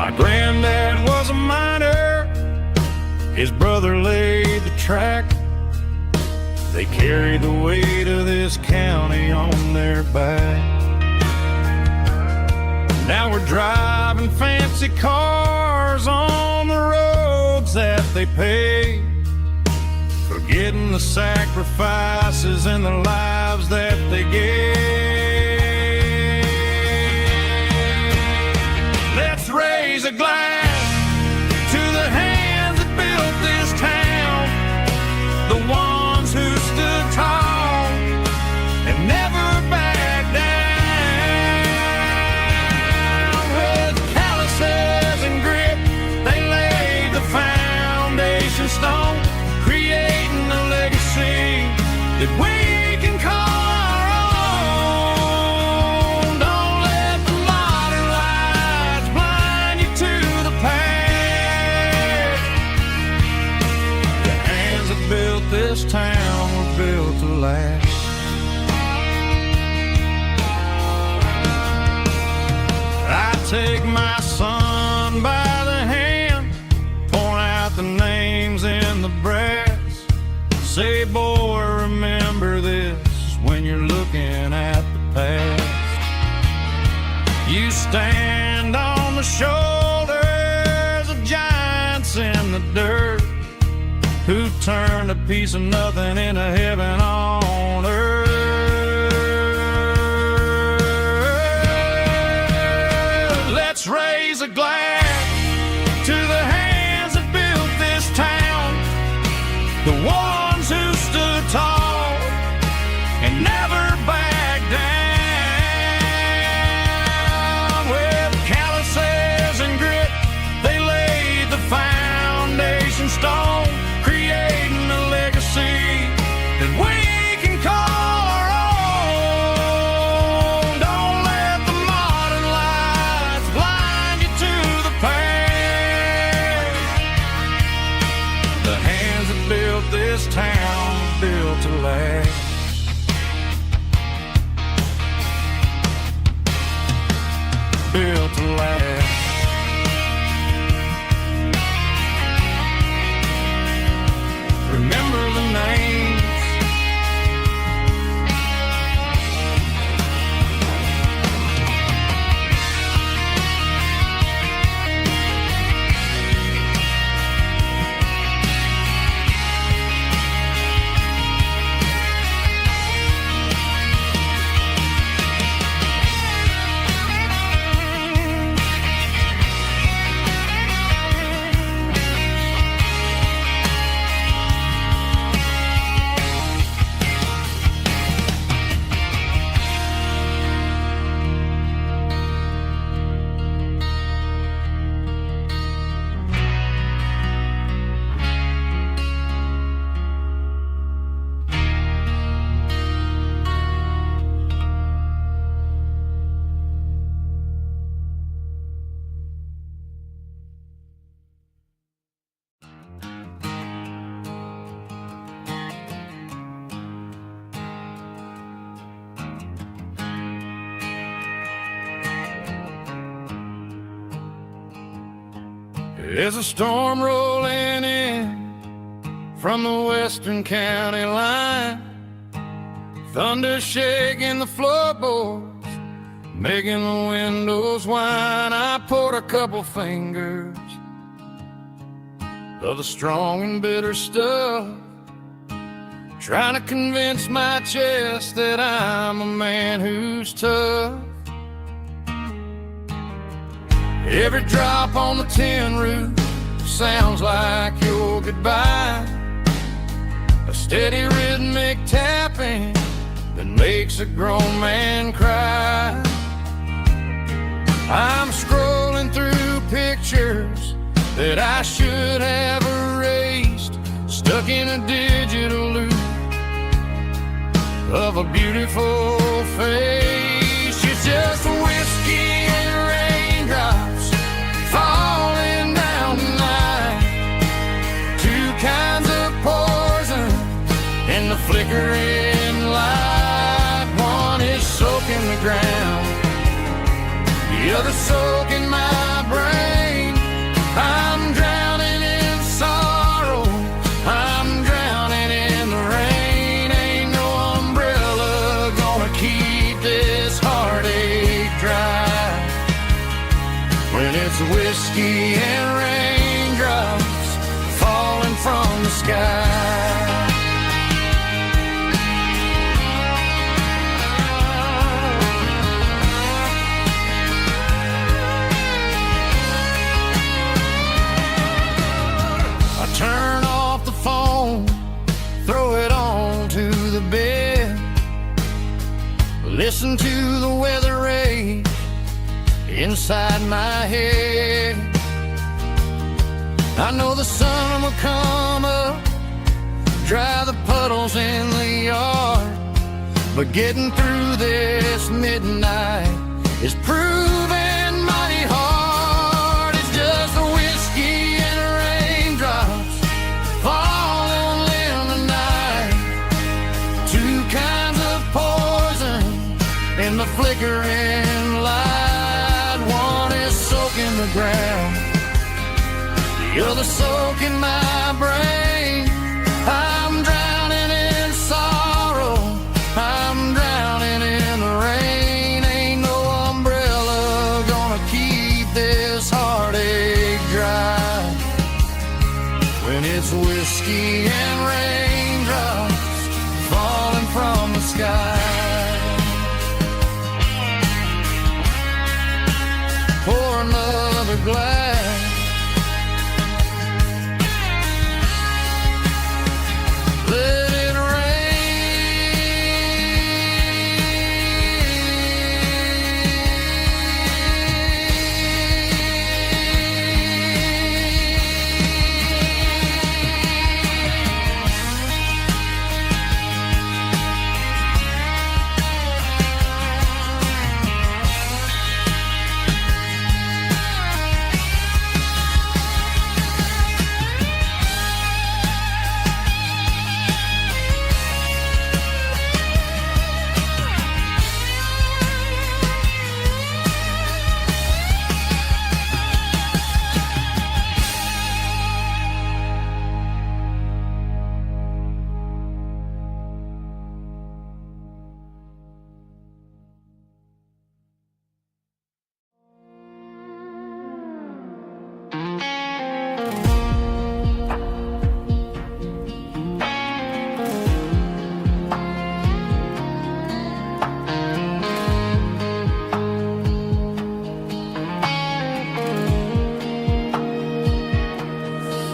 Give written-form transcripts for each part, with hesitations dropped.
My granddad was a miner, his brother laid the track. They carried the weight of this county on their back. Now we're driving fancy cars on the roads that they paved, forgetting the sacrifices and the lives that they gave. Let's raise a glass to the hands that built this town, the ones who stood tall and never backed down. With calluses and grit, they laid the foundation stone, creating a legacy that we can call our own. Don't let the modern lights blind you to the past. The hands that built this town were built to last. I take my son by the hand, point out the names in the brass. Say, boy, remember this when you're looking at the past. You stand on the shoulders of giants in the dirt, who turned a piece of nothing into heaven on earth. Let's raise a glass to the hands that built this town, the ones who stood tall and never backed down. With calluses and grit, they laid the foundation stone, creating a legacy that we can call our own. Don't let the modern lights blind you to the past. The hands that built this town built to last. Built to last. Remember the names. There's a storm rolling in from the western county line, thunder shaking the floorboards, making the windows whine. I poured a couple fingers of the strong and bitter stuff, trying to convince my chest that I'm a man who's tough. Every drop on the tin roof sounds like your goodbye, a steady rhythmic tapping that makes a grown man cry. I'm scrolling through pictures that I should have erased, stuck in a digital loop of a beautiful face. It's just whiskey and raindrops falling down tonight, two kinds of poison in the flickering light. One is soaking the ground, the other soaking my brain. whiskey and raindrops falling from the sky. I turn off the phone, throw it on to the bed, listen to the weather rage inside my head. I know the sun will come up, dry the puddles in the yard, but getting through this midnight is proving mighty hard. It's just a whiskey and raindrops falling in the night, two kinds of poison in the flickering light. One is soaking the ground, the other soaking my brain. I'm drowning in sorrow, I'm drowning in the rain. Ain't no umbrella gonna keep this heartache dry when it's whiskey and raindrops falling from the sky. Pour another glass, let it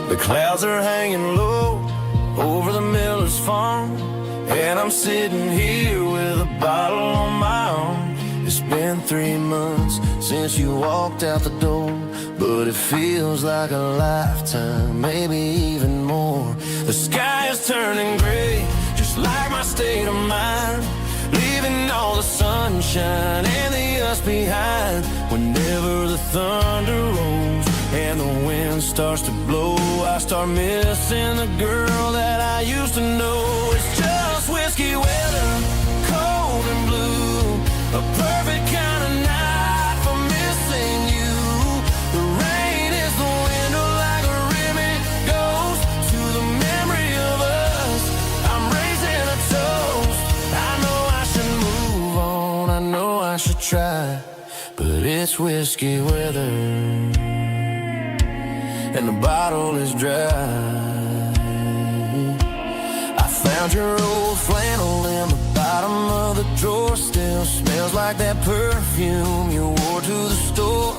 The clouds are hanging low over the miller's farm, and I'm sitting here with a bottle on my arm. It's been 3 months since you walked out the door, but it feels like a lifetime, maybe even more. The sky is turning gray, just like my state of mind, leaving all the sunshine and the us behind. Whenever the thunder rolls and the wind starts to blow, I start missing the girl that I used to know. It's just whiskey weather, cold and blue, a perfect kind of night for missing you. The rain is the window like a ribbon goes to the memory of us. I'm raising a toast. I know I should move on, I know I should try, but it's whiskey weather and the bottle is dry. I found your old flannel in the bottom of the drawer, still smells like that perfume you wore to the store.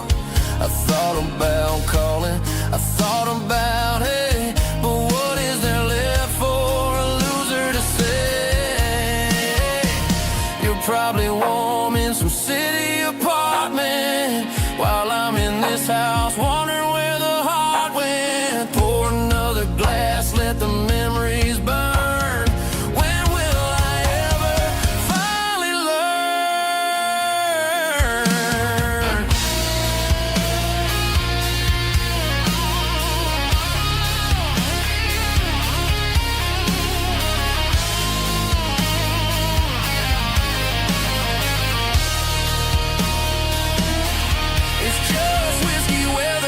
I thought about calling, I thought about, hey, but what is there left for a loser to say? You're probably warm in some city apartment, while I'm in this house wondering where the heart went. Pour another glass, let the memories burn. When will I ever finally learn? It's just whiskey weather,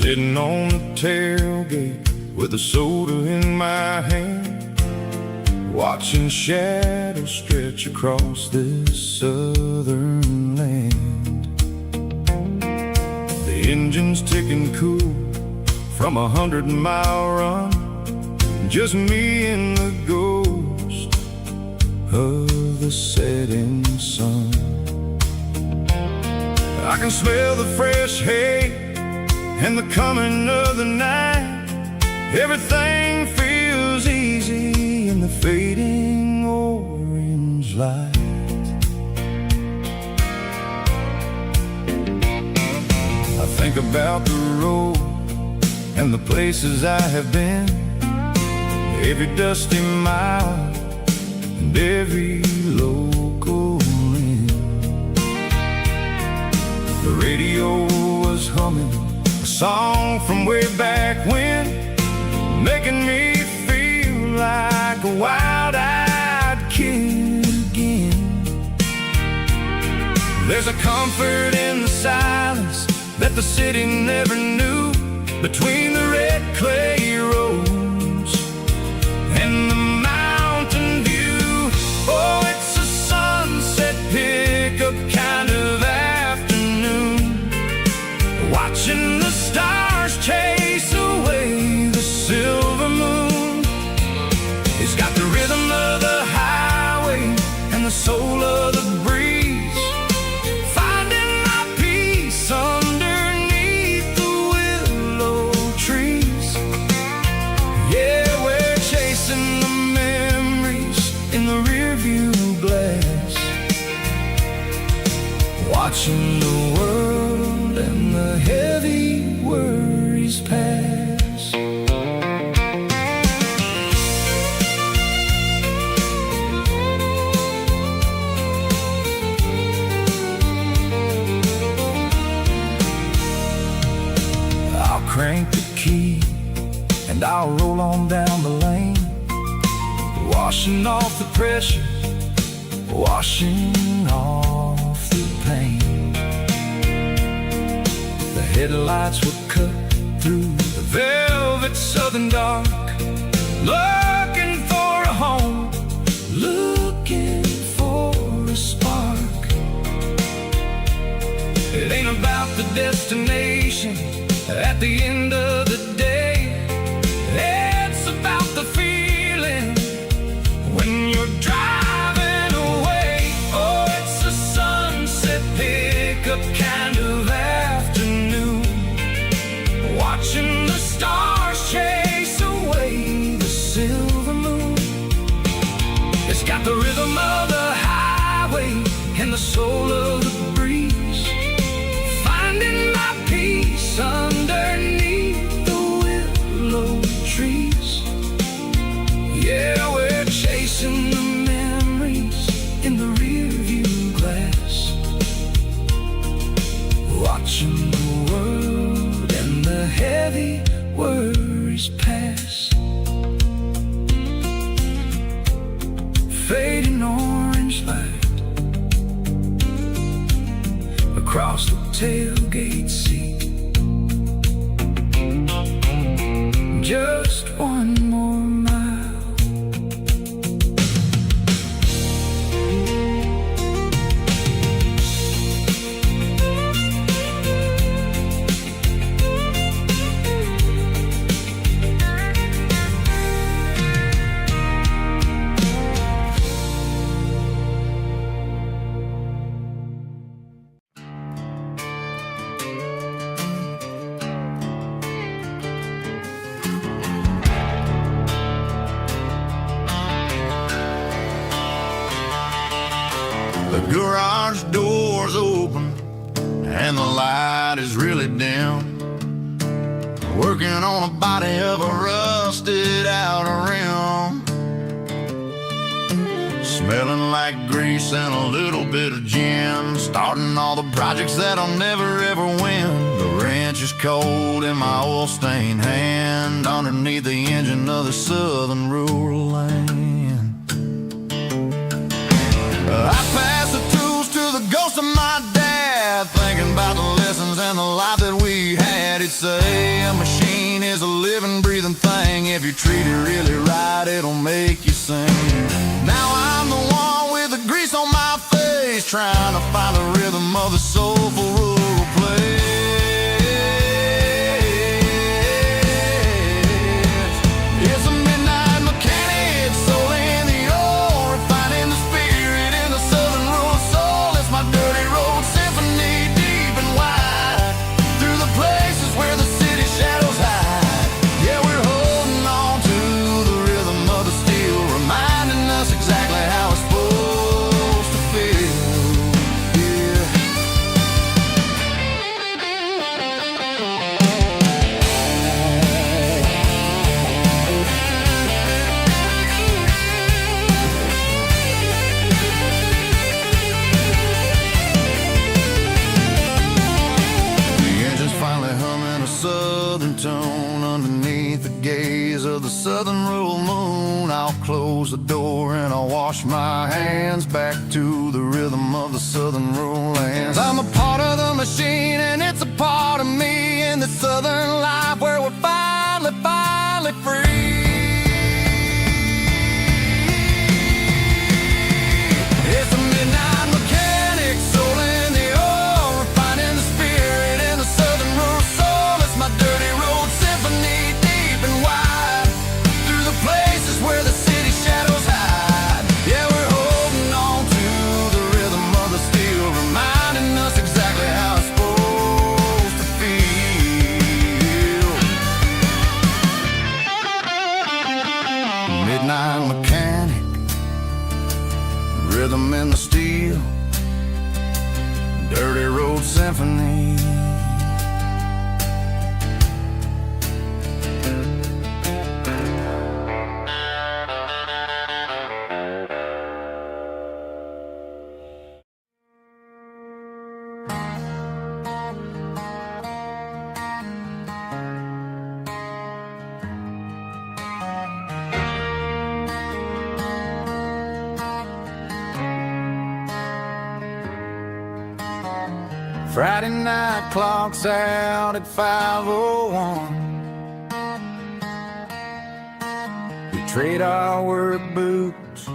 Sitting on the tailgate with a soda in my hand, watching shadows stretch across this southern land. The engine's ticking cool from 100-mile run, just me and the ghost of the setting sun. I can smell the fresh hay and the coming of the night. Everything feels easy in the fading orange light. I think about the road and the places I have been, every dusty mile and every local inn. The radio was humming a song from way back when, making me feel like a wild-eyed kid again. There's a comfort in the silence that the city never knew, between the red clay roads and the mountain view. Oh, it's a sunset pickup kind of afternoon, watching the stars chase away the silver moon. It's got the rhythm of the highway and the soul of the breeze, finding my peace underneath the willow trees. Yeah, we're chasing the memories in the rearview glass, watching the world and the heavy worries pass. I'll crank the key and I'll roll on down the lane, washing off the pressure, washing off the pain. The headlights will cut through the velvet southern dark, looking for a home, looking for a spark. It ain't about the destination at the end of the day, it's about the feeling when you're driving away. Oh, it's a sunset pickup kind of afternoon, watching the stars chase away the silver moon. It's got the rhythm of the highway and the soul of the breeze, finding my peace underneath the willow trees. Yeah, we're chasing the memories in the rearview glass, watching the world and the heavy worries pass. Fading orange light across the tailgate seat, just one more mile. The garage door's open and the light is really dim, working on a body of a rusted out rim, smelling like grease and a little bit of gin, starting all the projects that I'll never ever win. The wrench is cold in my oil-stained hand, underneath the engine of the southern rural land. I pass the tools to the ghost of my dad, thinking about the lessons and the life that we had. It say a machine is a living, breathing thing. If you treat it really right, it'll make you sing. Now I'm the one with the grease on my face, trying to find the rhythm of the soulful rural place. It's a midnight mechanic, soul in the ore, refining the spirit in the southern rural soul. It's my dirty road symphony, deep and wide, through the places where the city shadows hide. Yeah, we're holding on to the rhythm of the steel, reminding us exactly how it's supposed to feel. Yeah. The engine's finally humming a southern tone underneath the gaze of the southern rural moon. I'll close the door and I'll wash my hands back to the rhythm of the southern rural lands. I'm a part of the machine and it's a part of me in the southern life where we're finally free. It's a midnight mechanic, soul in the ore, refining the spirit in the southern rural soul. It's my dirty road symphony, deep and wide, through the places where the city shadows hide. Yeah, we're holding on to the rhythm of the steel, reminding us exactly how it's supposed to feel. Midnight mechanic, rhythm in the steel, dirty road symphony. Friday night clock's out at 5:01. We trade our work boots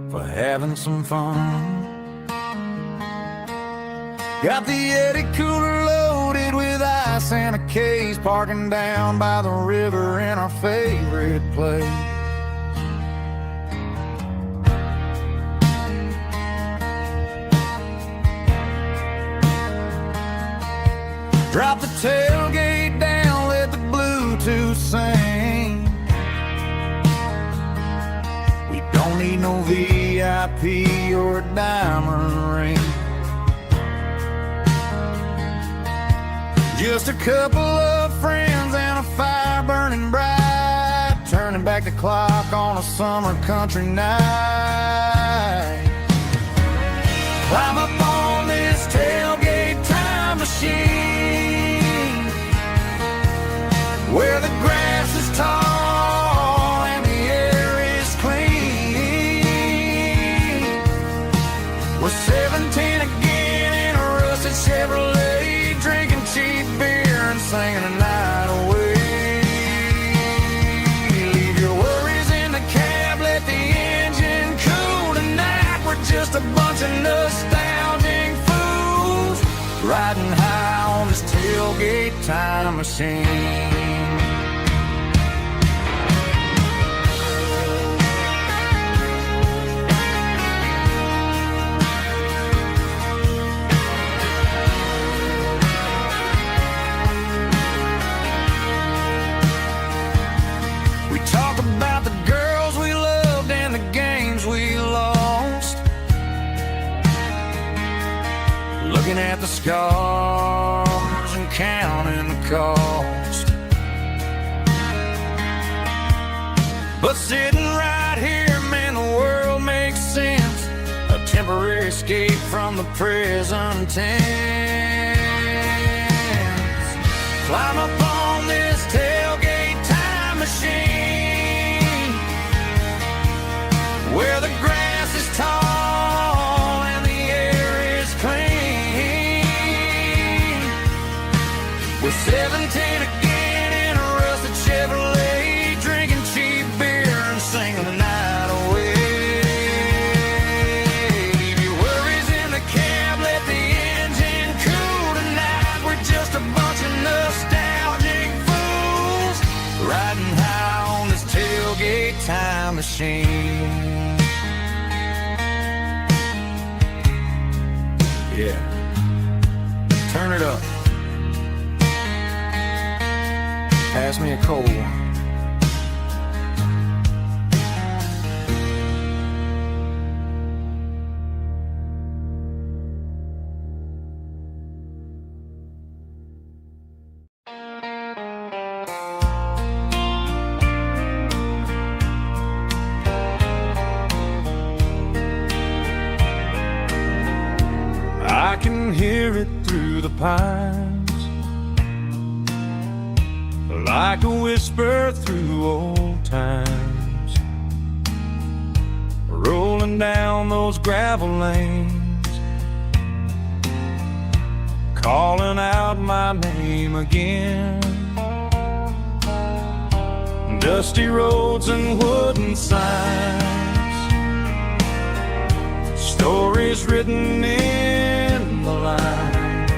for having some fun. Got the Yeti cooler loaded with ice and a case, parking down by the river in our favorite place. Drop the tailgate down, let the Bluetooth sing. We don't need no VIP or a diamond ring. Just a couple of friends and a fire burning bright, turning back the clock on a summer country night. Climb up on this tailgate time machine, where the grass is tall and the air is clean. We're 17 again in a rusted Chevrolet, drinking cheap beer and singing the night away. Leave your worries in the cab, let the engine cool tonight. We're just a bunch of nostalgic fools, riding high on this tailgate time machine. We talk about the girls we loved and the games we lost, looking at the scars and counting the cost. But sitting right here, man, the world makes sense. A temporary escape from the present tense. Climb up on this tailgate time machine, where the grass is tall and the air is clean. We're 17 time machine. Yeah, turn it up. Pass me a cold one. I can hear it through the pines, like a whisper through old times, rolling down those gravel lanes, calling out my name again. Dusty roads and wooden signs, stories written in the lines.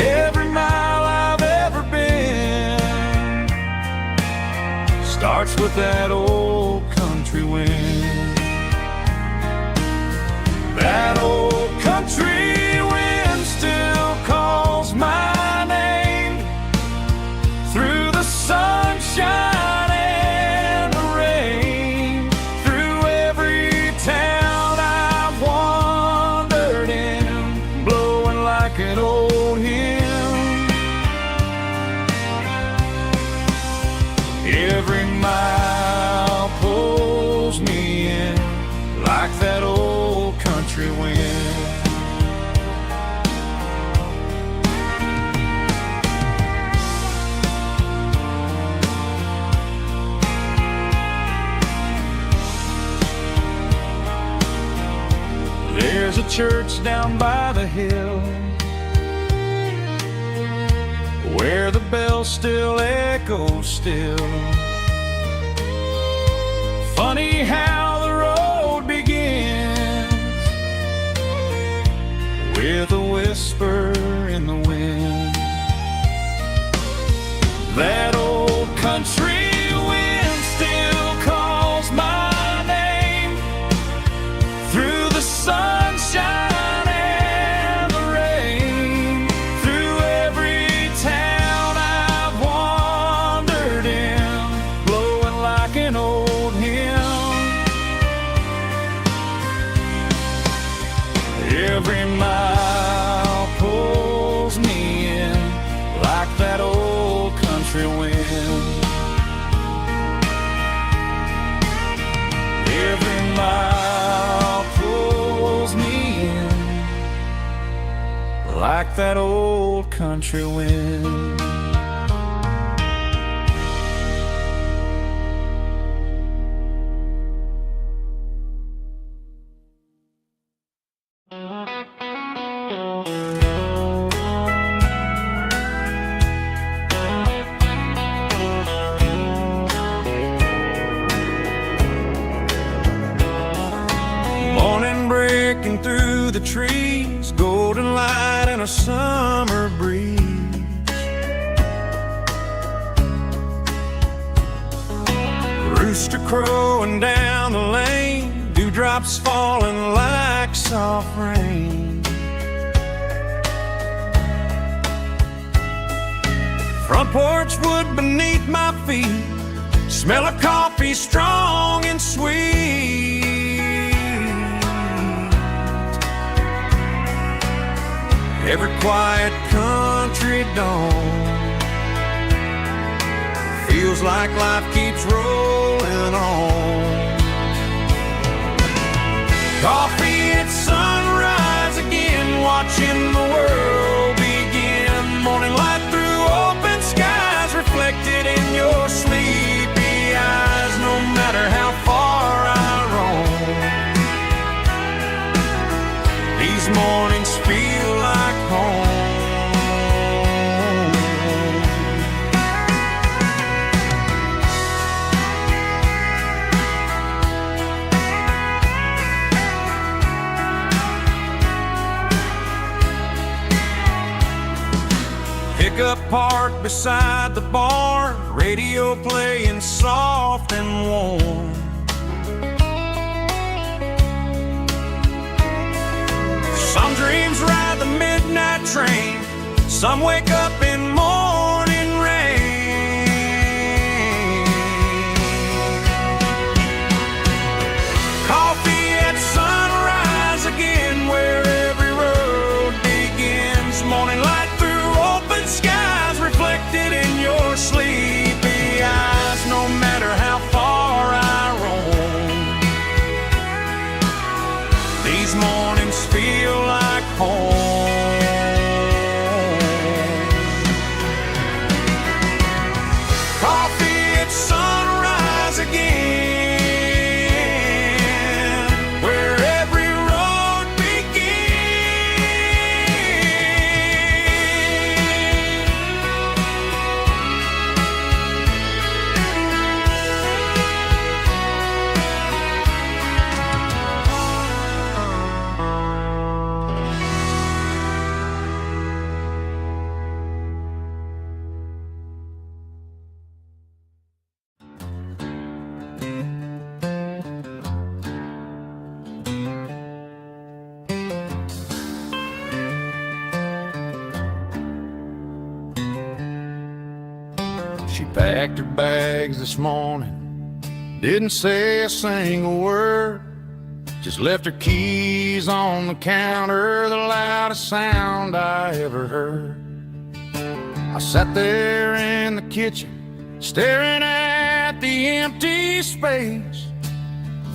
Every mile I've ever been starts with that old country wind. That old country wind still calls my name through the sunshine and the rain, through every town I've wandered in, blowing like an old hymn. Every mile pulls me in like that old country wind. There's a church down by the hill where the bell still echoes still. Funny how the road begins with a whisper in the wind. That old country wind still calls my name through the sunshine and the rain, through every town I've wandered in, blowing like an old hymn. Every mile pulls me in like that old country wind. Every mile pulls me in like that old country wind. Morning breaking through the trees, golden light and a summer breeze. Rooster crowing down the lane, dewdrops falling like soft rain. Front porch wood beneath my feet, smell of coffee strong and sweet. Every quiet country dawn feels like life keeps rolling on. Coffee at sunrise again, watching the world begin. Morning light through open skies, reflected in your sleepy eyes. No matter how far I roam, these mornings feel like home. truck beside the bar, radio playing soft and warm. Some dreams ride the midnight train, some wake up in morning rain. Coffee at sunrise again, where every road begins. Morning light through open skies, reflected in your sleepy eyes. No matter how far I roam, these mornings feel like home. Coffee at sunrise again, where every road She packed her bags this morning, didn't say a single word, just left her keys on the counter, the loudest sound I ever heard. I sat there in the kitchen, staring at the empty space,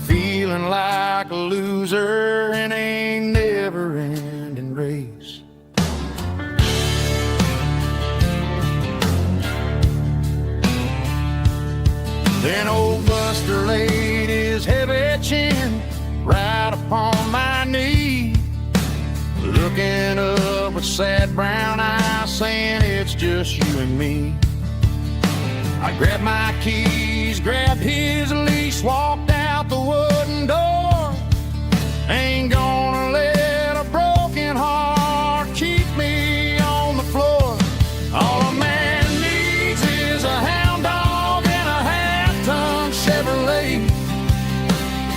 feeling like a loser in a never-ending race. Then old Buster laid his heavy chin right upon my knee, looking up with sad brown eyes, saying it's just you and me. I grabbed my keys, grabbed his leash, walked out the wooden door. Ain't gonna let a broken heart keep me on the floor. All a man needs is a hound dog and a half-ton Chevrolet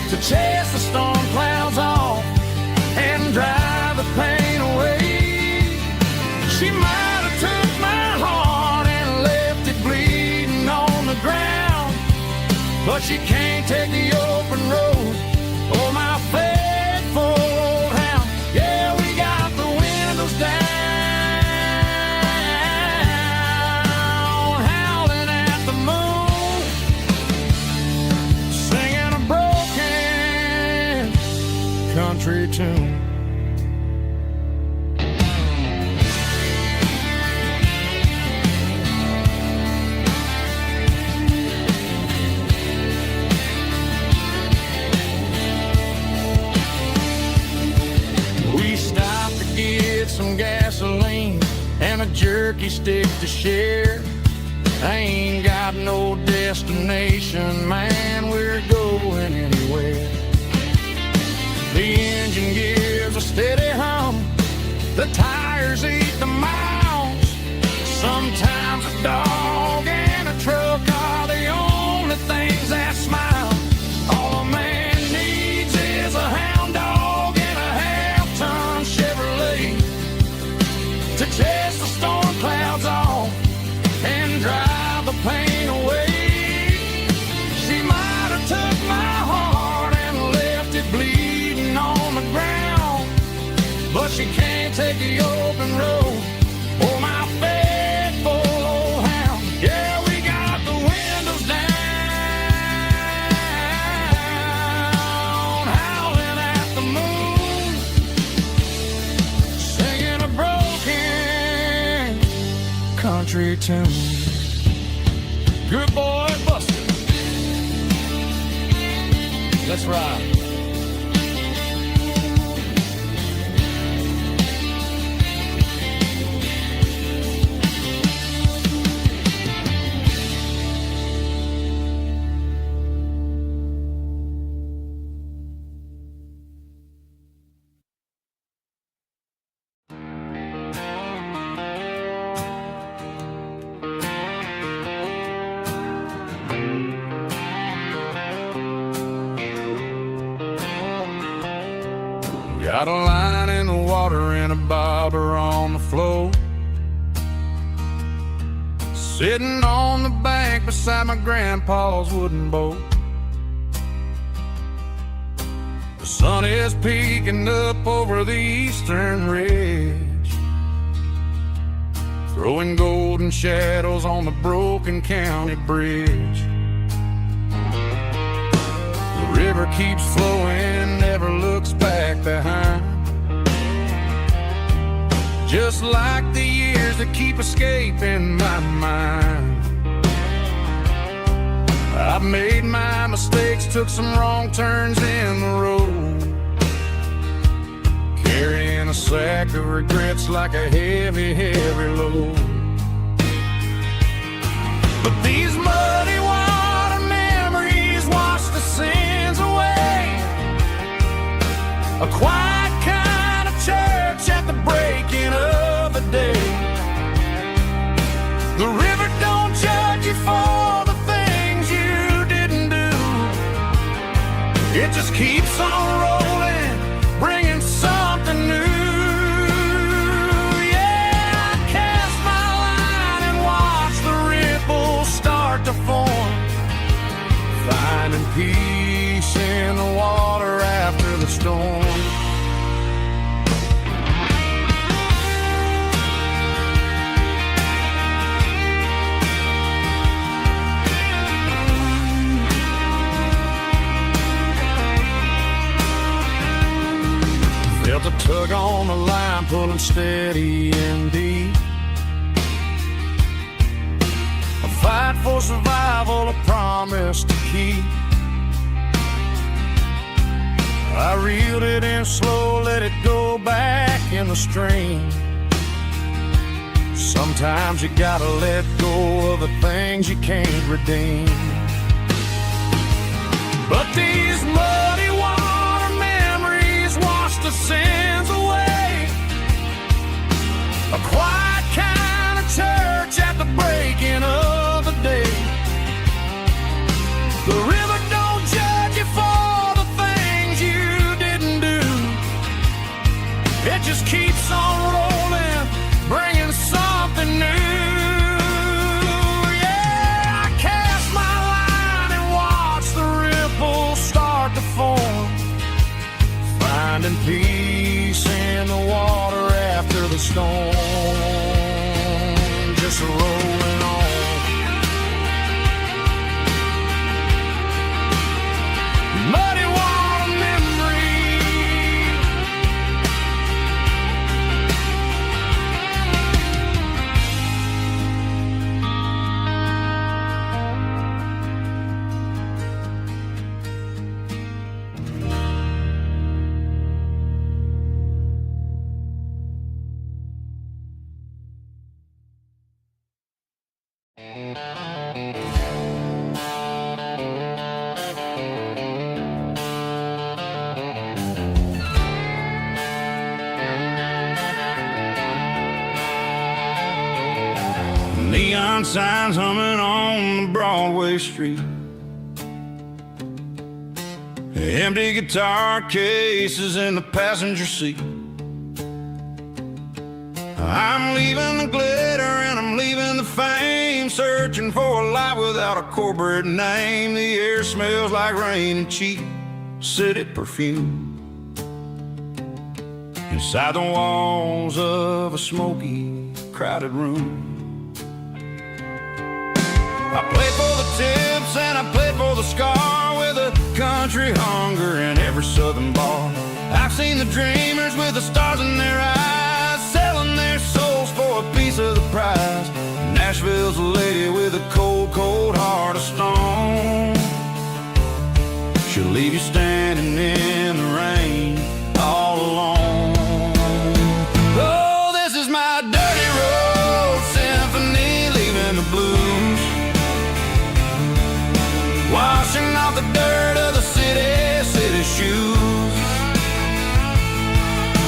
to chase the storm clouds off and drive the pain away. She might have took my heart and left it bleeding on the ground, but she can't take the open road or my faithful old hound. Yeah, we got the windows down, howling at the moon, singing a broken country tune. Some gasoline and a jerky stick to share. I ain't got no destination, man, we're going anywhere. The engine gives a steady hum, the tires eat the miles. Sometimes a dog and a truck are the only things that smile. All a man needs is a hound dog and a half-ton Chevrolet to chase the storm clouds off and drive the pain away. She might have took my heart and left it bleeding on the ground, but she can't take the open road or my faithful old hound. Yeah, we got the windows down, howling at the moon, singing a broken country tune. Good boy, Buster. Let's ride. Got a line in the water and a bobber on the floor. Sitting on the bank beside my grandpa's wooden boat. The sun is peeking up over the eastern ridge, throwing golden shadows on the broken county bridge. The river keeps flowing, never looks back behind, just like the years that keep escaping my mind. I've made my mistakes, took some wrong turns in the road, carrying a sack of regrets like a heavy, heavy load. But these muddy water memories wash the sins away. A quiet kind of church at the breaking of the day. The river don't judge you for the things you didn't do. It just keeps on rolling, bringing something new. Yeah, I cast my line and watch the ripples start to form, finding peace in the water after the storm. Felt a tug on the line, pulling steady and deep. A fight for survival, a promise to keep. I reeled it in slow, let it go back in the stream. Sometimes you gotta let go of the things you can't redeem. But these muddy water memories wash the sins away. A quiet kind of church at the breaking of the day. The river don't judge you for the things you didn't do. It just keeps on rolling, bringing something new. Yeah, I cast my line and watch the ripples start to form, finding peace in the water after the storm. Just rolling on. Muddy water memory. Neon signs humming on the Broadway street. Empty guitar cases in the passenger seat. I'm leaving the glitter and I'm leaving the fame, searching for a life without a corporate name. The air smells like rain and cheap city perfume. Inside the walls of a smoky, crowded room. I played for the tips and I played for the scar, with a country hunger in every southern bar. I've seen the dreamers with the stars in their eyes, selling their souls for a piece of the prize. Nashville's a lady with a cold, cold heart of stone. She'll leave you standing in the rain all alone. Oh, this is my dirty road symphony, leaving the blues, washing off the dirt of the city shoes.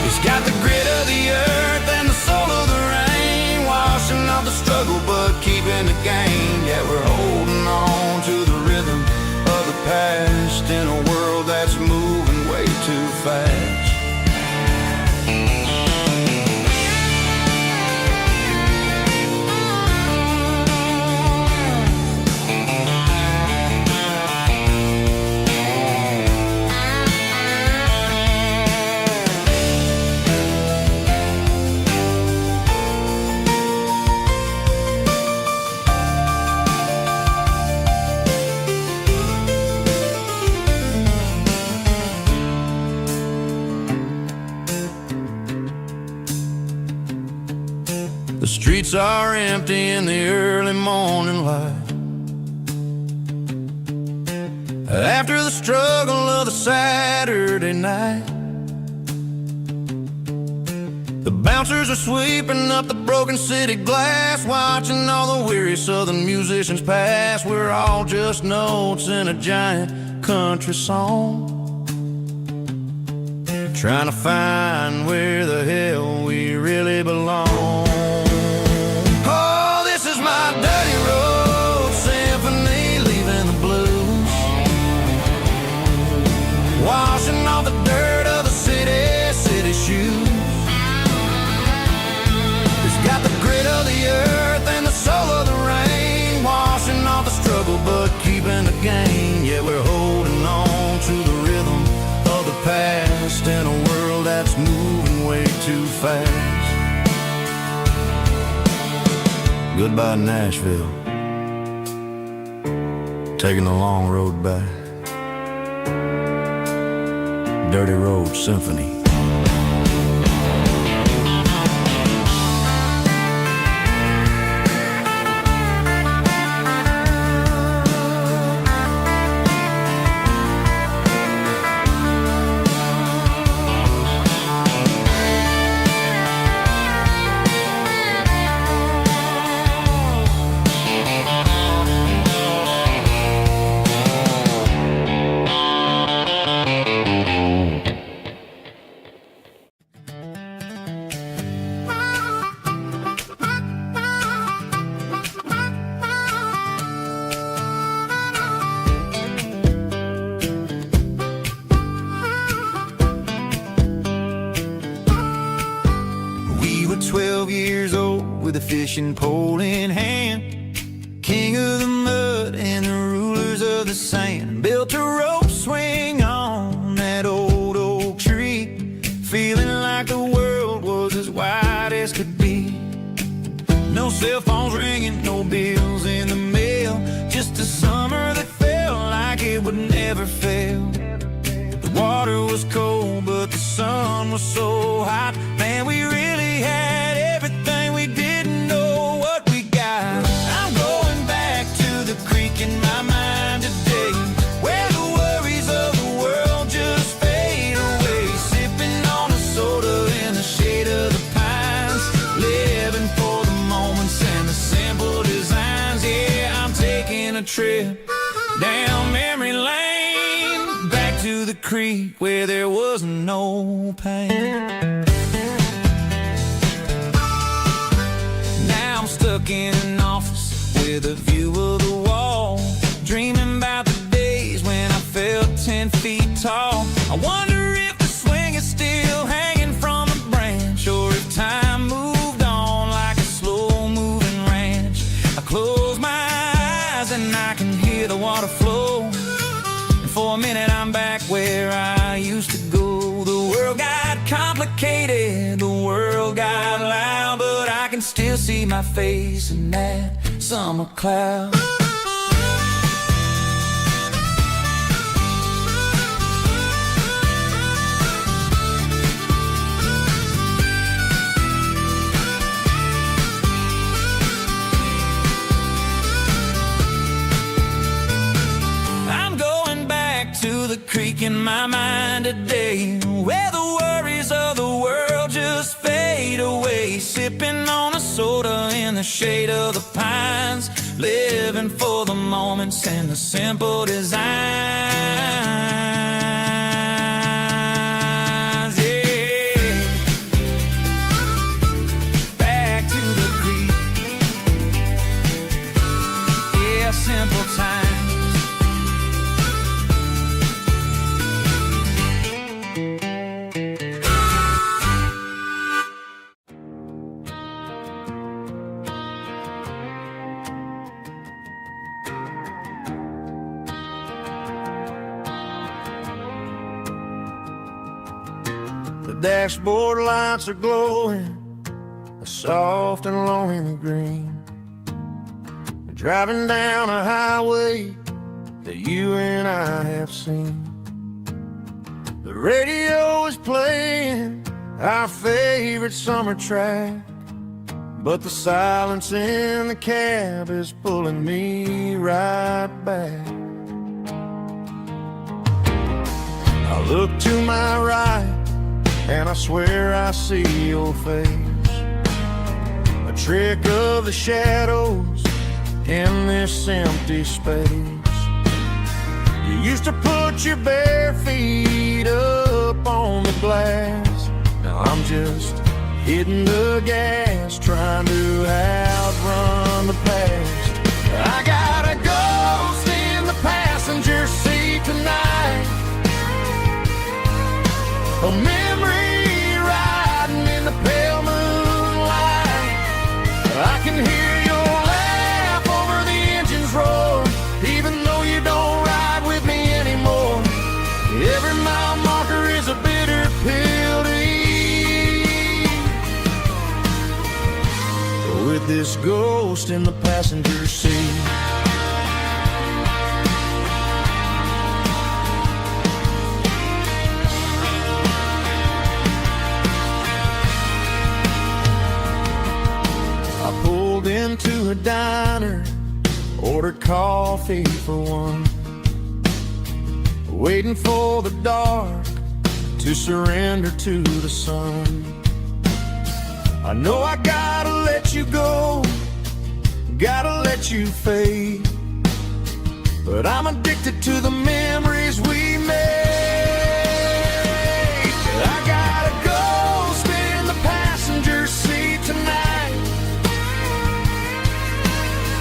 It's got the grit of the earth and the soul of the rain, washing off the struggle but keeping the gain. Yeah, we're holding on to streets are empty in the early morning light. After the struggle of the Saturday night, the bouncers are sweeping up the broken city glass, watching all the weary southern musicians pass. We're all just notes in a giant country song, trying to find where the hell we really belong. Oh, this is my dirty road symphony, leaving the blues, washing off the dirt of the city shoes. It's got the grit of the earth and the soul of the rain, washing off the struggle but keeping the gain. Yeah, we're holding on to the rhythm of the past in a world that's moving way too fast. Goodbye Nashville, taking the long road back. Dirty Road Symphony. We were 12 years old with a fishing pole in hand, king of the mud and the rulers of the sand. Built a rope swing on that old oak tree, feeling like the world was as wide as could be. No cell phones ringing, no bills in the mail, just a summer that felt like it would never fail. The water was cold, but the sun was so hot. Man, we really had everything, we didn't know what we got. I'm going back to the creek in my mind today, where the worries of the world just fade away. Sipping on a soda in the shade of the pines, living for the moments and the simple designs. Yeah, I'm taking a trip down memory lane, back to the creek where there was no pain. Now I'm stuck in an office with a view of the wall, dreaming about the days when I felt 10 feet tall. I wonder if the swing is still hanging from a branch, or if time moved on like a slow-moving ranch. I close my eyes and I can hear the water flow, and for a minute I'm back where I used to go. The world got complicated, the world got loud, but I can still see my face in that summer cloud. I'm going back to the creek in my mind today, where the worries of the world just fade away. Sipping on a soda in the shade of the pines, living for the moments and the simple designs. Yeah, back to the creek. Yeah, simple times. The dashboard lights are glowing a soft and lonely green. We're driving down a highway that you and I have seen. The radio is playing our favorite summer track, but the silence in the cab is pulling me right back. I look to my right and I swear I see your face, a trick of the shadows in this empty space. You used to put your bare feet up on the glass. Now I'm just hitting the gas, trying to outrun the past. I got a ghost in the passenger seat tonight, a memory riding in the pale moonlight. I can hear your laugh over the engine's roar, even though you don't ride with me anymore. Every mile marker is a bitter pill to eat, with this ghost in the passenger seat. I pulled into a diner, ordered coffee for one, waiting for the dark to surrender to the sun. I know I gotta let you go, gotta let you fade, but I'm addicted to the memories we made. I got a ghost in the passenger seat tonight,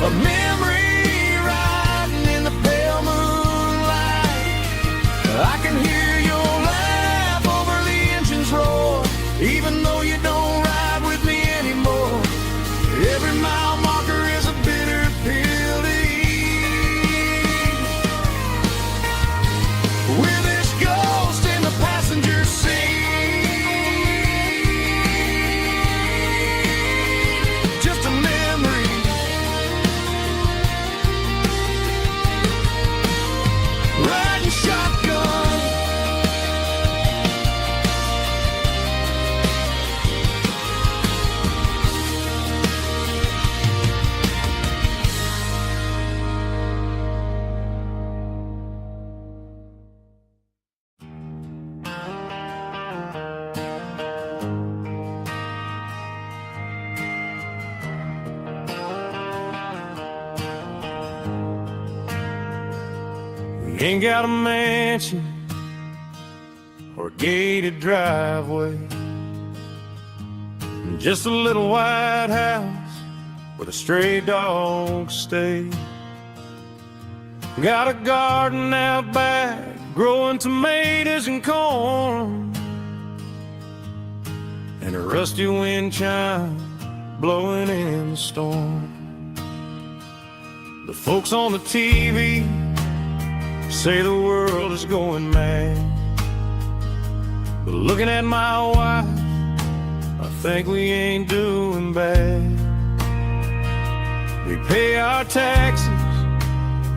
a memory riding in the pale moonlight. I can hear your laugh over the engine's roar, even though you don't ride with me anymore. Every mile marker is a bitter pill to eat, with this ghost in the passenger seat. Just a memory, riding shotgun. We ain't got a mansion or a gated driveway, just a little white house where the stray dogs stay. Got a garden out back, growing tomatoes and corn, and a rusty wind chime blowing in the storm. The folks on the TV say the world is going mad, but looking at my wife, I think we ain't doing bad. We pay our taxes,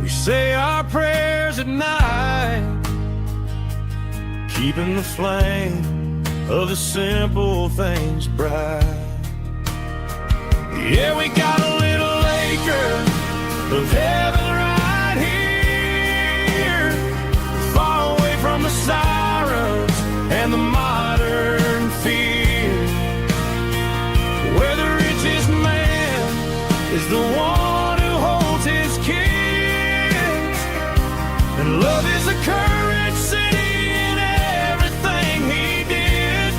we say our prayers at night, keeping the flame of the simple things bright. Yeah, we got a little acre of heaven right here, far away from the sirens and the modern fear, where the richest man is the one who holds his kids, and love is a currency in everything he did.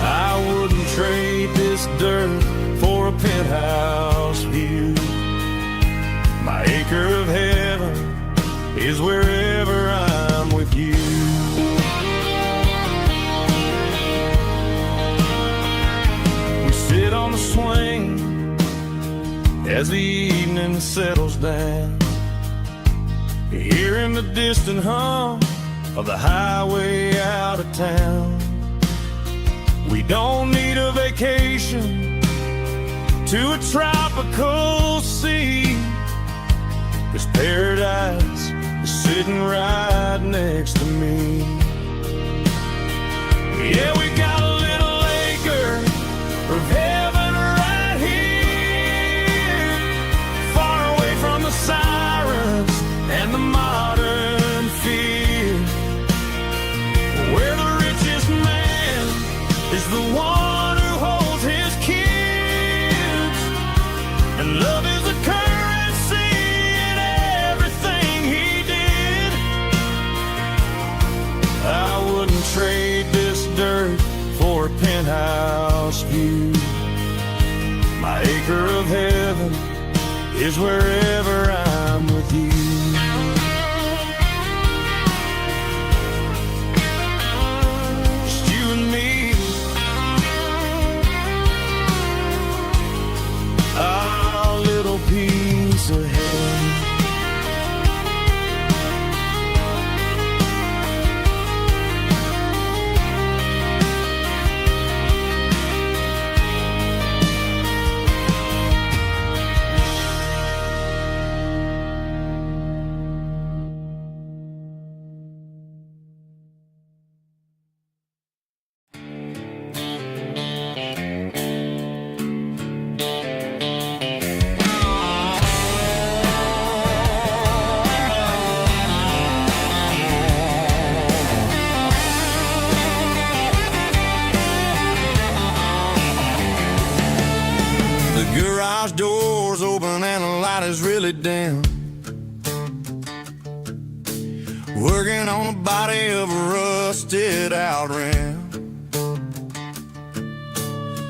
I wouldn't trade this dirt for a penthouse view. My acre of heaven is wherever I'm with you. We sit on the swing as the evening settles down, hearing the distant hum of the highway out of town. We don't need a vacation to a tropical sea, 'cause paradise is sitting right next to me. Yeah, we got a little acre of is wherever I'm with you. Just you and me, our little piece of heaven. The garage door's open and the light is really dim. Working on the body of a rusted out rim.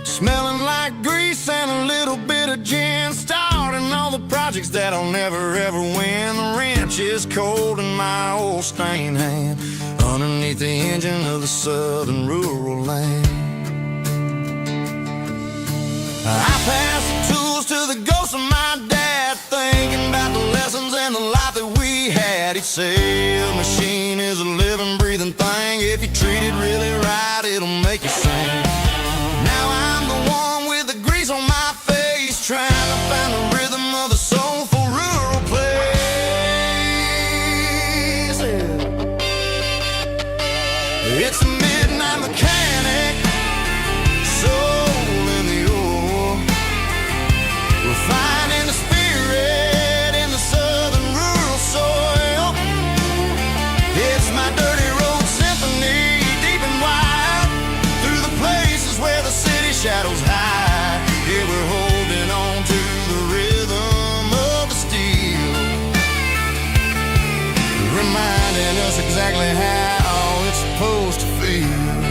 Smelling like grease and a little bit of gin. Starting all the projects that I'll never ever win. The wrench is cold in my old stained hand underneath the engine of the southern rural land. I pass the tools to the ghost of my dad, thinking about the lessons and the life that we had. He'd say a machine is a living, breathing thing. If you treat it really right, it'll make you sing. Now I'm the one with the grease on my face, trying to find the rhythm of the soulful rural place. It's a midnight mechanic, soul in the ore, refining the spirit in the southern rural soil. It's my dirty road symphony, deep and wide, through the places where the city shadows hide. Yeah, we're holding on to the rhythm of the steel, reminding us exactly how it's supposed to feel.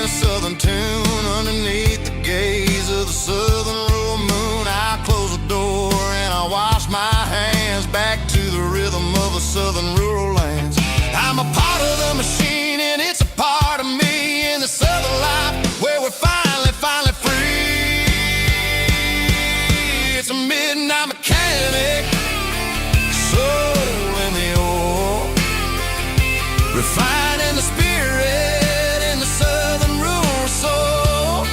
Southern tune underneath the gaze of the southern rural moon. I close the door and I wash my hands back to the rhythm of the southern rural lands. I'm a part of the machine and it's a part of me in the southern life where we're finally free. It's a midnight mechanic, soul in the ore, refining the spirit in the southern rural soul.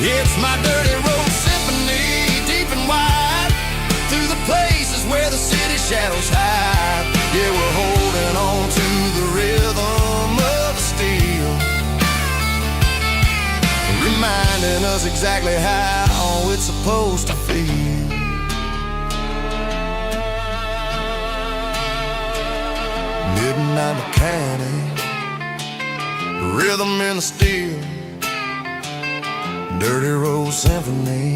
It's my dirty road symphony, deep and wide, through the places where the city shadows hide. Yeah, we're holding on to the rhythm of the steel, reminding us exactly how it's supposed to feel. Midnight mechanic, rhythm in the steel, dirty road symphony.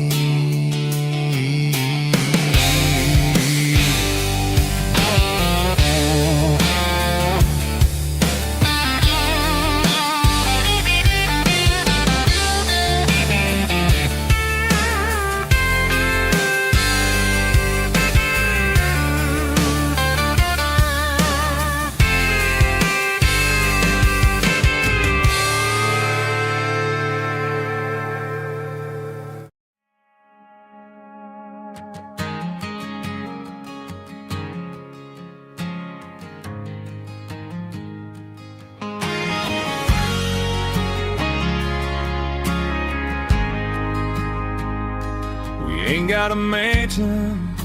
Ain't got a mansion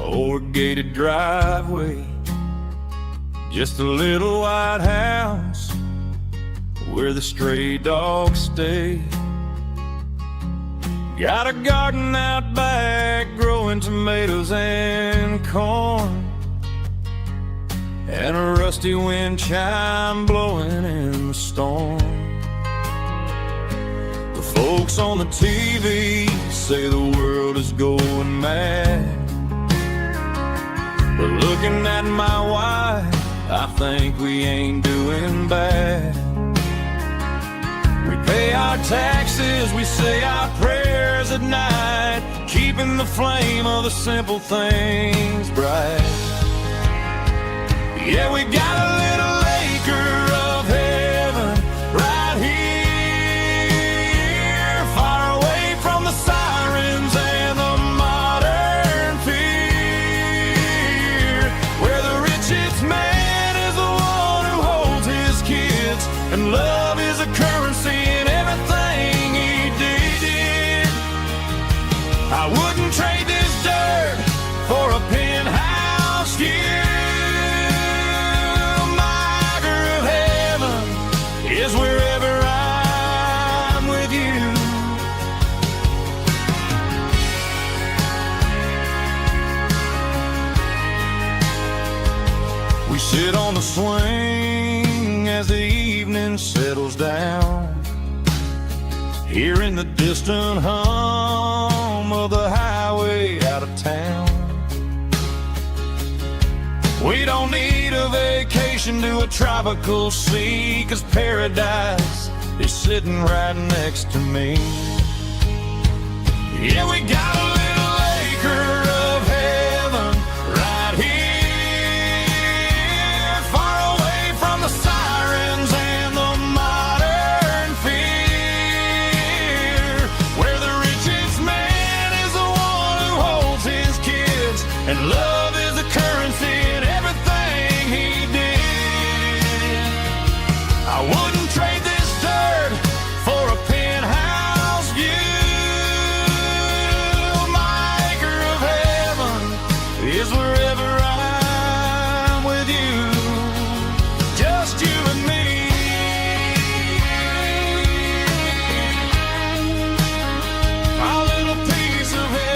or a gated driveway, just a little white house where the stray dogs stay. Got a garden out back growing tomatoes and corn, and a rusty wind chime blowing in the storm. The folks on the TV say the world is going mad, But looking at my wife, I think we ain't doing bad. We pay our taxes, we say our prayers at night, keeping the flame of the simple things bright. Yeah, we got a little acre of heaven right here, far away from the sirens and the modern fear, where the richest man is the one who holds his kids, and love is a currency in everything he did. I wouldn't trade this dirt for a penthouse view. Is wherever I'm with you. We sit on the swing as the evening settles down, hearing the distant hum of the highway out of town. We don't need a vacation to a tropical sea, 'cause paradise is sitting right next to me. Yeah, we got a little acre of heaven right here, far away from the sirens and the modern fear, where the richest man is the one who holds his kids, and love is the currency in everything he did. I wouldn't trade this dirt for a penthouse view. My acre of heaven is wherever I'm with you, just you and me. My little piece of heaven.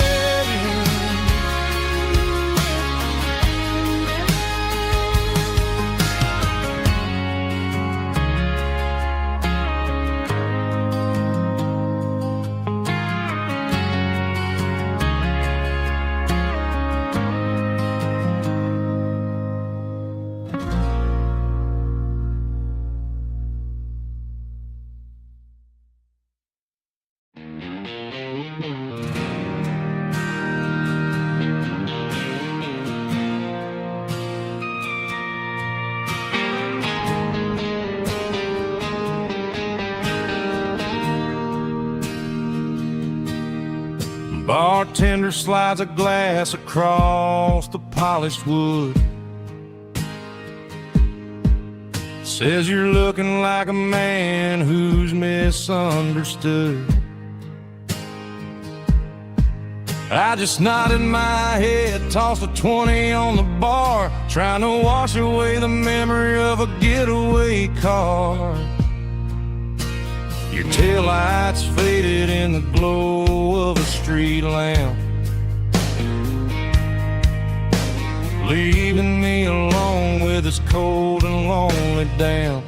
Bartender slides a glass across the polished wood, says you're looking like a man who's misunderstood. I just nodded my head, tossed a 20 on the bar, trying to wash away the memory of a getaway car. Your taillights faded in the glow of a street lamp, leaving me alone with this cold and lonely damp.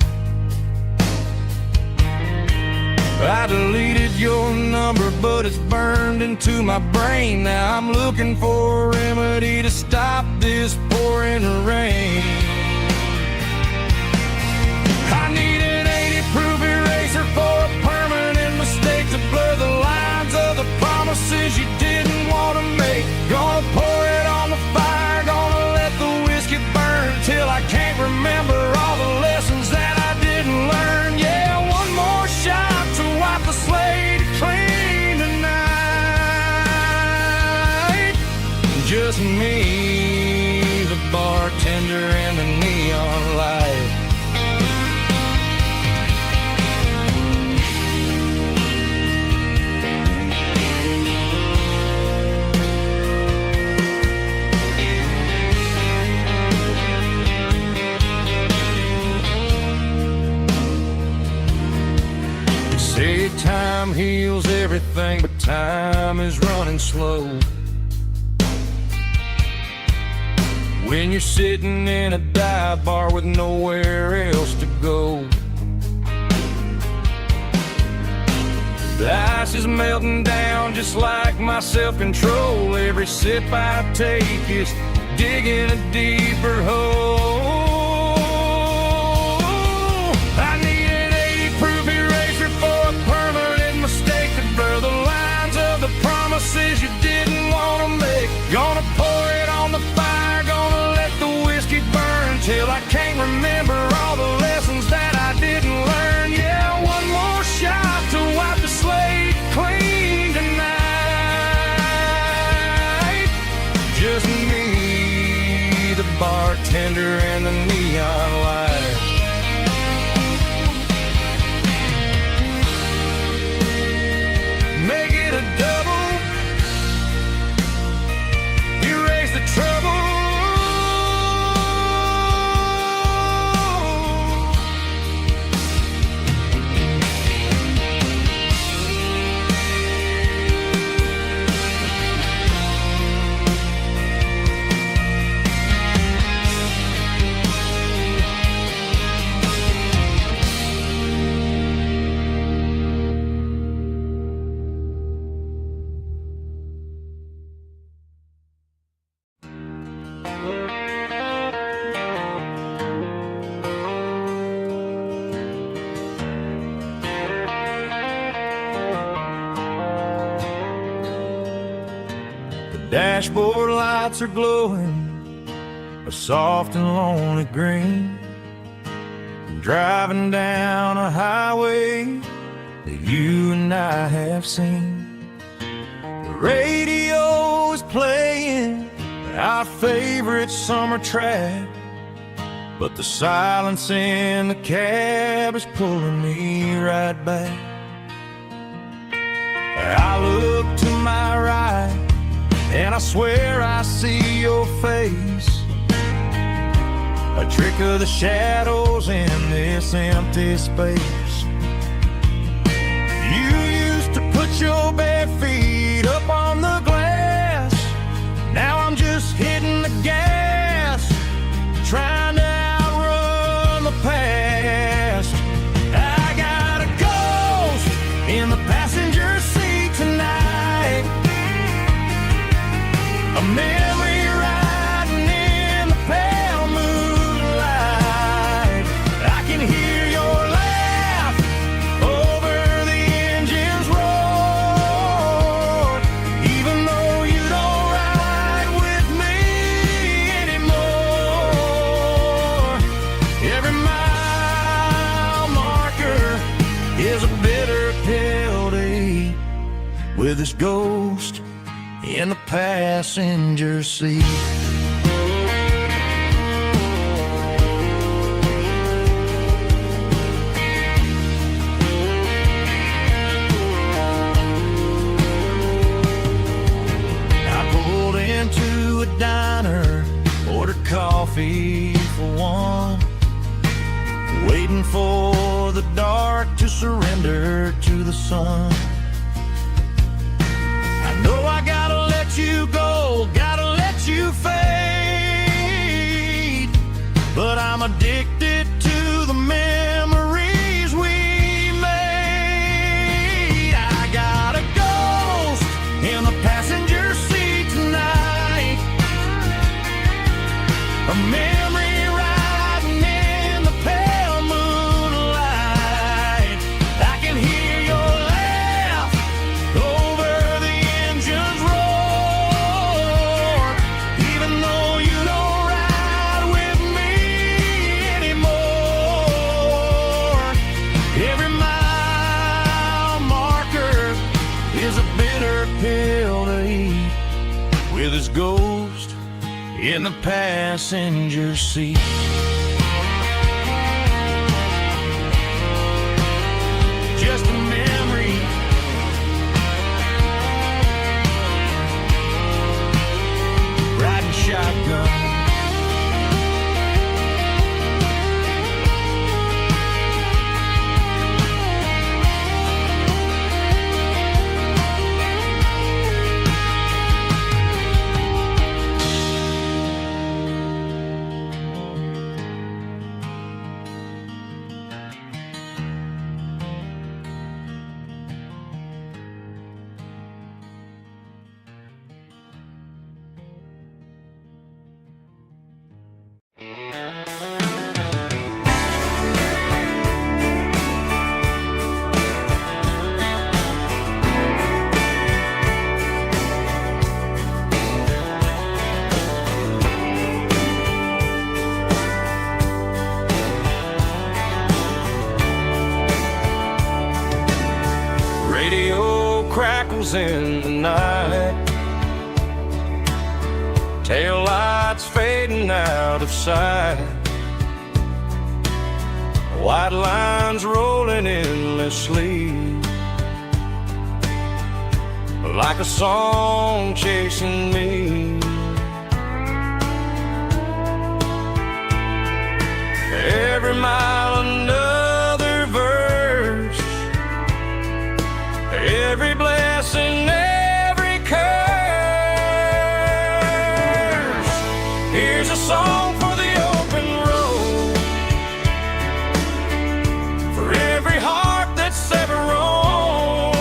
I deleted your number, but it's burned into my brain. Now I'm looking for a remedy to stop this pouring rain. I need an 80-proof eraser for a permanent mistake, to blur the lines of the promises you didn't want to make. Gonna pour it on the fire, gonna let the whiskey burn till I can't remember all the lessons that I didn't learn. Yeah, one more shot to wipe the slate clean tonight. Just me, the bartender, and the neon light. Say time heals everything, but time is running slow. When you're sitting in a dive bar with nowhere else to go, the ice is melting down just like my self-control. Every sip I take is digging a deeper hole. I need an 80 proof eraser for a permanent mistake to blur the lines of the promises you didn't want to make. Gonna pour it on the fire, gonna let the whiskey burn till I can't remember all the lessons that I didn't learn. Yeah, one more shot to wipe the slate clean tonight. Just me, the bartender, and the neon light. Make it a double, erase the trouble. Dashboard lights are glowing a soft and lonely green. I'm driving down a highway that you and I have seen. The radio is playing our favorite summer track, but the silence in the cab is pulling me right back. I look to my right and I swear I see your face, a trick of the shadows in this empty space. You used to put your bare feet up on the glass. Now I'm just hitting the gas, trying to outrun the past. I got a ghost in the passenger seat tonight, a memory riding in the pale moonlight. I can hear your laugh over the engine's roar, even though you don't ride with me anymore. Every mile marker is a bitter pill to eat with this ghost in the passenger seat. I pulled into a diner, ordered coffee for one, waiting for the dark to surrender to the sun. I know I gotta let you go, gotta let you fade, but I'm addicted to the memories we made. I got a ghost in the passenger seat tonight, a memory riding in the pale moonlight. I can hear your laugh over the engine's roar, even though you don't ride with me anymore. Every mile marker is a bitter pill to eat with his ghost in the passenger seat. Just a memory, riding shotgun. candles in the night, tail lights fading out of sight, white lines rolling endlessly, like a song chasing me. Every mile another verse, every blessing, every curse. Here's a song for the open road, for every heart that's ever roamed,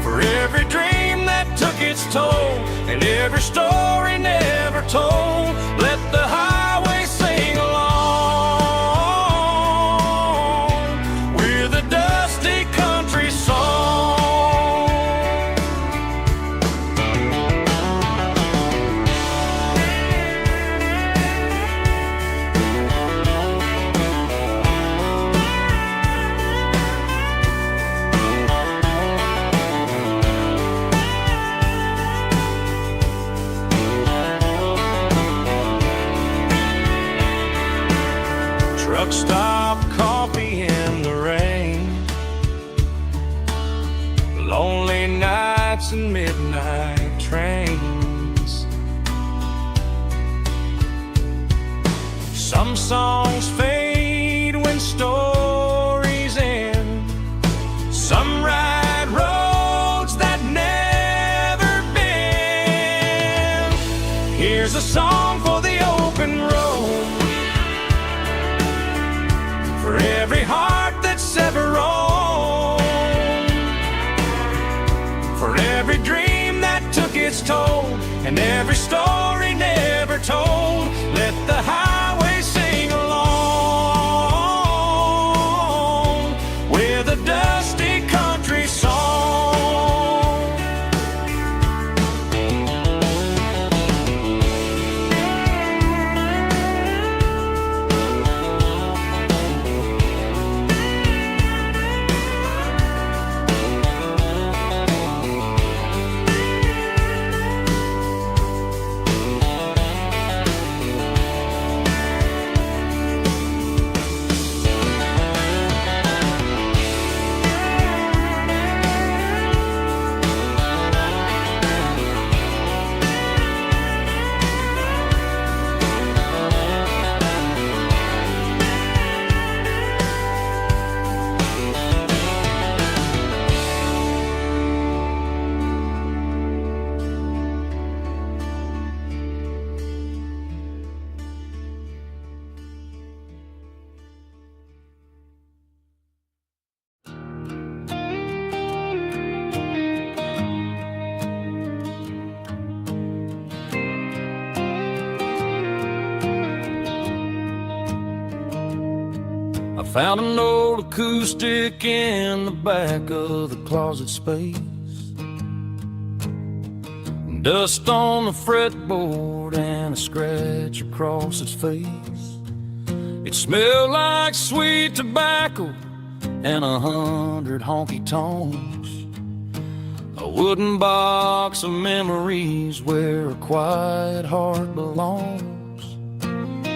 for every dream that took its toll, and every story never told. Let the highway sing along with a dusty country song. Truck stop, coffee in the rain, lonely nights and midnight trains. Some songs fade when stories end, some ride roads that never bend. Here's a song for the open road, for every heart that's ever roamed, for every dream that took its toll, and every story never told. Let the highway sing along with a dusty country song. I found an old acoustic in the back of the closet space, dust on the fretboard and a scratch across its face. It smelled like sweet tobacco and 100 honky tonks, a wooden box of memories where a quiet heart belongs.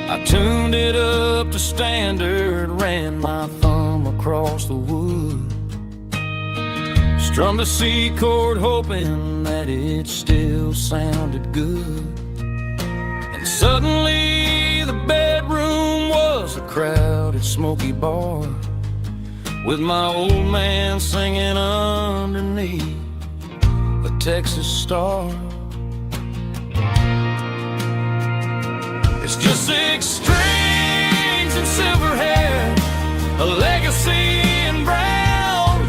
I tuned it up to standard, ran my thumb across the wood, strummed a C chord hoping that it still sounded good. And suddenly the bedroom was a crowded smoky bar, with my old man singing underneath a Texas star. It's just 6 strings and silver hair, a legacy in brown,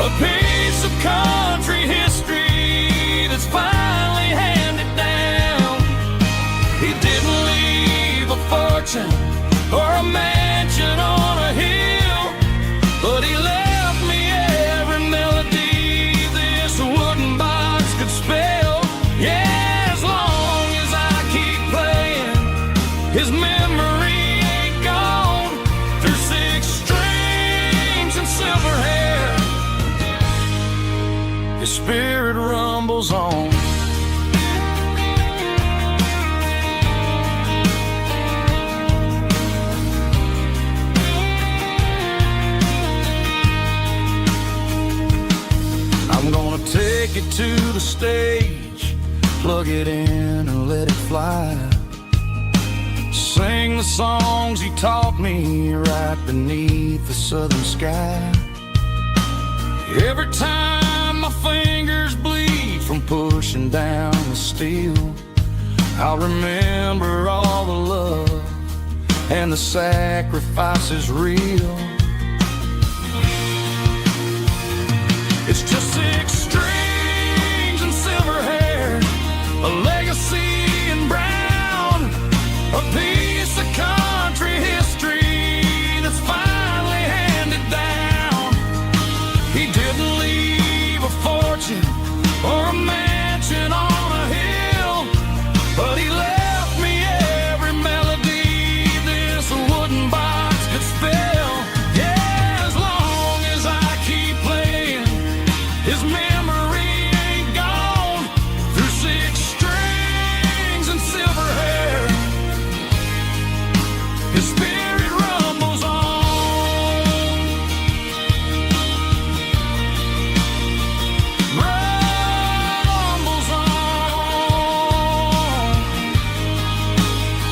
a piece of country history that's finally handed down. He didn't leave a fortune or a mansion on a hill, but he left me every melody this wooden box could spell. Yeah, as long as I keep playing, his memory to the stage, plug it in and let it fly. Sing the songs he taught me right beneath the southern sky. Every time my fingers bleed from pushing down the steel, I'll remember all the love and the sacrifice is real. It's just 6 strings and silver hair, a legacy in brown, a piece of country history that's finally handed down. He didn't leave a fortune or a mansion on a hill, but he left me every melody this wooden box could spell. Yeah, as long as I keep playing, his memory ain't gone. Through 6 strings and silver hair, his spirit rumbles on. Rumbles on.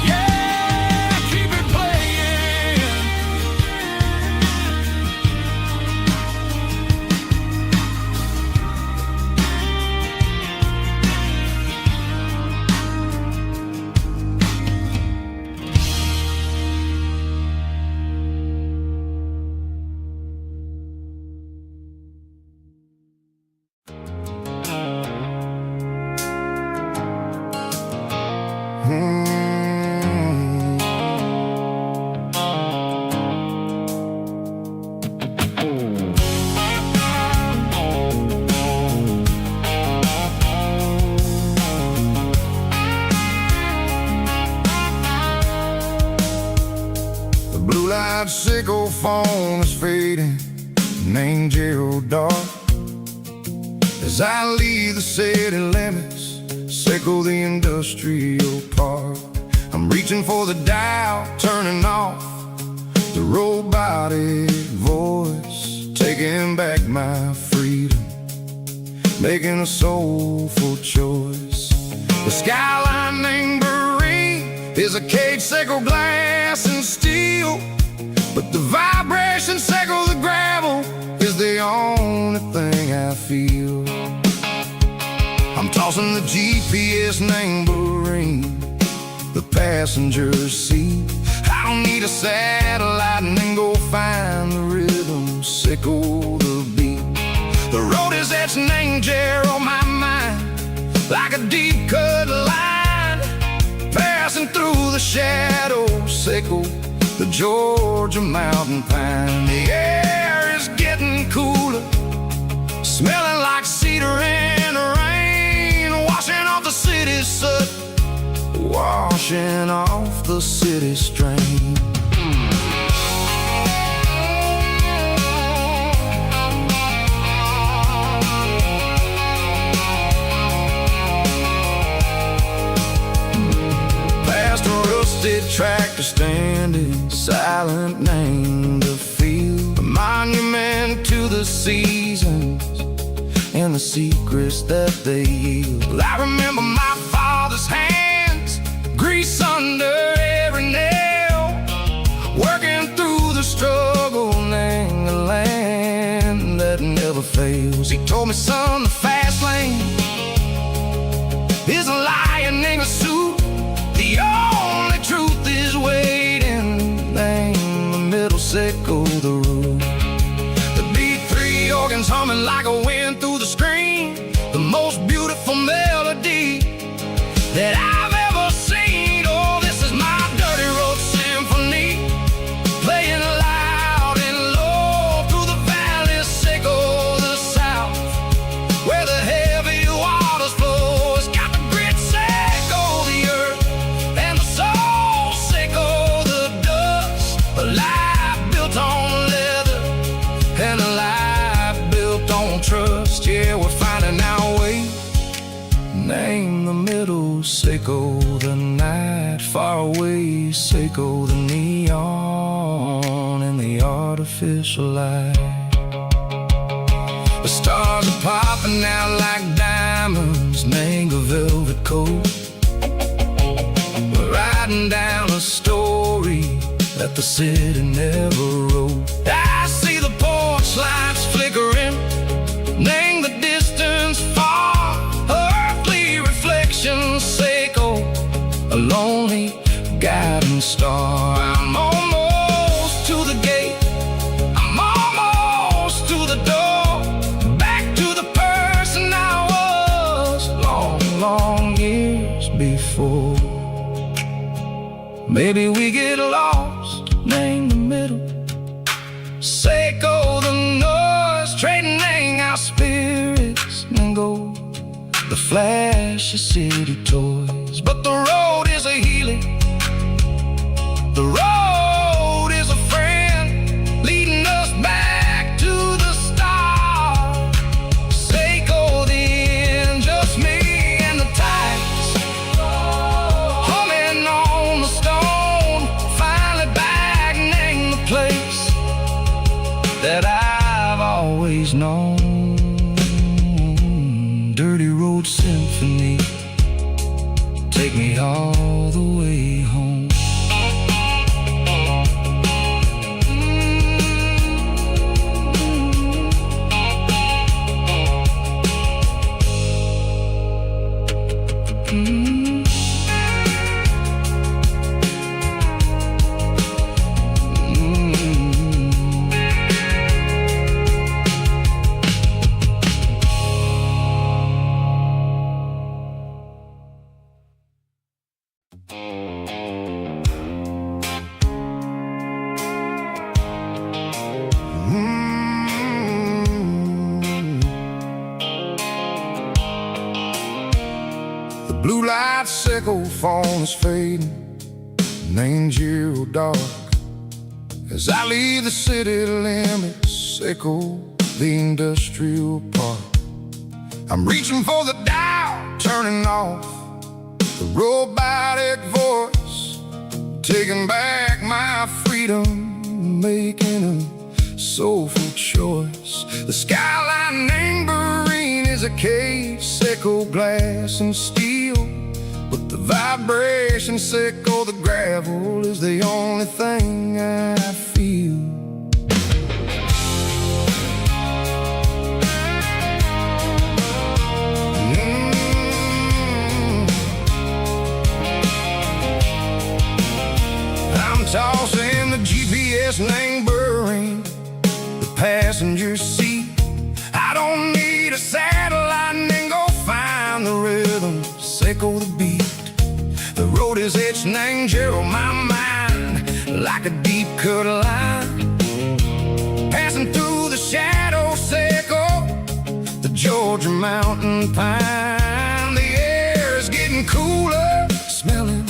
Yeah, keep it playing. The blue-light sickle phone is fading, named Gerald dark. As I leave the city limits, sickle the industrial park. I'm reaching for the dial, turning off the robotic voice, taking back my freedom, making a soulful choice. The skyline named Marine is a cage sickle, glass and steel, but the vibration sickle, the gravel, is the only thing I feel. I'm tossing the GPS named Marine, the passenger seat. I don't need a satellite and then go find the rhythm, sickle the beat. The road is etched named Gerald, my mind, like a deep cut line, passing through the shadows, sickle the Georgia mountain pine. The air is getting cooler, smelling like cedar in the rain, washing off the city's soot, washing off the city strain. Past a rusted tractor standing silent, named the field, a monument to the seasons and the secrets that they yield. I remember my father's hands, grease under every nail, working through the struggle, named the land that never fails. He told me, son, the fast lane is a lion in a suit, the only truth is waiting, named the middle sickle, the root. The B3 organs humming like a wind through the screen, the most beautiful melody that I've ever seen. Oh, this is my dirty road symphony, playing loud and low through the valley, sickle the south, where the heavy waters flow. It's got the grit sickle the earth and the soul sickle the dust. A life built on leather and a life built on trust. Yeah, we're finding our way, name the middle sickle, the night far away, sickle the neon and the artificial light. The stars are popping out like diamonds, diamonds, mango velvet coat. We're writing down a story that the city never wrote. I see the porch lights flickering, name the distance far. Earthly reflections, Seiko, a lonely guiding star. I'm almost to the gate, I'm almost to the door, back to the person I was long, long years before. Maybe we get lost, name the middle, Seiko the noise, trading our spirits and go the flash of city toys. But the road is a healing, the road is a friend, leading us back to the start. Seiko the end, just me and the tides, humming on the stone. Finally back, name the place that I've always known. Dirty Road Symphony, take me all the way home. Blue light sickle phone is fading, name's Giro dark. As I leave the city limits, sickle the industrial park. I'm reaching for the dial, turning off the robotic voice, taking back my freedom, making a soulful choice. The skyline named Marine is a cave, sickle glass and steel, but the vibration, sickle the gravel, is the only thing I feel. I'm tossing the GPS named Burring, the passenger seat. I don't need a satellite and go find the rhythm, sickle the beat. The road is etched named Gerald, my mind, like a deep cut line. Passing through the shadow, sickle the Georgia mountain pine. The air is getting cooler, smelling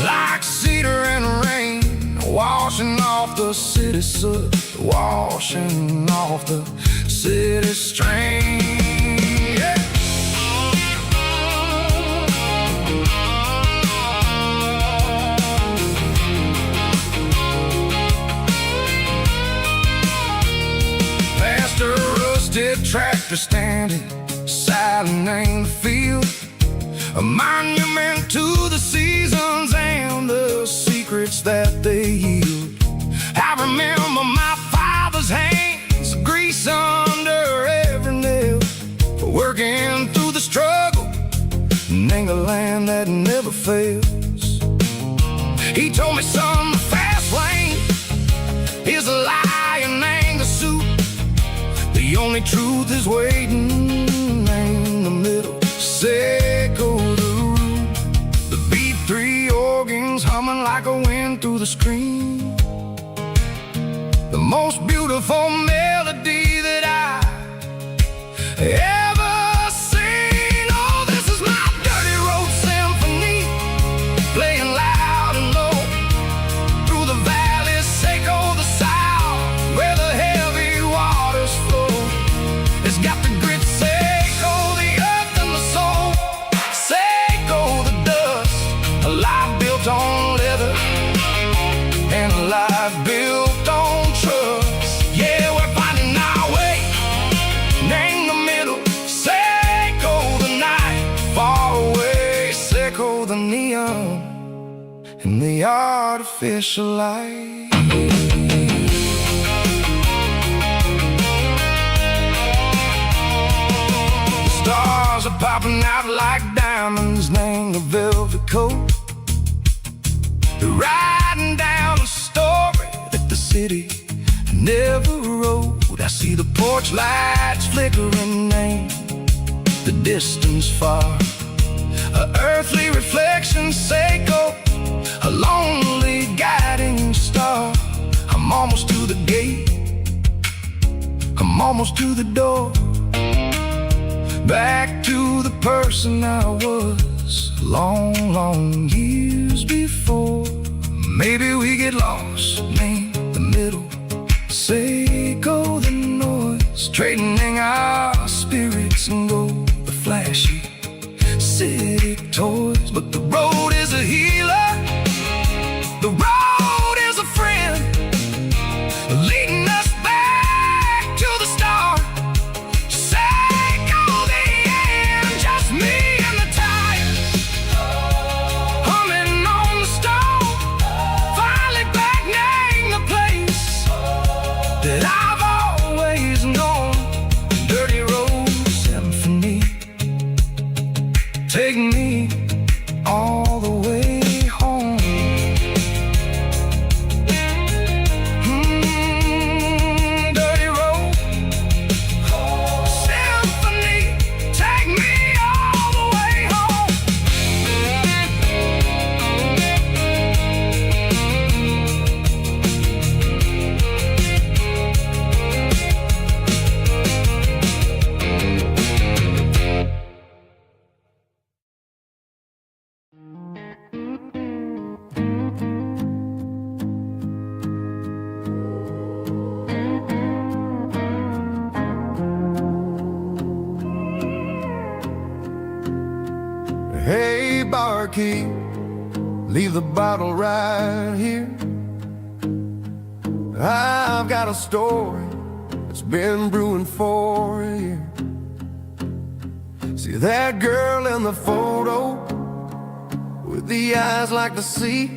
like cedar and rain, washing off the city soot, washing off the city strain. Yeah. Past a rusted tractor standing silent in the field, a monument to the seasons and the secrets that they yield. I remember my father's hands, grease under every nail, working through the struggle, name the land that never fails. He told me, son, the fast lane is a lie and ain't the suit. The only truth is waiting in the middle, sickle the root. The B3 organs humming like a wind through the screen, the most beautiful melody that I ever seen. Oh, this is my Dirty Road Symphony, playing loud and low through the valleys, Seiko the south, where the heavy waters flow. It's got the grit, Seiko the earth and the soul, Seiko the dust, a life built on leather and a life built on trust. Yeah, we're finding our way, name the middle, Seiko the go the neon and the artificial light. Stars are popping out like diamonds, named the velvet coat. They're riding down a story that the city never wrote. I see the porch lights flickering, name the distance far. A earthly reflection, Seiko, a lonely guiding star. I'm almost to the gate, I'm almost to the door. Back to the person I was long, long years before. Maybe we get lost, name the middle, Seiko the noise, trading our spirits and go the flashy city toys. But the road is a healer, the road is a friend, leading us back to the start. Seiko the end, just me and the tires, humming on the stove. Finally back, name the place that I've always known. Dirty road symphony, take me all the way home. Dirty road symphony, take me all the way home. Hey, barkeep, leave the bottle right here. I've got a story that's been brewing for a year. See that girl in the photo with the eyes like the sea?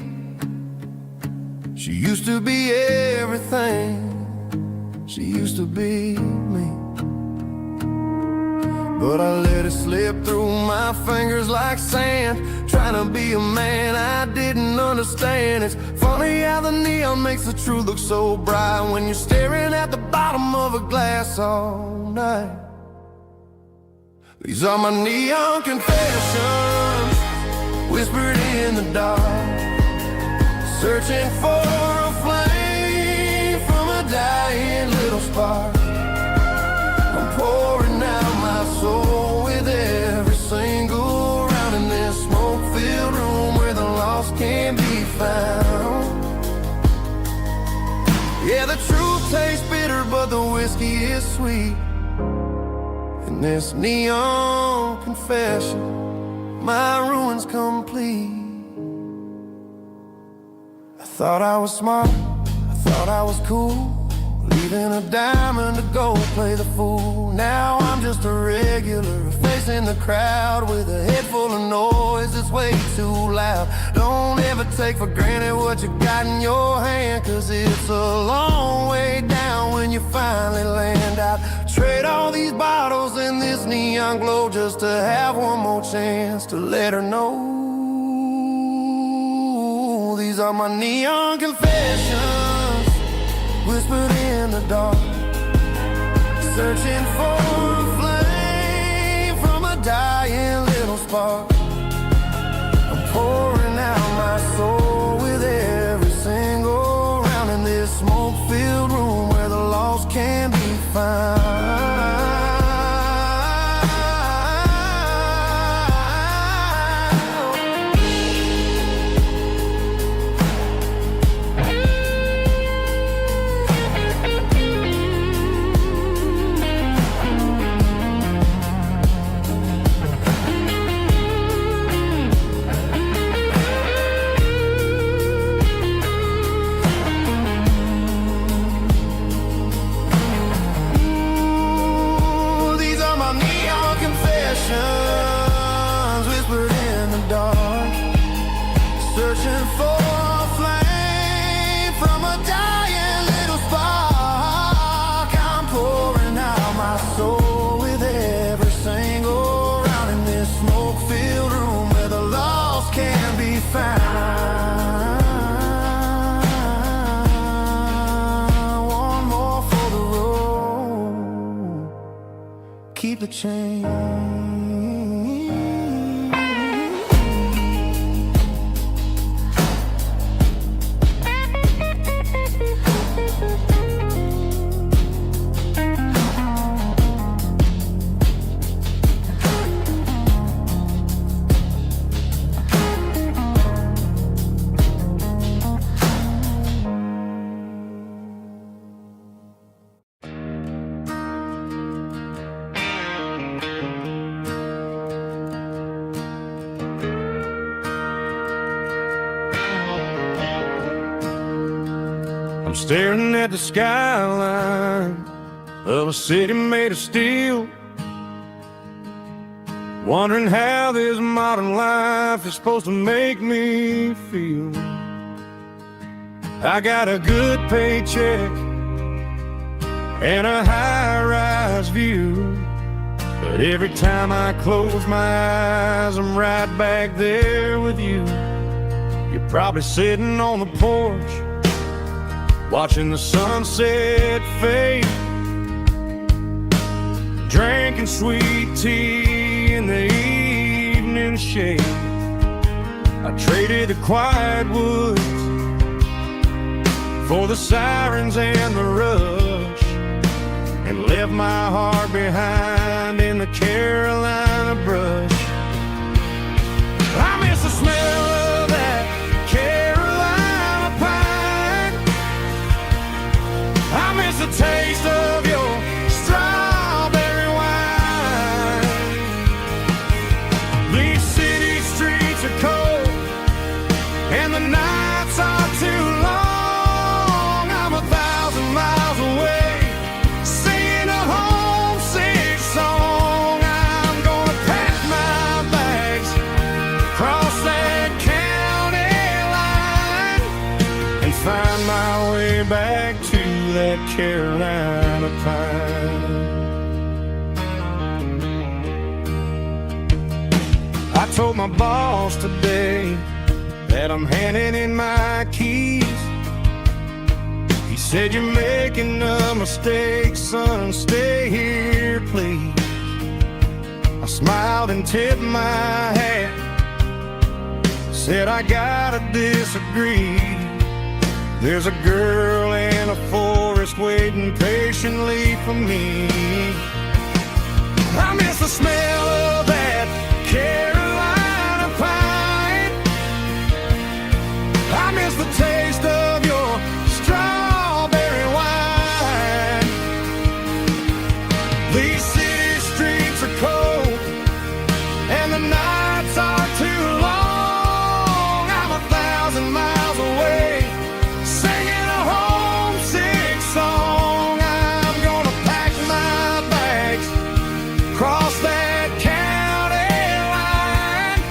She used to be everything, she used to be me. But I let it slip through my fingers like sand, trying to be a man I didn't understand. It's funny how the neon makes the truth look so bright when you're staring at the bottom of a glass all night. These are my neon confessions, whispered in the dark, searching for a flame from a dying little spark. I'm pouring out my soul with every single round in this smoke-filled room where the lost can't be found. Yeah, the truth tastes bitter, but the whiskey is sweet. In this neon confession, my ruin's complete. I thought I was smart, I thought I was cool, leaving a diamond to go play the fool. Now I'm just a regular, facing the crowd with a head full of noise that's way too loud. Don't ever take for granted what you got in your hand, cause it's a long way down when you finally land out. Trade all these bottles and this neon glow just to have one more chance to let her know. These are my neon confessions, whispered in the dark, searching for a flame from a dying little spark. I'm pouring out my soul with every single round in this smoke-filled room where the lost can be found. find one more for the road. Keep the change. I'm staring at the skyline of a city made of steel, wondering how this modern life is supposed to make me feel. I got a good paycheck and a high-rise view, but every time I close my eyes, I'm right back there with you. You're probably sitting on the porch, watching the sunset fade, drinking sweet tea in the evening shade. I traded the quiet woods for the sirens and the rush, and left my heart behind in the Carolina brush. I miss the smell of that Carolina pine. I miss the taste of your strawberry wine. These city streets are cold and the nights are too long. I'm 1,000 miles away, singing a homesick song. I'm gonna pack my bags, cross that county line, and find my way back to that Carolina pine. I told my boss today that I'm handing in my keys. He said, "You're making a mistake, son, stay here, please." I smiled and tipped my hat, said, "I gotta disagree. There's a girl in a forest waiting patiently for me." I miss the smell of that Carolina pine. I miss the taste of your strawberry wine. These city streets are cold and the nights are too long. I'm 1,000 miles away, singing a homesick song. I'm gonna pack my bags, cross that county line,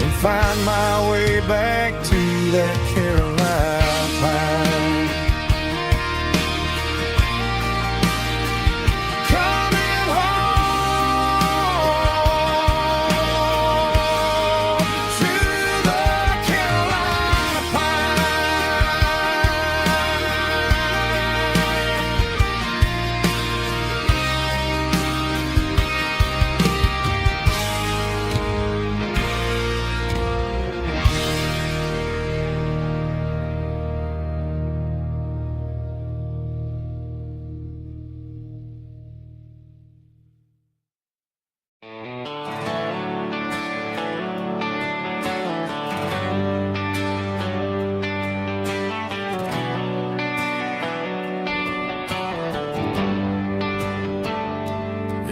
and find my way back to that Carolina pine. Coming home to the Carolina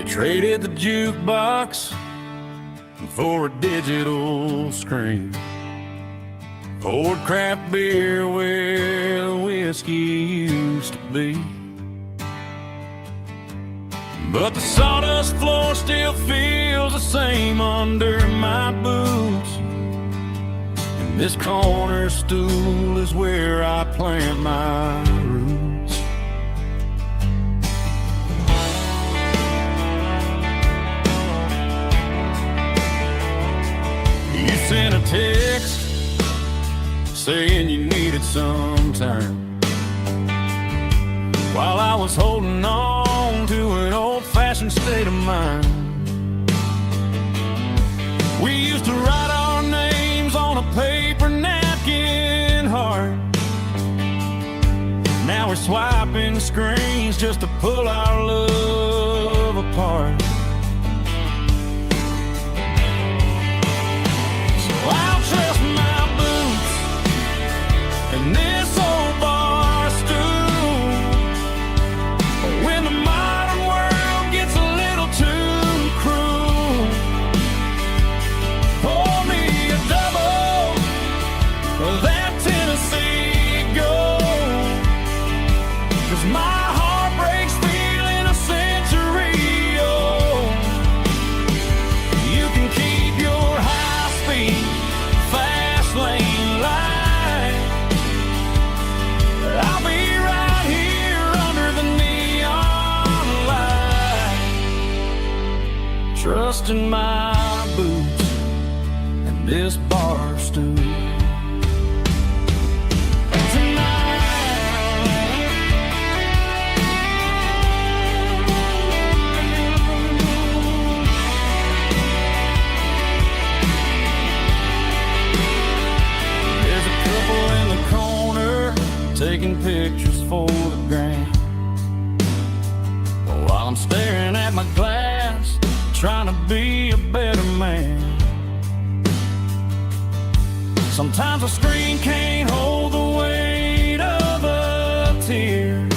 Traded the jukebox for a digital screen, poured craft beer where the whiskey used to be. But the sawdust floor still feels the same under my boots, and this corner stool is where I plant my roots. You sent a text saying you needed some time. While I was holding on to an old-fashioned state of mind. We used to write our names on a paper napkin heart. Now we're swiping screens just to pull our love apart. So I'll trust my boots and this old bar stool. When the modern world gets a little too cruel, pour me a double of that Tennessee Gold. 'Cause my heart breaks feeling a century old. You can keep your high-speed, fast lane light. I'll be right here under the neon light, trusting my boots and this bar stool. Taking pictures for the gram, while I'm staring at my glass, trying to be a better man. Sometimes a screen can't hold the weight of a tear,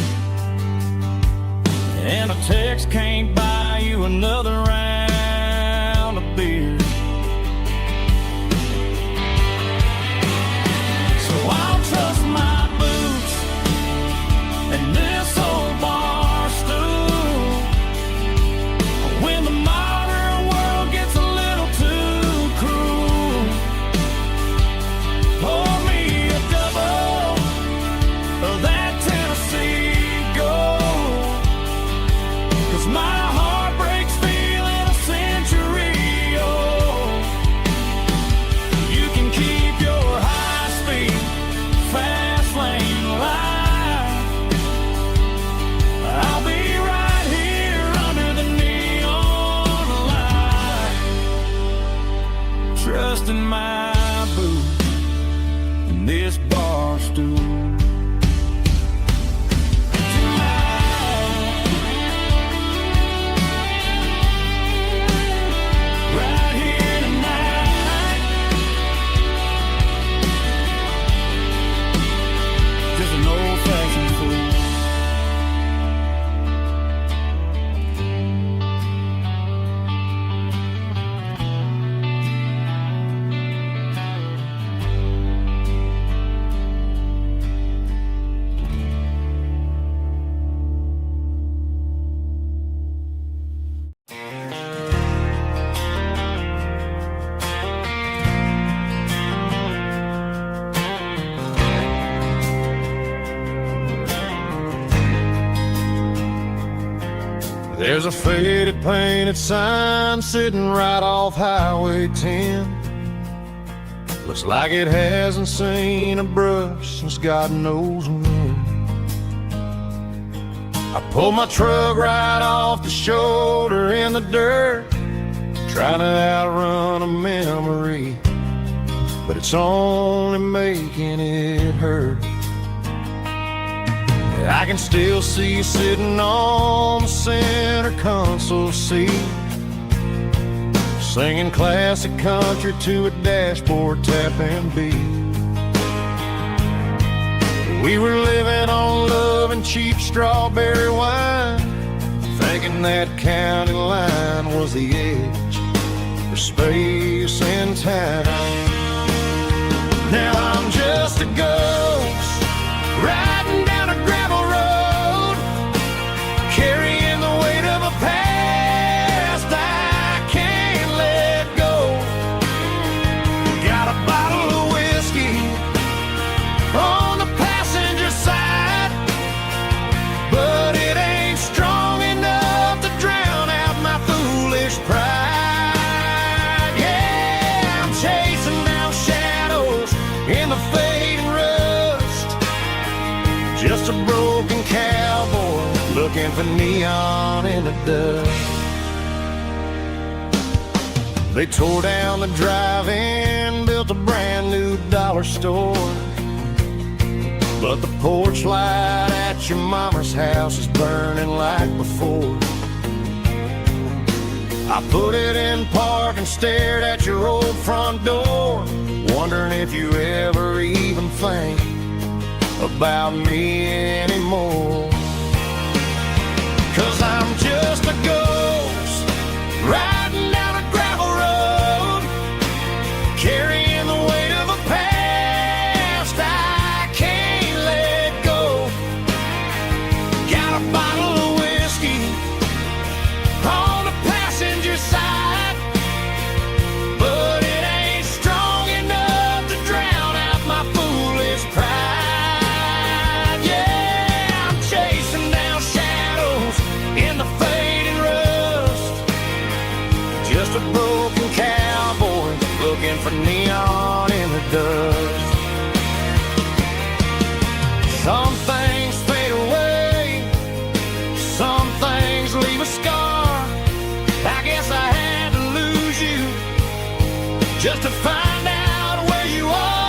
and a text can't buy you another round of beer. So I'll trust my and this old bar stool. When the modern world gets a little too cruel, pour me a double of that Tennessee Gold. 'Cause my heart breaks feeling a century old. You can keep your high-speed, fast lane light. I'll be right here under the neon light, trusting my boots and this bar stool. Right here tonight, just an old-fashioned fool. There's a faded painted sign sitting right off Highway 10. Looks like it hasn't seen a brush since God knows when. I pulled my truck right off the shoulder in the dirt, trying to outrun a memory, but it's only making it hurt. I can still see you sitting on the center console seat, singing classic country to a dashboard tapping beat. We were living on love and cheap strawberry wine, thinking that county line was the edge for space and time. Now I'm just a ghost riding down a gravel road, carrying the weight of a past I can't let go. Got a bottle of whiskey on the passenger side, but it ain't strong enough to drown out my foolish pride. Yeah, I'm chasing down shadows in the fading Just a broken cowboy looking for neon in the dust. They tore down the drive-in, built a brand new dollar store, but the porch light at your mama's house is burning like before. I put it in park and stared at your old front door, wondering if you ever even think about me anymore. 'Cause I'm just a ghost riding down a gravel road, carrying the weight of a past I can't let go. Got a bottle of whiskey on the passenger side, but it ain't strong enough to drown out my foolish pride. Yeah, I'm chasing down shadows in the fading rust, just a broken cowboy looking for neon in the dust. Some things fade away, some things leave a scar. I guess I had to lose you just to find out where you are.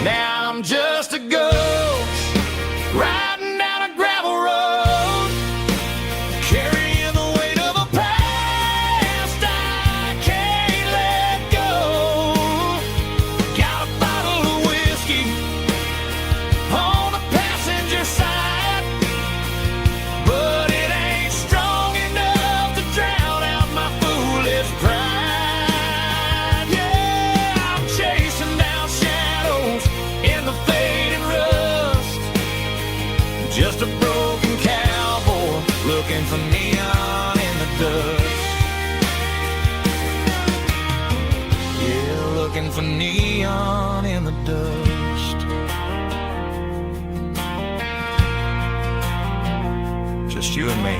Now I'm just a ghost riding down a gravel road, carrying the weight of a past I can't let go. Got a bottle of whiskey on the passenger side, but it ain't strong enough to drown out my foolish pride. Yeah, I'm chasing down shadows in the fading rust, just a broken cowboy looking for neon in the dust. Yeah, looking for neon in the dust. Just you and me.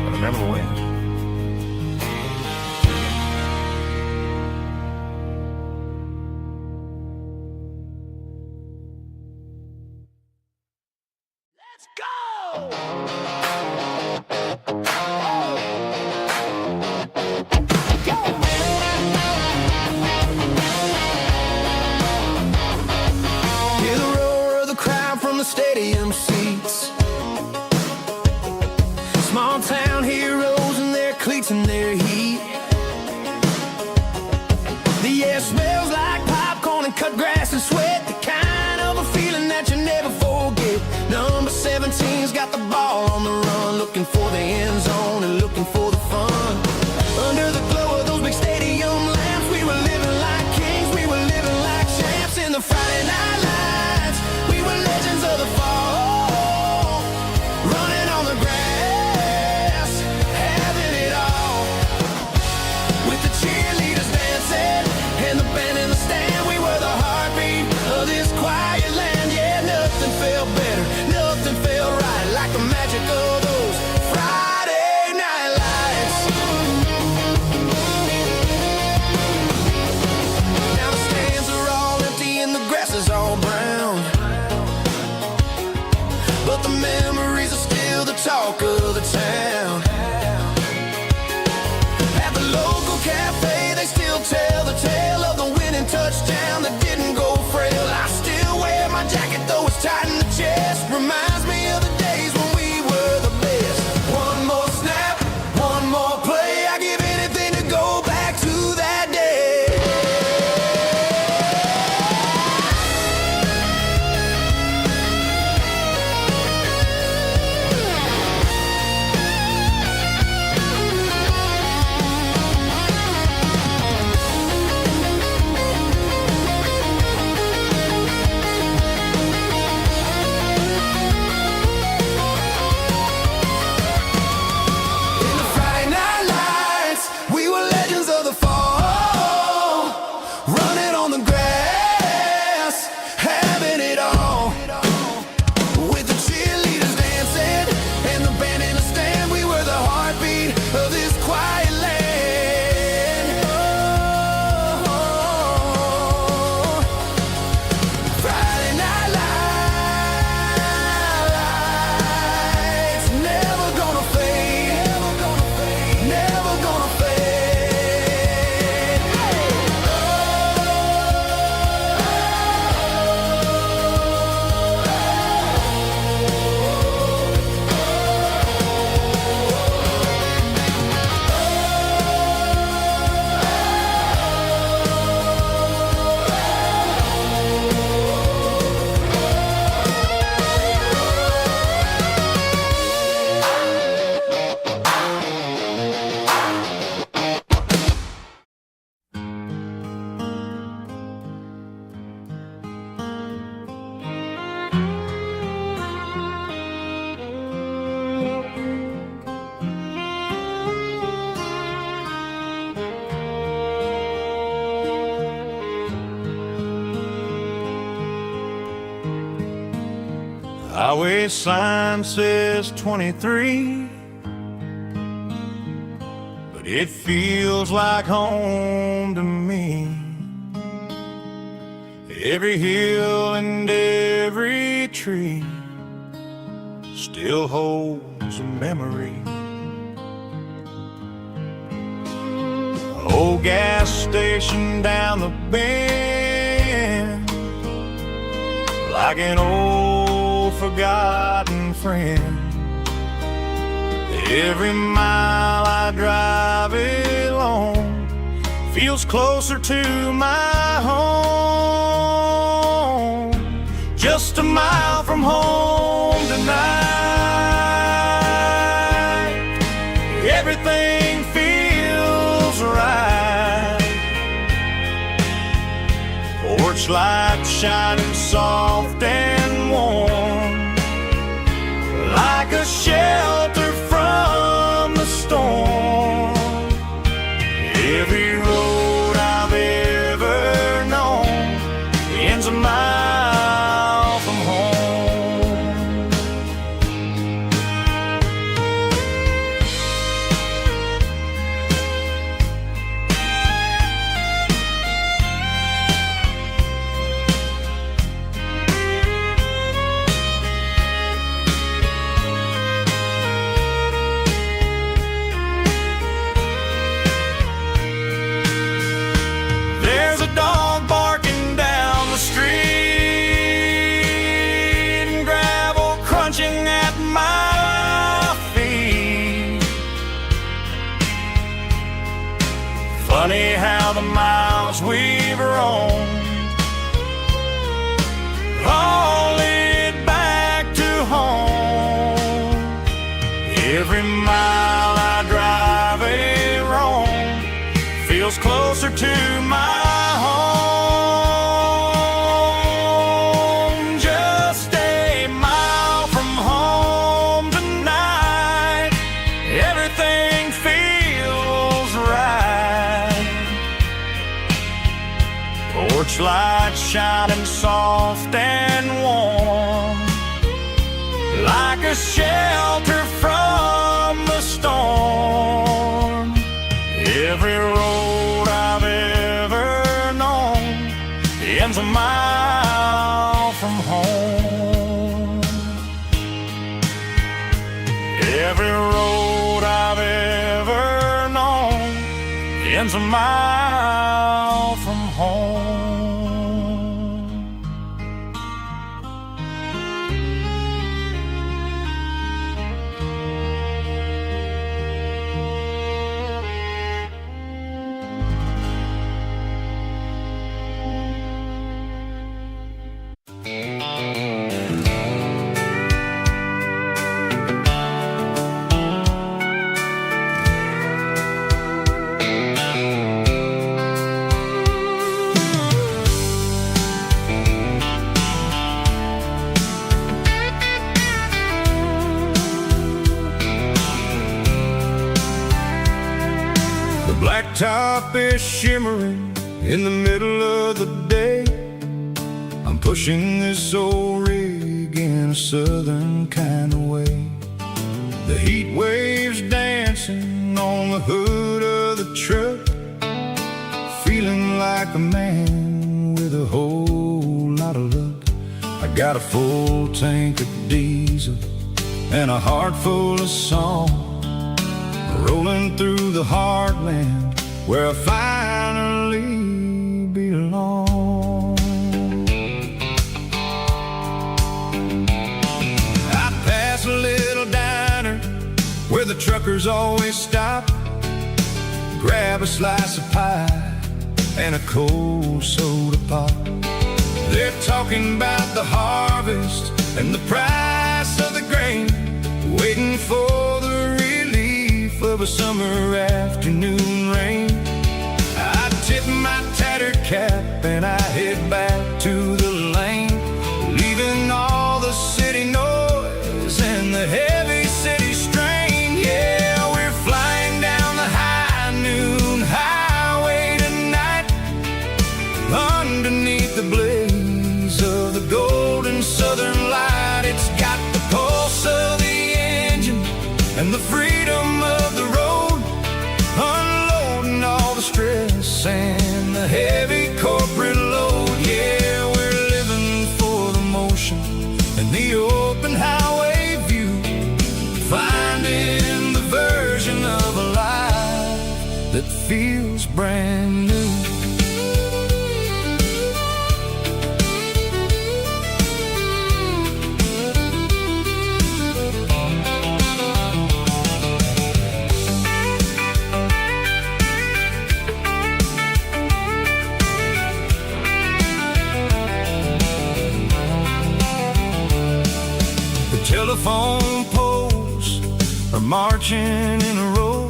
But remember when? Let's go! Hear the roar of the crowd from the stadium seats. Small town heroes in their cleats and their heat. The air smells like popcorn and cut grass and sweat, the kind of a feeling that you never forget. Number 17's got the ball on the run, looking for the end zone and looking for the fun. Under the glow of those big stadium lamps, we were living like kings, we were living like champs in the Friday night lights. We were legends of the fall, running on the grass, having it all. With the cheerleaders dancing and the band in the stand, we were the heartbeat of this quiet land. Yeah, nothing felt better, nothing felt right like the magic of those Friday night lights. Highway sign says 23, but it feels like home to me. Every hill and every tree still holds a memory. Old gas station down the bend, like an old forgotten friend. Every mile I drive along feels closer to my home. Just a mile from home tonight, everything feels right. Porch light shining soft and warm, like a shelter from the storm. Every road I've ever known ends a mile from home. There's a dog barking down the street, and gravel crunching at my feet. Funny how the miles we've roamed all lead back to home. Every mile I drive roam feels closer to my home. Just a mile from home tonight, everything feels right. Porch light shining soft and warm, like a shelter from the storm. Every road I've ever known ends a mile from home. Every road I've ever known ends a mile from home. Blacktop is shimmering in the middle of the day. I'm pushing this old rig in a southern kind of way. The heat waves dancing on the hood of the truck, feeling like a man with a whole lot of luck. I got a full tank of diesel and a heart full of song, rolling through the heartland where I finally belong. I pass a little diner where the truckers always stop, grab a slice of pie and a cold soda pop. They're talking about the harvest and the price of the grain, waiting for the relief of a summer afternoon rain. I tip my tattered cap and I head back to the lane, leaving all the city noise and the heavy city strain. Yeah, we're flying down the high noon highway tonight, underneath the blaze of the golden southern light. It's got feels brand new. Telephone poles are marching in a row,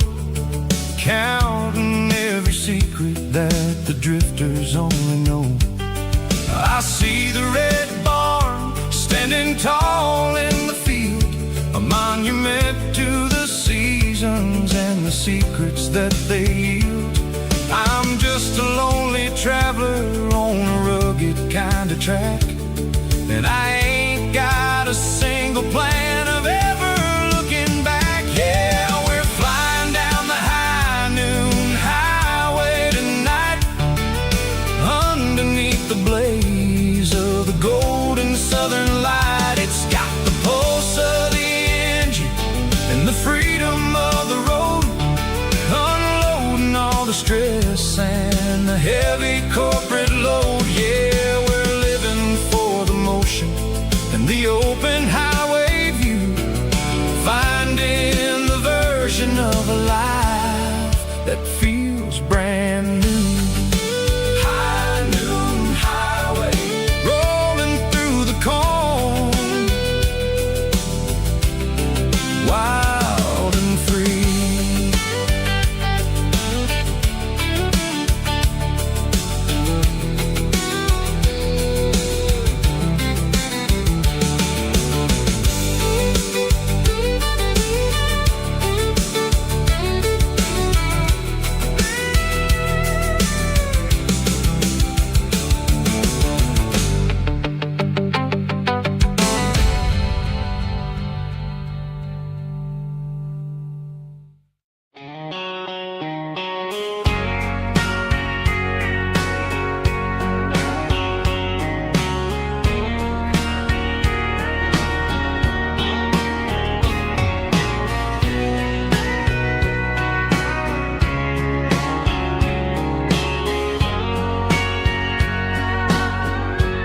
counting every secret that the drifters only know. I see the red barn standing tall in the field, a monument to the seasons and the secrets that they yield. I'm just a lonely traveler on a rugged kind of track, and I ain't got a single plan of ever looking back. Yeah, we're flying down the high noon highway tonight, underneath the blaze of the golden southern light. It's got the pulse of the engine and the freedom of the road, unloading all the stress and the heavy corporate load. Yeah, we're living for the motion and the open highway view, finding the version of a life that feels brand new. High noon highway, rolling through the corn, wild and free.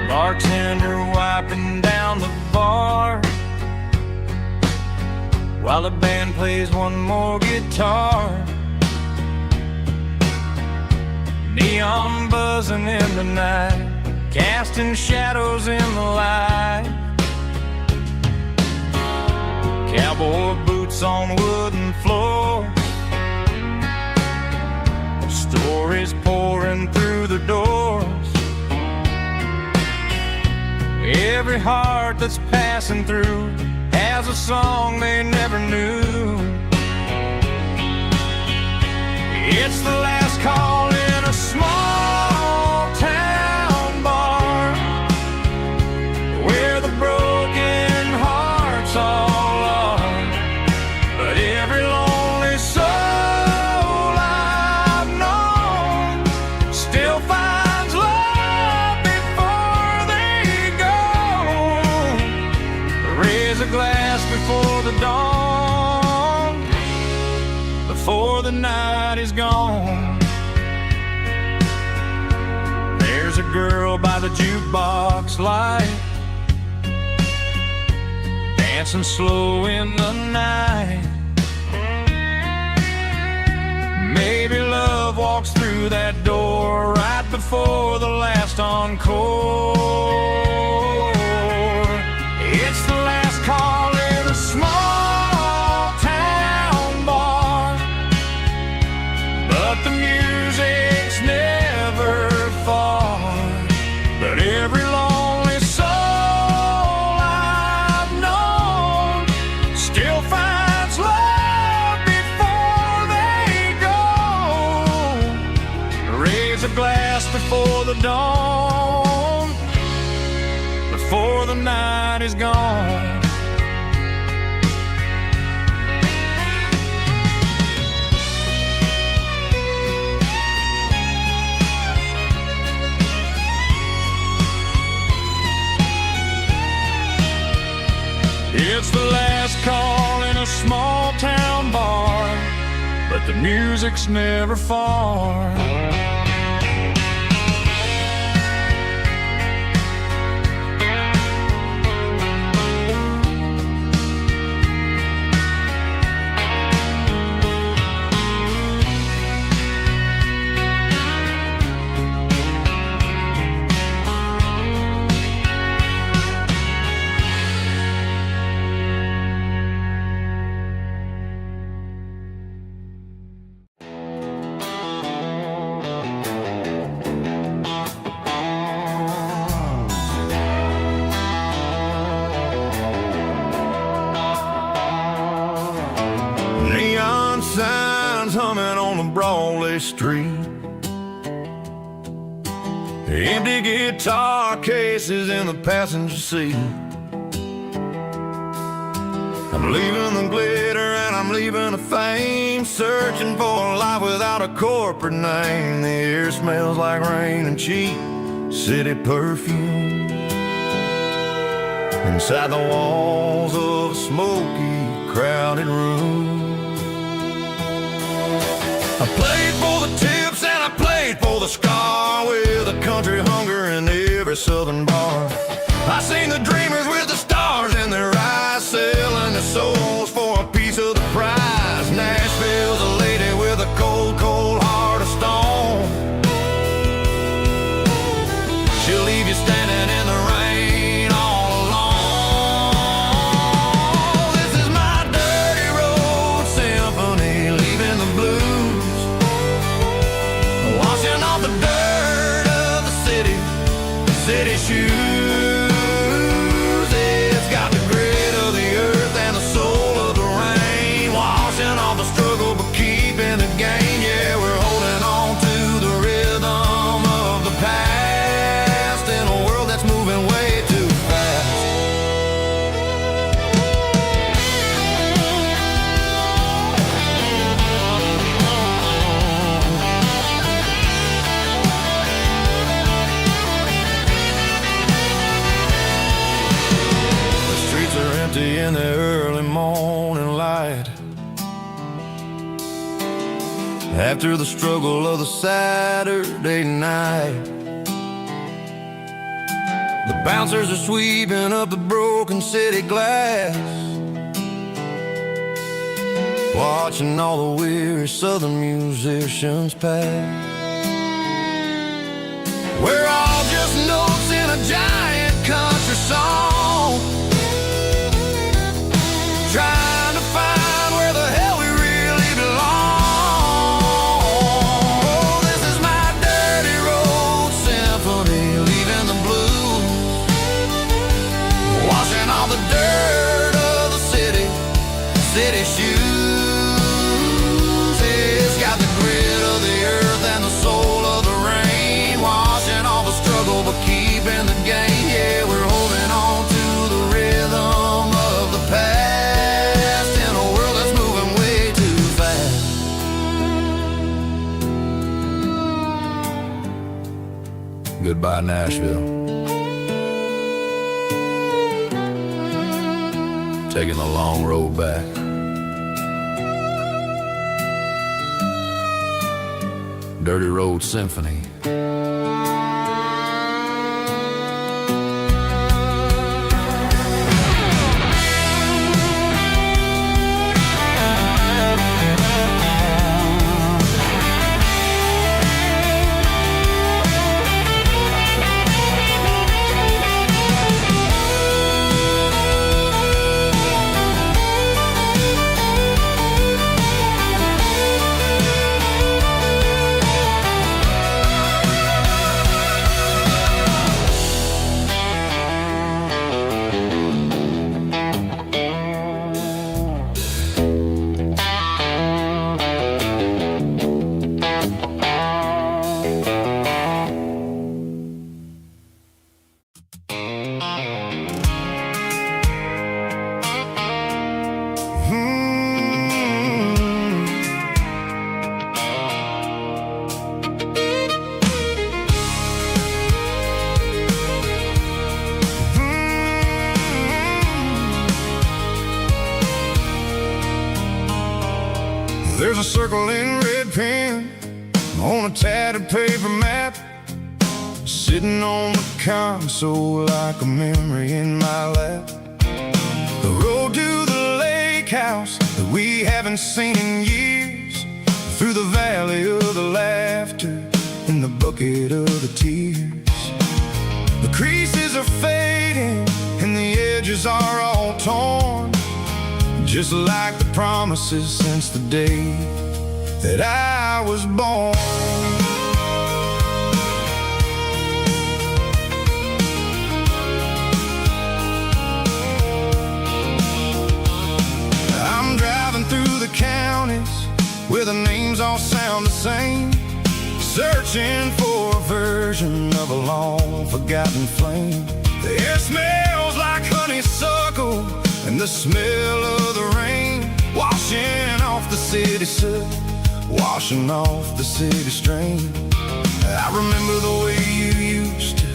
Bartender wiping down the bar while the band plays one more guitar. Neon buzzing in the night, casting shadows in the light. Cowboy boots on wooden floors, stories pouring through the doors. Every heart that's passing through has a song they never knew. It's the last call in a small town bar, where the broken hearts all are. But every lonely soul I've known still finds love before they go. Raise a glass before the dawn, before the night is gone. There's a girl by the jukebox light, dancing slow in the night. Maybe love walks through that door right before the last encore. It's the last call in a small town bar, but the music's never far. But every lonely soul I've known still finds love before they go. Raise a glass before the dawn, before the night is gone. It's the last call in a small town bar, but but the music's never far. Neon signs humming on the Broadway street. Empty guitar cases in the passenger seat. I'm leaving the glitter and I'm leaving the fame, searching for a life without a corporate name. The air smells like rain and cheap city perfume. Inside the walls of a smoky, crowded room. I played for the tips and I played for the scar, with a country hunger in every southern bar. I seen the dreamers with the stars in their eyes, selling their souls for a piece of the prize. Nashville's a lady with a cold, cold heart of stone. She'll leave you standing in the rain all alone. This is my dirty road symphony, leaving the blues, washing off the dirt of the city shoes. It's got the grit of the earth and the soul of the rain, washing off the struggle but keeping the gain. Yeah, we're holding on to the rhythm of the past in a world that's moving way too fast. The streets are empty in the early morning light, after the struggle of the Saturday night. The bouncers are sweeping up the broken city glass, watching all the weary southern musicians pass. We're all just notes in a giant country song, trying to find where the hell we really belong. Oh, this is my dirty road symphony, leaving the blues, washing all the dirt of the city shoes. It's got the grit of the earth and the soul of the rain, washing all the struggle but keeping the gain. Yeah, we're holding on to the rhythm of the past in a world that's moving way too fast. Goodbye, Nashville. Taking the long road back. Dirty Road Symphony. a circle in red pen on a tattered paper map, sitting on the console like a memory in my lap. The road to the lake house that we haven't seen in years, through the valley of the laughter in the bucket of the tears. The creases are fading and the edges are all torn, just like the promises since the day that I was born. I'm driving through the counties where the names all sound the same, searching for a version of a long forgotten flame. The air smells like honeysuckle and the smell of the rain, washing off the city soot, washing off the city strain. I remember the way you used to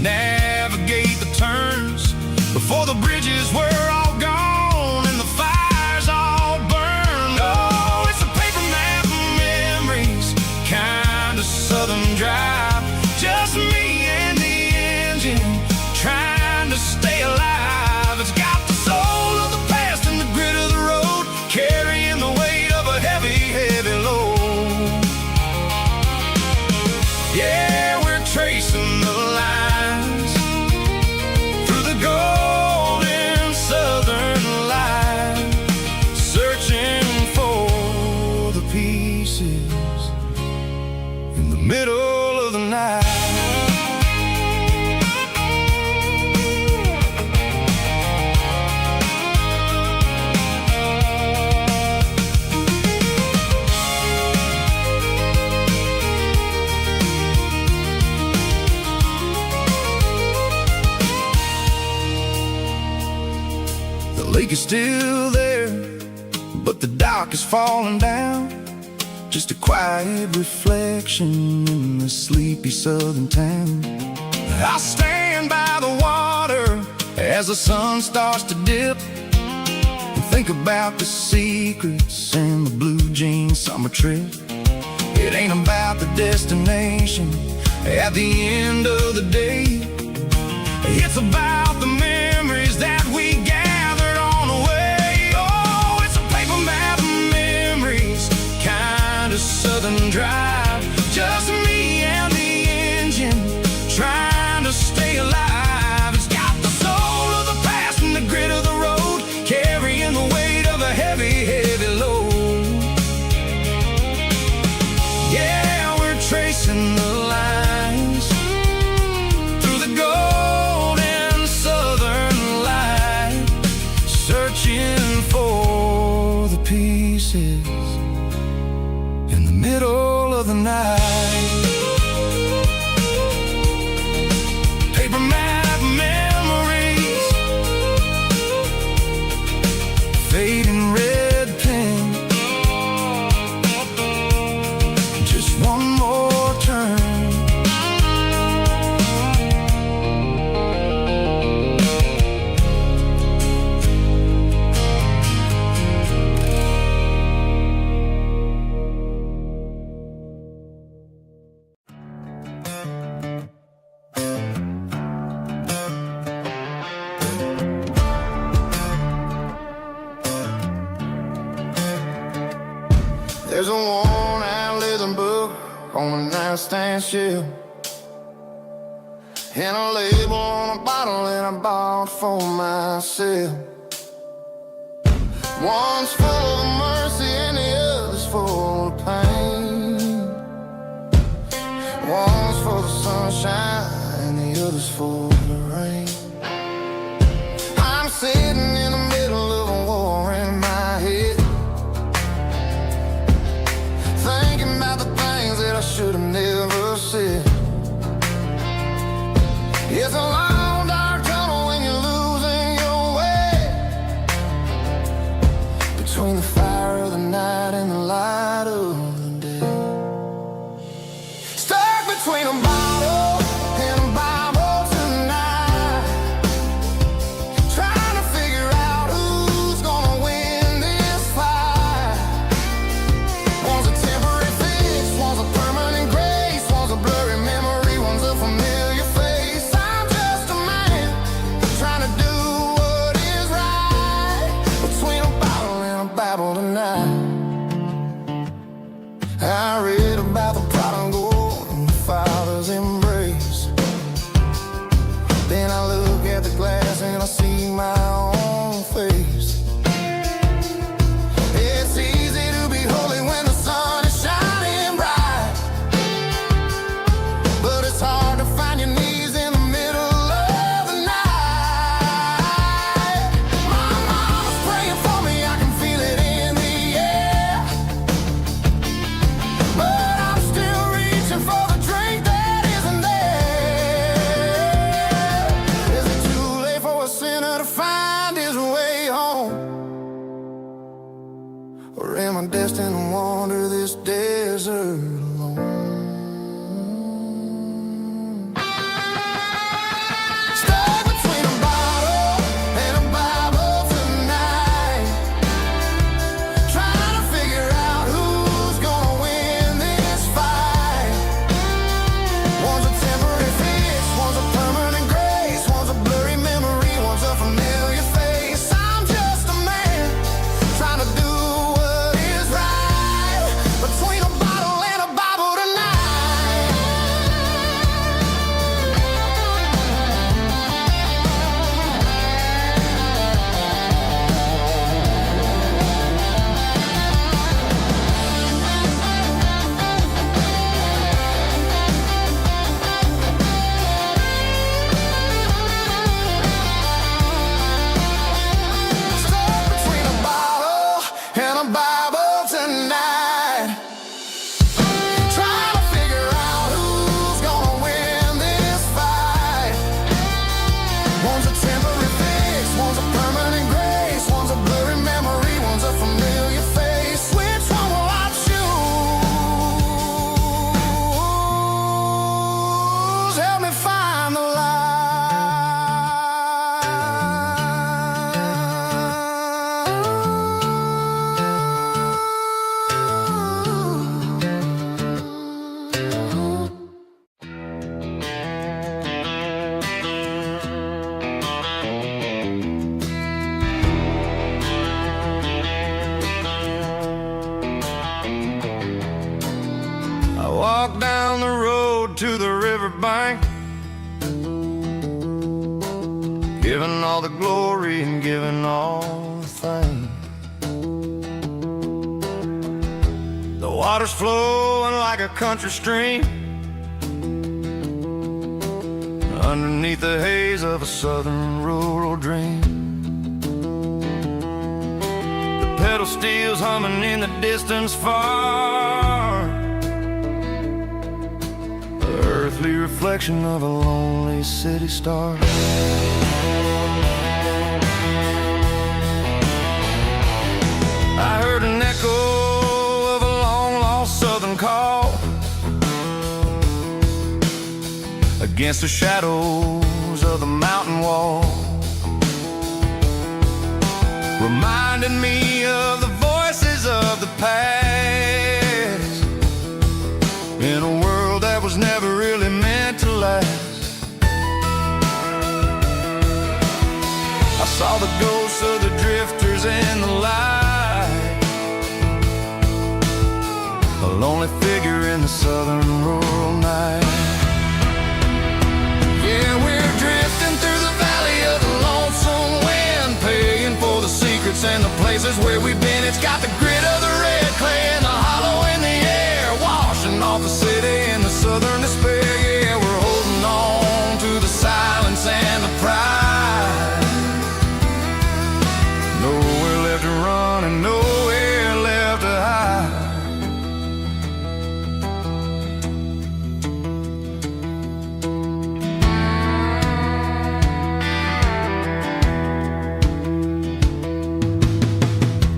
navigate the turns before the bridges were all gone and the fires all burned. Oh, it's a paper map of memories, kind of southern drive, just me and the engine trying to stay alive. It's got the soul of the past and the grit of the road, carrying the weight of a heavy, heavy load. Yeah, we're tracing the lines through the golden southern light, searching for the pieces in the middle of the night. The lake is still there, but the dock is falling down, just a quiet reflection in the sleepy southern town. I stand by the water as the sun starts to dip, and think about the secrets and the blue jean summer trip. It ain't about the destination at the end of the day, it's about the memories that we gathered on the way. Oh, it's a paper map of memories, kind of southern drive, just me and the engine trying to stay alive. It's got the soul of the past and the grit of the road, carrying the weight of a heavy, heavy load. Yeah, we're tracing the lines through the golden southern light, searching for the pieces in the middle of the night. Paper map memories, fading red pen, just one more turn. There's a worn-out leather book on the nightstand shelf, and a label on a bottle that I bought for myself. One's full of mercy and the other's full of pain. One's for the sunshine and the other's for the rain. I'm sitting in the middle of a war in my head, thinking about the things that I should have never said. It's a long dark tunnel when you're losing your way, between the fire of the night and the light of the day. Stuck between a bottle and a Bible tonight, trying to figure out who's gonna win this fight. down the road to the riverbank, giving all the glory and giving all the thanks. The water's flowing like a country stream underneath the haze of a southern rural dream. The pedal steel's humming in the distance far, the earthly reflection of a lonely city star. I heard an echo of a long-lost southern call against the shadows of the mountain wall, reminding me of the voices of the past in a world that was never really meant to last. I saw the ghosts of the drifters in the light, a lonely figure in the southern rural night. Yeah, we're drifting through the valley of the lonesome wind, paying for the secrets and the places where we've been. It's got the grit of the red clay and the hollow in the air, washing off the city and the southern despair. Yeah, we're holding on to the silence and the pride. Nowhere left to run and nowhere left to hide.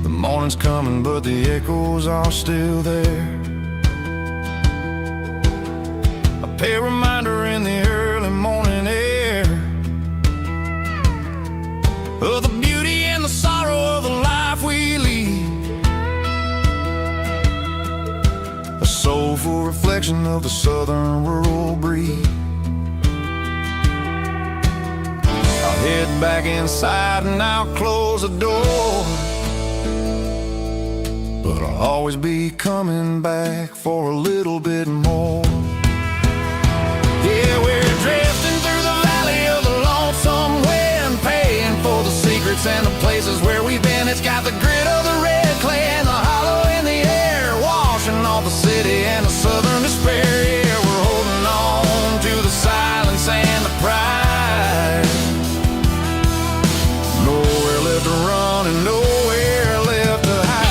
Morning's coming, but the echoes are still there. A pale reminder in the early morning air of the beauty and the sorrow of the life we lead, a soulful reflection of the southern rural breed. I'll head back inside and I'll close the door, but I'll always be coming back for a little bit more. Yeah, we're drifting through the valley of the lonesome wind, paying for the secrets and the places where we've been. It's got the grit of the red clay and the hollow in the air, washing off the city and the southern despair. Yeah, we're holding on to the silence and the pride. Nowhere left to run and nowhere left to hide.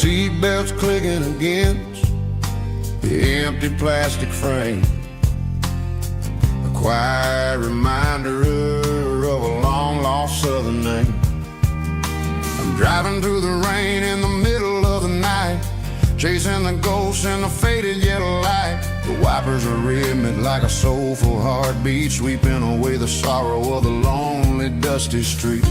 Seatbelts clicking against the empty plastic frame, a quiet reminder of a long-lost southern name. I'm driving through the rain in the middle of the night, chasing the ghosts in the faded yellow light. The wipers are rhythmic like a soulful heartbeat, sweeping away the sorrow of the lonely, dusty street.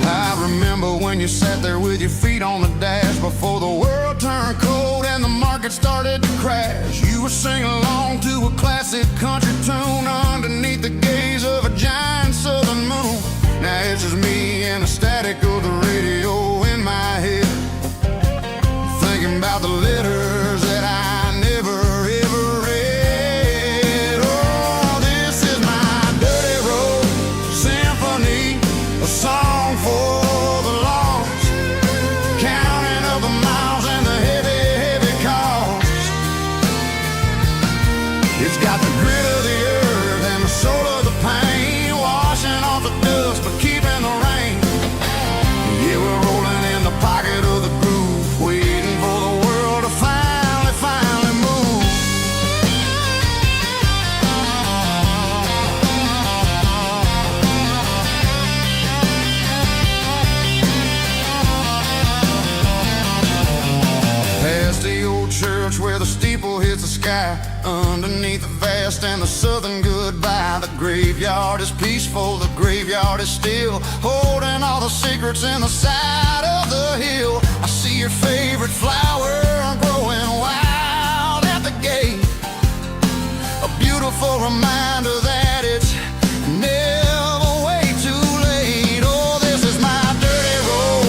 I remember when you sat there with your feet on the dash before the world turned cold and the market started to crash. You were singing along to a classic country tune underneath the gaze of a giant southern moon. Now it's just me and the static of the radio in my head, thinking about the letters that I never ever read. Oh, this is my dirty road symphony, a song for the lost, counting up the miles and the heavy, heavy cost. It's got the grit of the earth and the soul of the pain, washing off the dust but keeping the rain. Yeah, we're rolling in the pocket of the groove, waiting for the world to finally move. Past the old church where the steeple hits the sky, underneath the vast and the southern goodbye. The graveyard is peaceful, the graveyard is still, holding all the secrets in the side of the hill. I see your favorite flower growing wild at the gate, a beautiful reminder that it's never way too late. Oh, this is my dirty road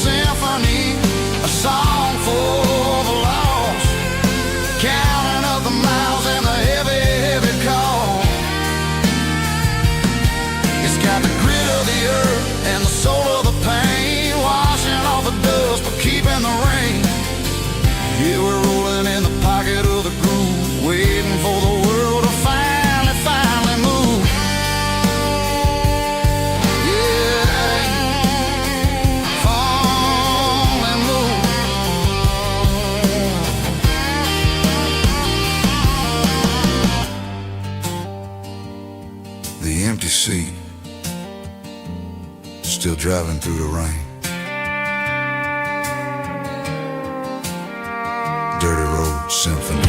symphony, a song for the lost, counting up the miles and the heavy, heavy call. It's got the grit of the earth and the soul of the pain, washing off the dust but keeping the rain. Yeah, we're rolling in the pocket of the groove, waiting for the world to finally move. Yeah, finally move. The empty seat, still driving through the rain. Dirty Road Symphony.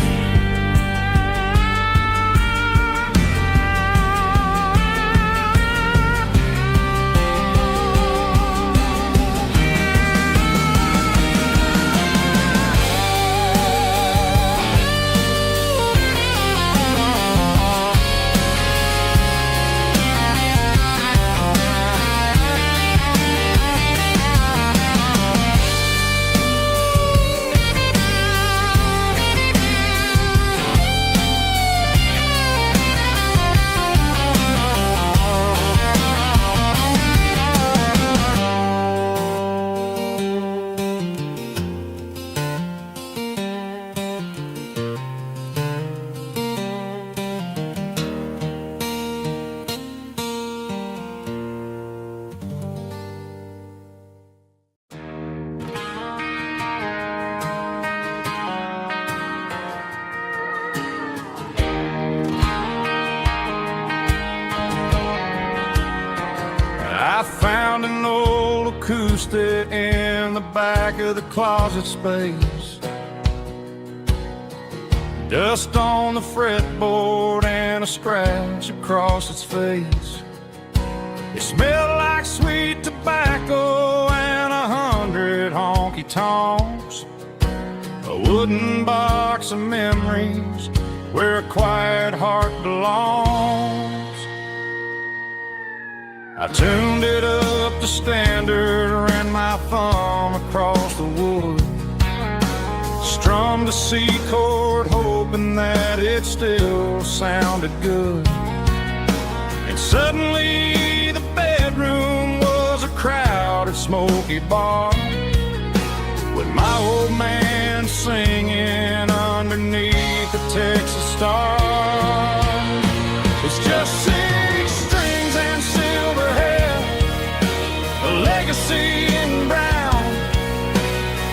I found an old acoustic in the back of the closet space, dust on the fretboard and a scratch across its face. It smelled like sweet tobacco and 100 honky-tonks, a wooden box of memories where a quiet heart belongs. I tuned it up to standard, ran my thumb across the wood, strummed a C chord hoping that it still sounded good. And suddenly the bedroom was a crowded smoky bar, with my old man singing underneath the Texas stars. It's just 6 strings and silver hair, a legacy in brown,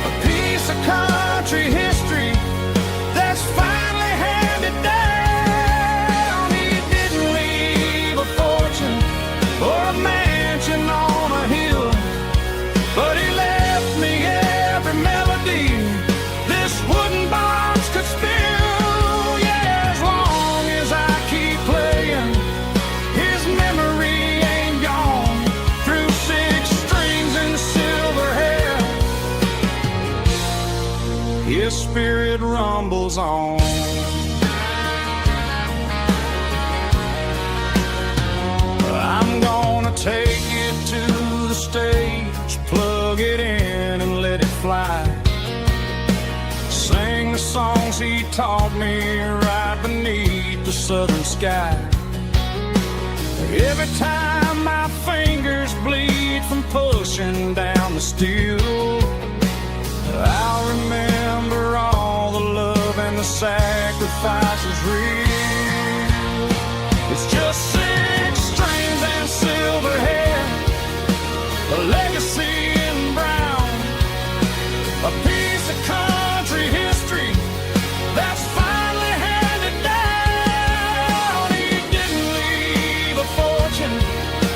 a piece of country history that's finally handed down. He didn't leave a fortune or a mansion on a hill, but he left me every melody this wooden box could spill. Yeah, as long as I keep playing, his memory ain't gone. Through 6 strings and silver hair, his spirit rumbles on. I'm gonna take it to the stage, plug it in and let it fly, sing the songs he taught me right beneath the southern sky. Every time my fingers bleed sacrifice is real. It's just 6 strings and silver hair, a legacy in brown, a piece of country history that's finally handed down. He didn't leave a fortune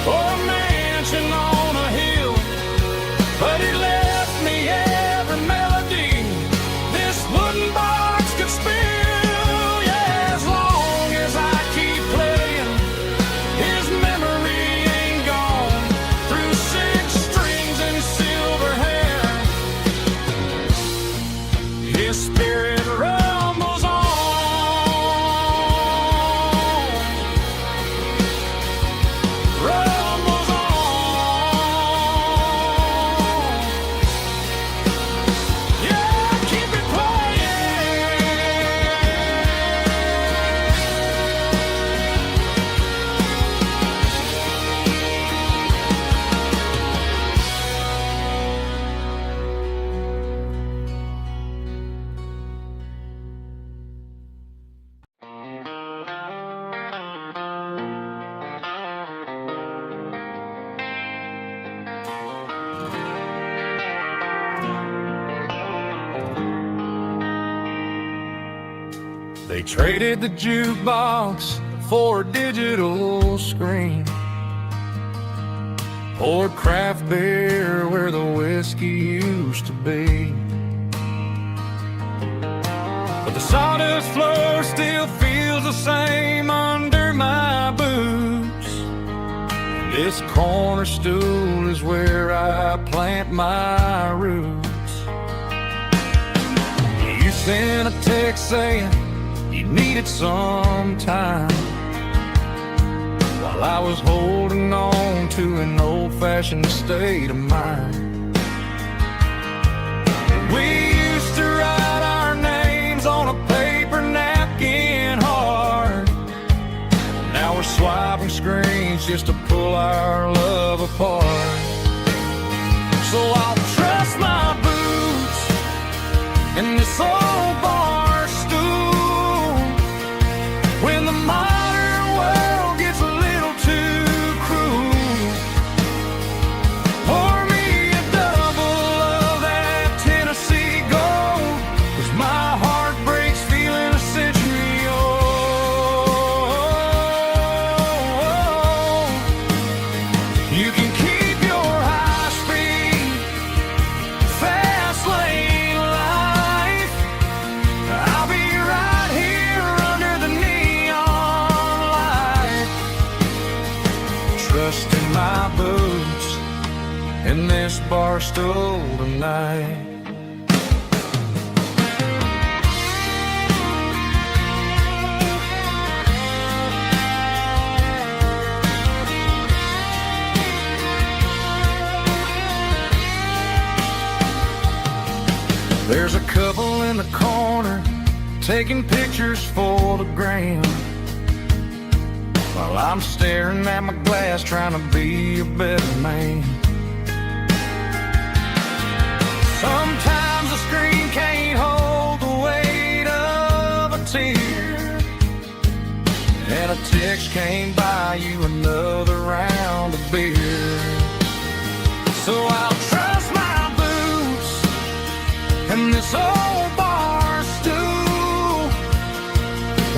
or a mansion on a hill, but he left me every melody this wooden box could spill. Yeah, as long as I keep playing, his memory ain't gone. Through 6 strings and silver hair, his spirit rumbles on. Rumbles on. Yeah, keep it playing. They traded the jukebox for a digital screen, poured craft beer where the whiskey used to be. But the sawdust floor still feels the same under my boots. This corner stool is where I plant my roots. You sent a text saying you needed some time, while I was holding on to an old-fashioned state of mind. We used to write our names on a paper napkin hard. Now we're swiping screens just to pull our love apart. So I'll trust my boots in this old bar stool when the modern world gets a little too cruel. Pour me a double of that Tennessee Gold, 'cause my heart breaks feeling a century old. You can keep your high-speed, fast lane life. I'll be right here under the neon light, trusting my boots in this bar stool tonight. There's a couple in the corner taking pictures for the gram, while I'm staring at my glass trying to be a better man. Sometimes the screen can't hold the weight of a tear, and a text can't buy you another round of beer. So I'll trust my boots in this old bar stool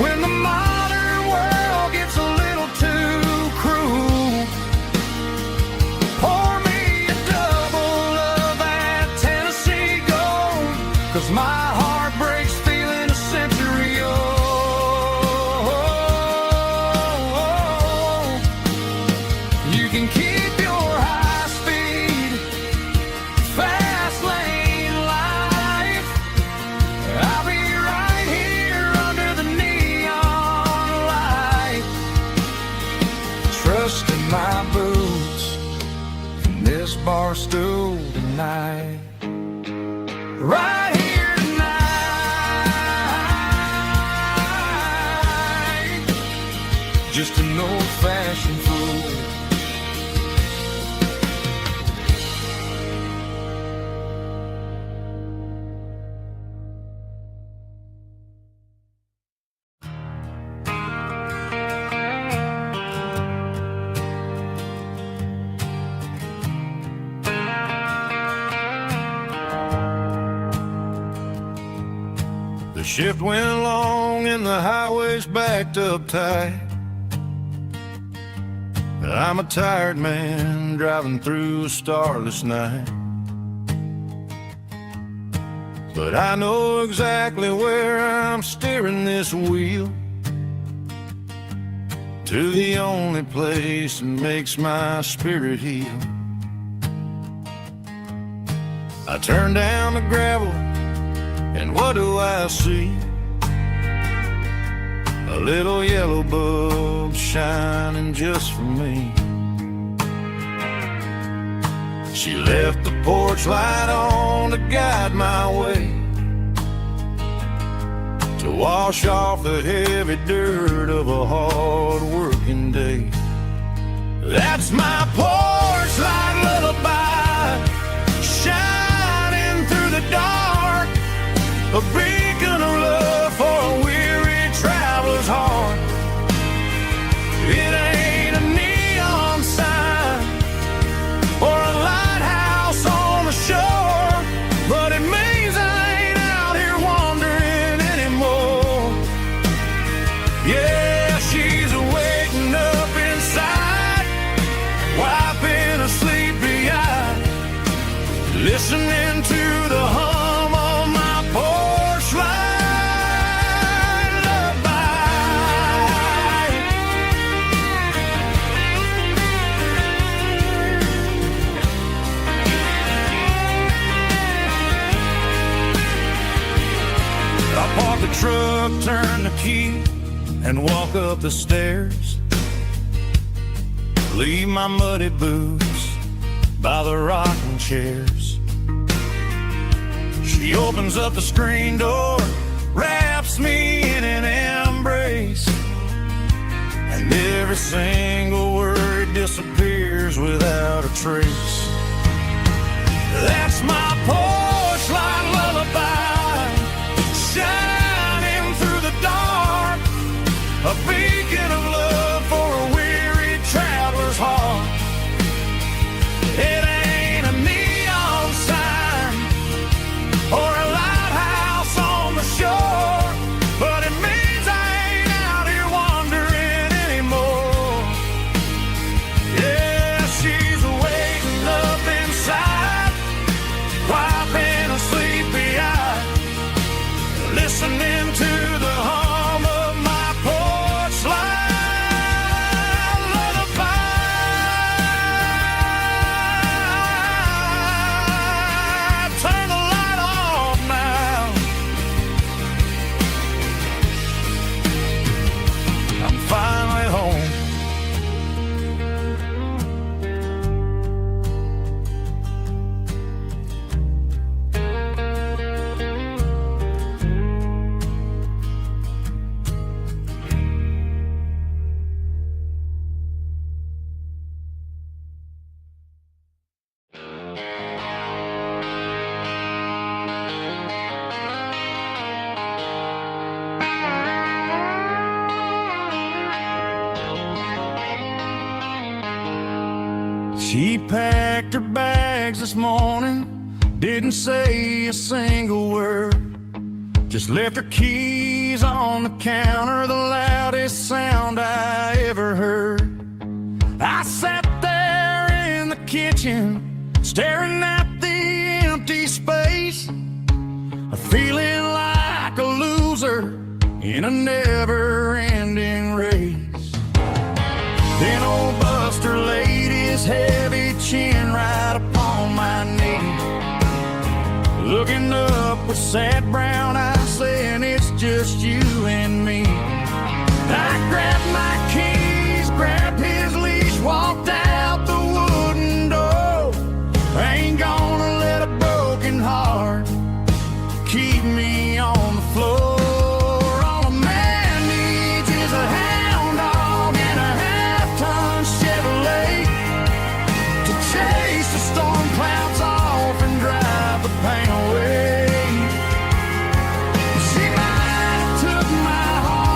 when the modern world gets a little too cruel. Pour me a double of that Tennessee Gold, 'cause my heart breaks feeling a century old. You can keep your high-speed, fast lane life. I'll be right here under the neon light, trusting my boots in this bar stool tonight. Right here tonight, just an old-fashioned fool. shift went long and the highway's backed up tight. I'm a tired man driving through a starless night. But I know exactly where I'm steering this wheel, to the only place that makes my spirit heal. I turn down the gravel, and what do I see? A little yellow bulb shining just for me. She left the porch light on to guide my way, to wash off the heavy dirt of a hard-working day. That's my porch light lullaby, shining through the dark, a beacon of love for a weary traveler's heart. It ain't a neon sign or a lighthouse on the shore, but it means I ain't out here wandering anymore. Yeah, she's waking up inside, wiping a sleepy eye, listening to the hum of my porch light lullaby. I park the truck, turn the key, and walk up the stairs. Leave my muddy boots by the rocking chairs. She opens up the screen door, wraps me in an embrace, and every single word disappears without a trace. That's my porch light lullaby, shining through the dark, a beacon of love for a weary traveler's heart. It ain't a neon sign or a lighthouse on the shore, but it means I ain't out here wandering anymore. Yeah, she's waking up inside, wiping a sleepy eye, listening to the hum of my porch light lullaby. Turn the light off now. I'm finally home. She packed her bags this morning, didn't say a single word, just left her keys on the counter, the loudest sound I ever heard. I sat there in the kitchen, staring at the empty space, feeling like a loser in a never-ending race. Then old Buster laid his heavy chin right upon my knee, looking up with sad brown eyes, saying it's just you and me. I grabbed my keys, grabbed his leash, walked out the wooden door. I ain't gonna let a broken heart keep me on the floor. All a man needs is a hound dog and a half-ton Chevrolet to chase the storm clouds off and drive the pain away. She might have took my heart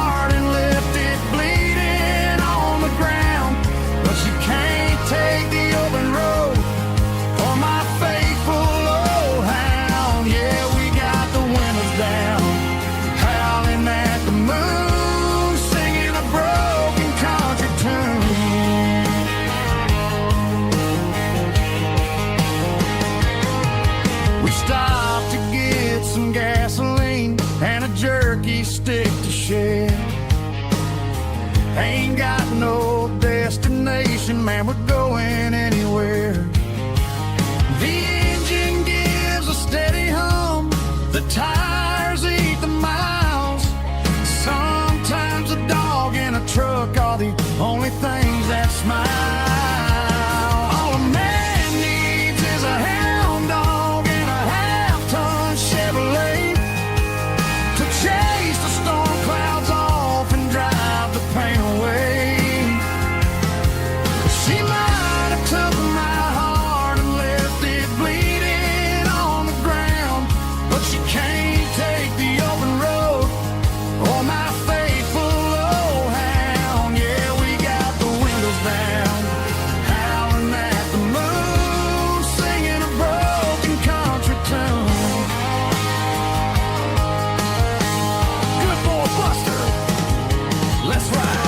some gasoline and a jerky stick to share. Ain't got no destination, man, we're going anywhere. The engine gives a steady hum, the tires eat the miles. Sometimes a dog in a truck are the only things that smile. All a man needs is a hound dog and a half-ton Chevrolet to chase the storm clouds off and drive the pain away. She might have took my heart and left it bleeding on the ground, but she can't take the open road or my faithful old hound. Yeah, we got the windows down, howling at the moon, singing a broken country tune. Good boy Buster, let's ride.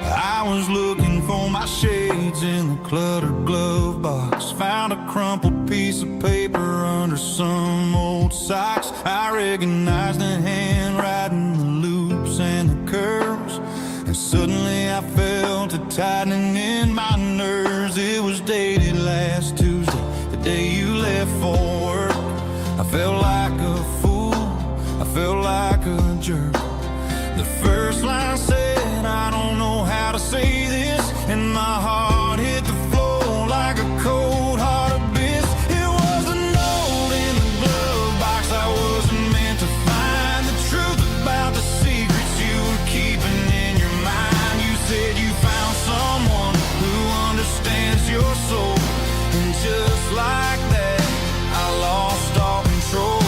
I was looking for my shades in the cluttered glove box. Found a crumpled piece of paper under some old socks. I recognized the handwriting, the loops and the curves, and suddenly I felt a tightening in my nerves. It was dated last Tuesday, the day you left for work. I felt like a fool, I felt like a jerk. The first line said, I don't know how to say this, and my heart hit the floor like a cold heart abyss. It was a note in the glove box. I wasn't meant to find the truth about the secrets you were keeping in your mind. You said you found someone who understands your soul, and just like that, I lost all control.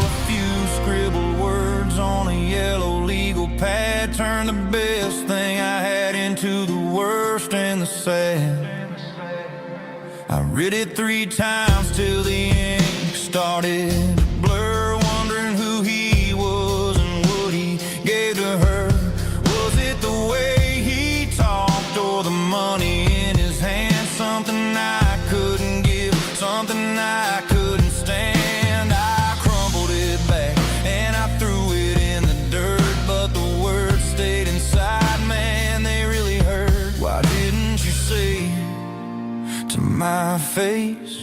A few scribbled words on a yellow legal pad turned the best thing I had into the worst and the sad. I read it 3 times till the ink started to blur, wondering who he was and what he gave to her. Was it the way he talked or the money in his hand? Something I couldn't give, something I couldn't stand. I crumpled it back and I threw it in the dirt, but the words stayed inside, man, they really hurt. Why didn't you say to my face,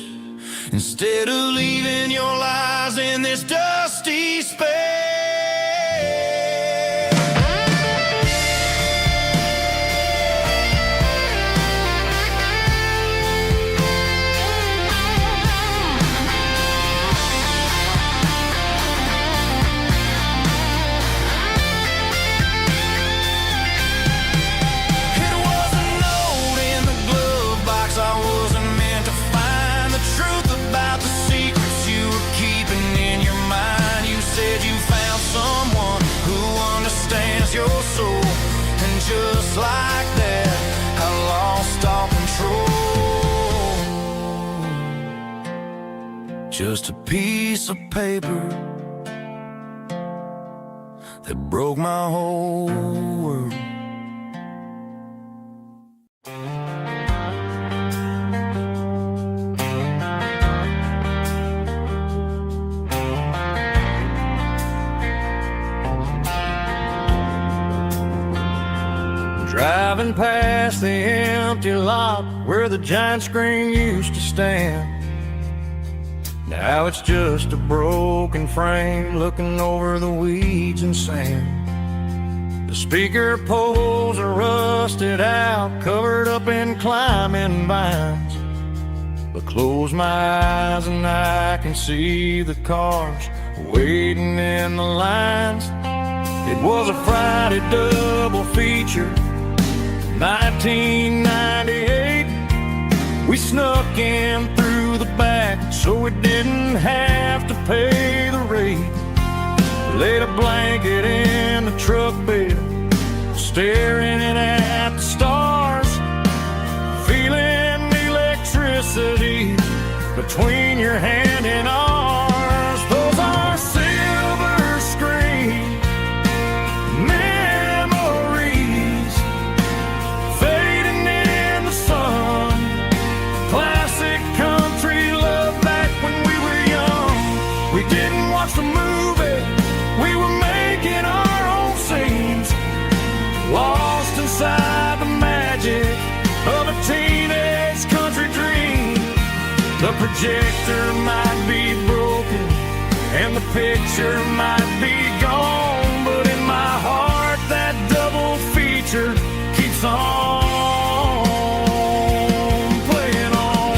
instead of leaving your lies in this dusty space? Your soul, and just like that, I lost all control. Just a piece of paper that broke my whole world. Driving past the empty lot where the giant screen used to stand. Now it's just a broken frame looking over the weeds and sand. The speaker poles are rusted out, covered up in climbing vines. But close my eyes and I can see the cars waiting in the lines. It was a Friday double feature, 1998. We snuck in through the back so we didn't have to pay the rate. Laid a blanket in the truck bed, staring at the stars, feeling the electricity between your hand and ours. Those are silver screen memories fading in the sun. Classic country love back when we were young. We didn't watch the movie, we were making our own scenes, lost inside the magic of a teenage country dream. The projector might be broken and the picture might be gone, but in my heart that double feature keeps on playing on.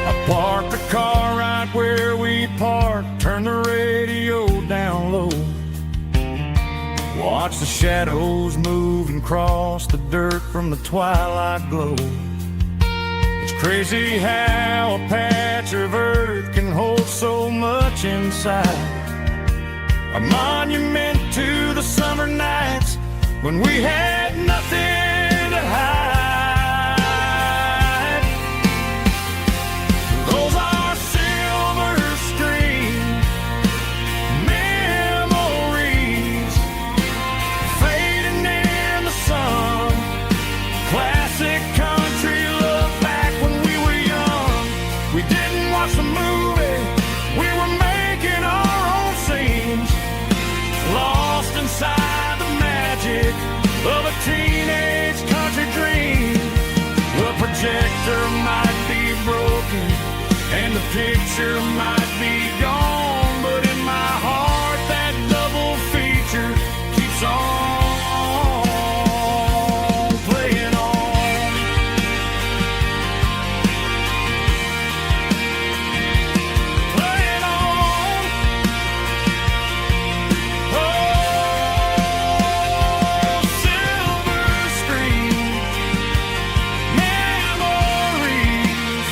I parked the car right where we parked, turned the radio down low, watch the shadows move and cross the dirt from the twilight glow. It's crazy how a patch of earth can hold so much inside. A monument to the summer nights when we had nothing to hide. Those are silver screen memories fading in the sun. Classic country love back when we were young. We didn't watch the movie, we were making our own scenes, lost inside the magic of a teenage country dream. The projector might be broken and the picture might be gone, but in my heart that double feature keeps on playing on. Playing on. Oh, silver screen memories.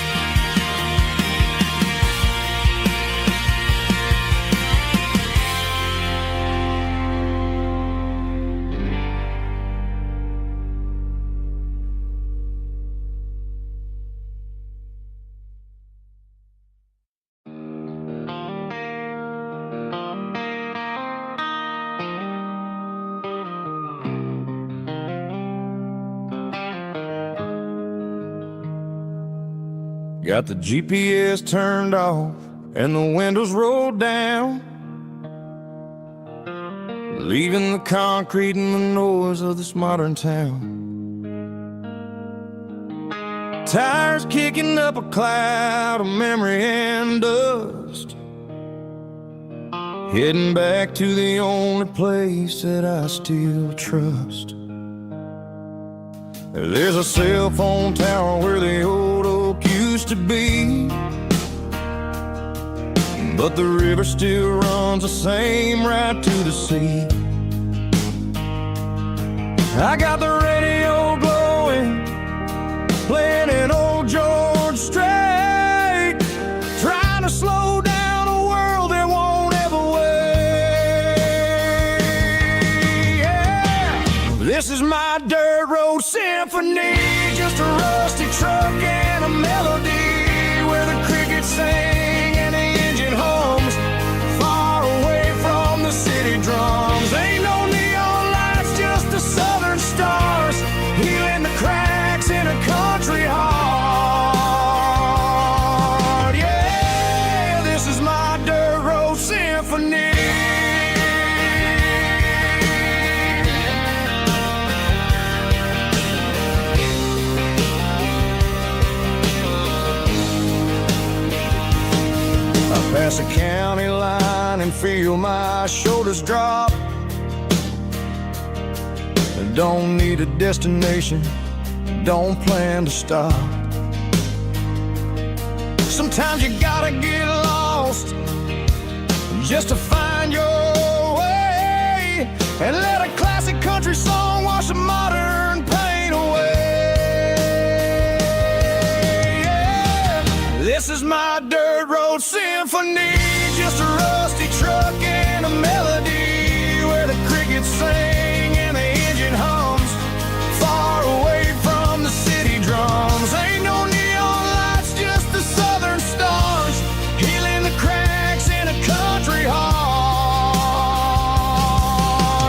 Got the GPS turned off and the windows rolled down, leaving the concrete and the noise of this modern town. Tires kicking up a cloud of memory and dust, heading back to the only place that I still trust. There's a cell phone tower where the old oak used to be, but the river still runs the same right to the sea. I got the radio glowing, playing an old George Strait, trying to slow down a world that won't ever wait. Yeah. This is my dirt road symphony, just a rusty truck and a melody where the crickets sing and the engine hums, far away from the city drums. Ain't no neon lights, just the southern stars, healing the cracks in a country heart. Yeah, this is my dirt road symphony. Pass the county line and feel my shoulders drop. Don't need a destination, don't plan to stop. Sometimes you gotta get lost just to find your way, and let a classic country song wash the modern pain away. Yeah. This is my dirt road symphony, just a rusty truck and a melody where the crickets sing and the engine hums, far away from the city drums. Ain't no neon lights, just the southern stars, healing the cracks in a country heart.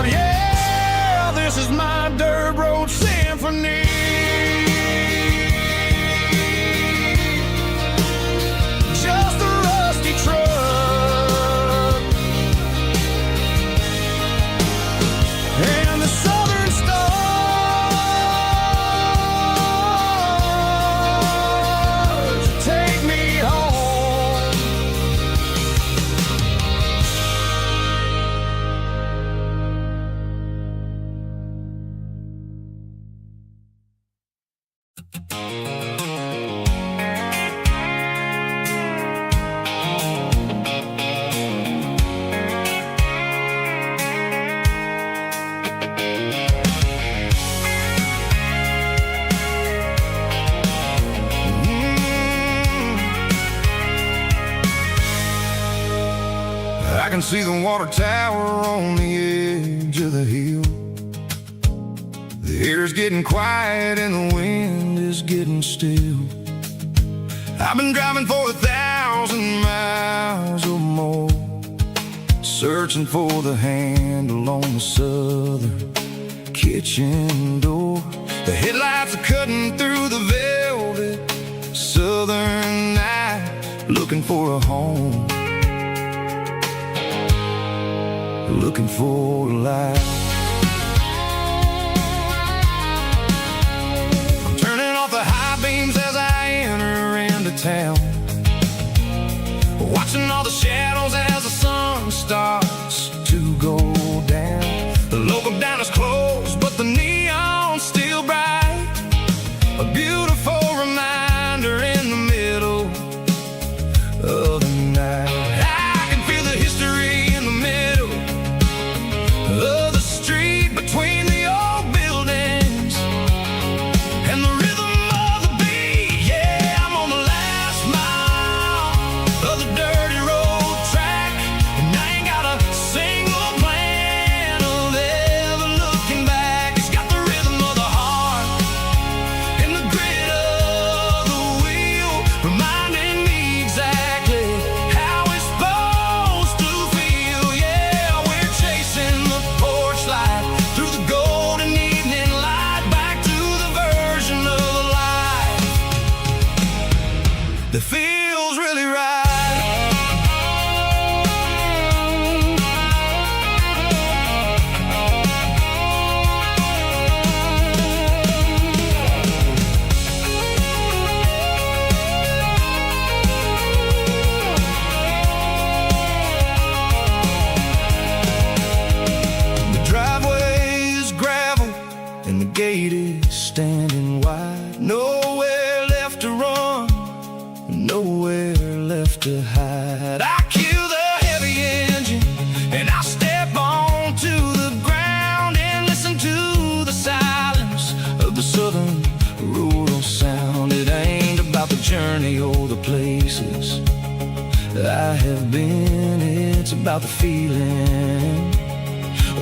Yeah, this is my dirt road symphony. Just a rusty truck and the southern stars take me home. I can see the water tower on the edge of the hill. The air's getting quiet and the wind is getting still. I've been driving for 1,000 miles or more, searching for the handle on the southern kitchen door. The headlights are cutting through the velvet southern night, looking for a home, looking for a life. I'm turning off the high beams as I enter into town, watching all the shadows as the sun starts to go down. The local diner's closed, but the neon's still bright, a beautiful reminder in the middle of the night. I can feel the history in the middle of the street, between the old buildings and the rhythm of the beat. Yeah, I'm on the last mile of the dirty road track, and I ain't got a single plan of ever looking back. It's got the rhythm of the heart and the grit of the wheel, reminding me exactly how it's supposed to feel. Yeah, we're chasing the porch light through the golden evening light, back to the version of life that feels really right. The driveway is gravel and the gate is standing wide. Nowhere left to run, nowhere left to hide. I kill the heavy engine and I step onto the ground and listen to the silence of the southern rural sound. It ain't about the journey or the places I have been, it's about the feeling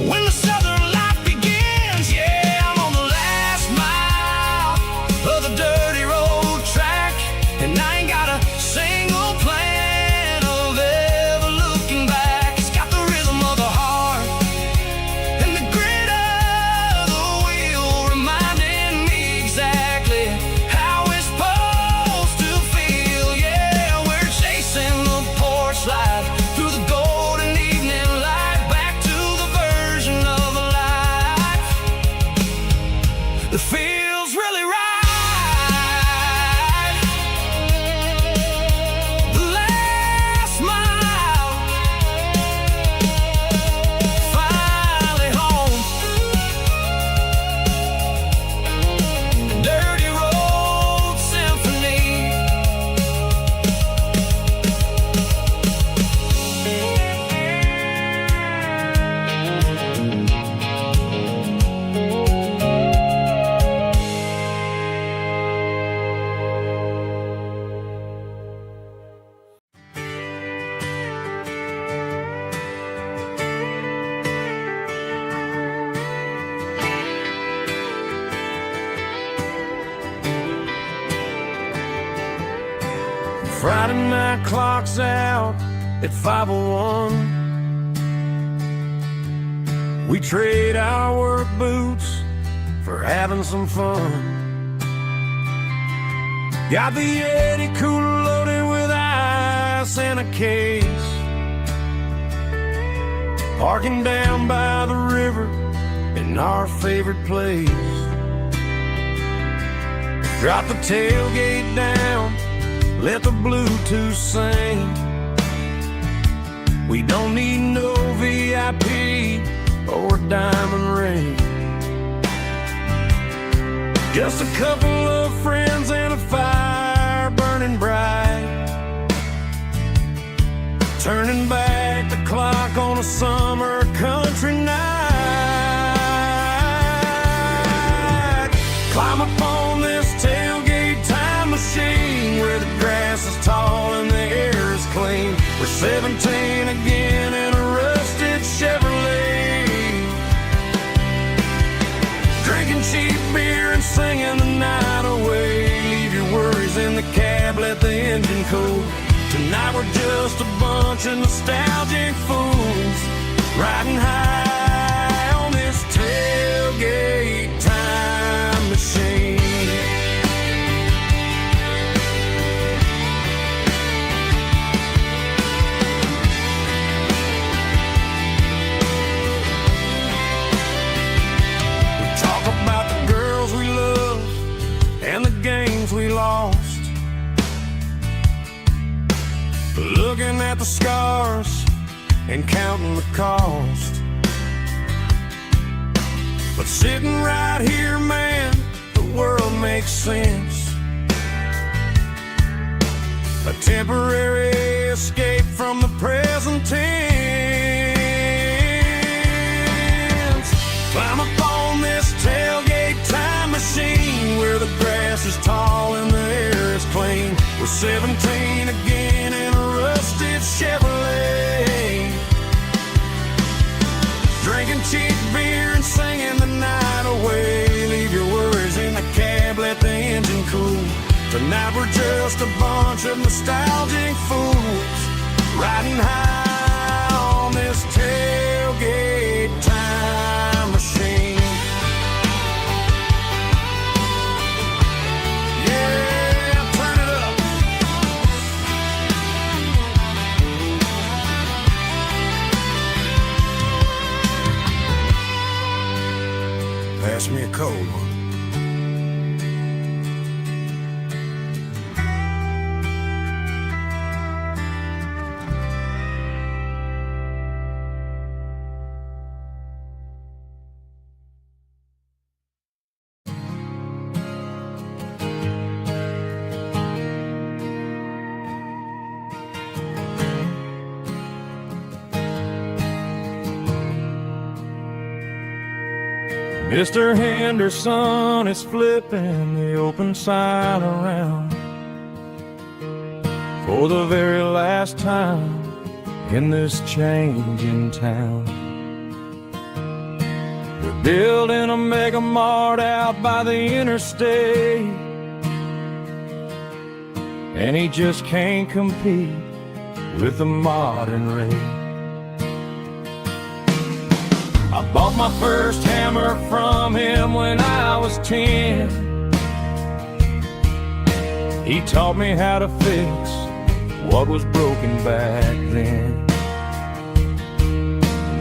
when the southern life begins. Yeah, I'm on the last mile of the dirty road track, and I ain't got a single plan of ever looking back. It's got the rhythm of the heart and the grit of the wheel, reminding me exactly how it's supposed to feel. Yeah, we're chasing the porch light through the golden evening light, back to the version of life midnight clock's out at 5:01. We trade our work boots for having some fun. Got the Yeti cooler loaded with ice and a case, parking down by the river in our favorite place. Drop the tailgate down, let the Bluetooth sing. We don't need no VIP or a diamond ring. Just a couple of friends and a fire burning bright, turning back the clock on a summer country night. Climb up on this tailgate time machine where the grass is tall and the air is clean. We're 17 again in a rusted Chevrolet, drinking cheap beer and singing the night away. Leave your worries in the cab, let the engine cool. Tonight we're just a bunch of nostalgic fools, riding high on this tailgate time machine. We talk about the girls we love and the games we lost, looking at the scars and counting the cost. But sitting right here, man, the world makes sense. A temporary escape from the present tense. Climb up on this tailgate time machine where the grass is tall and the air is clean. We're 17 again in a rusted Chevrolet, drinking cheap beer and singing the night away. Leave your worries in the cab, let the engine cool. Tonight we're just a bunch of nostalgic fools, riding high on this tailgate time machine. Pass me a cold one. Mr. Henderson is flipping the open sign around for the very last time in this changing town. They're building a mega mart out by the interstate, and he just can't compete with the modern rate. I bought my first hammer from him when I was 10. He taught me how to fix what was broken back then.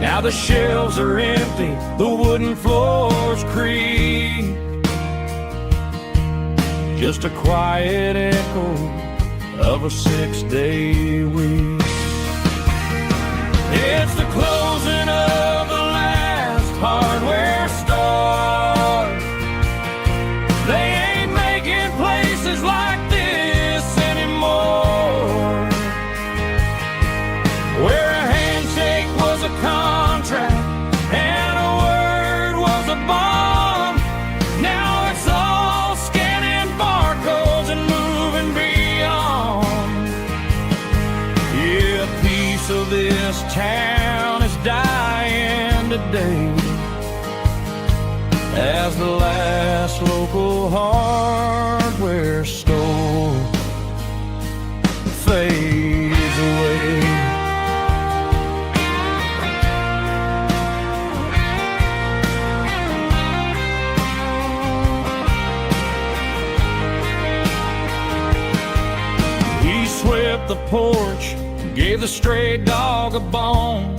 Now the shelves are empty, the wooden floors creak, just a quiet echo of a 6-day week. It's the closing of the hardware store. They ain't making places like this anymore, where a handshake was a contract and a word was a bond. Now it's all scanning barcodes and moving beyond. Yeah, a piece of this town is dying today as the last local hardware store fades porch and gave the stray dog a bone.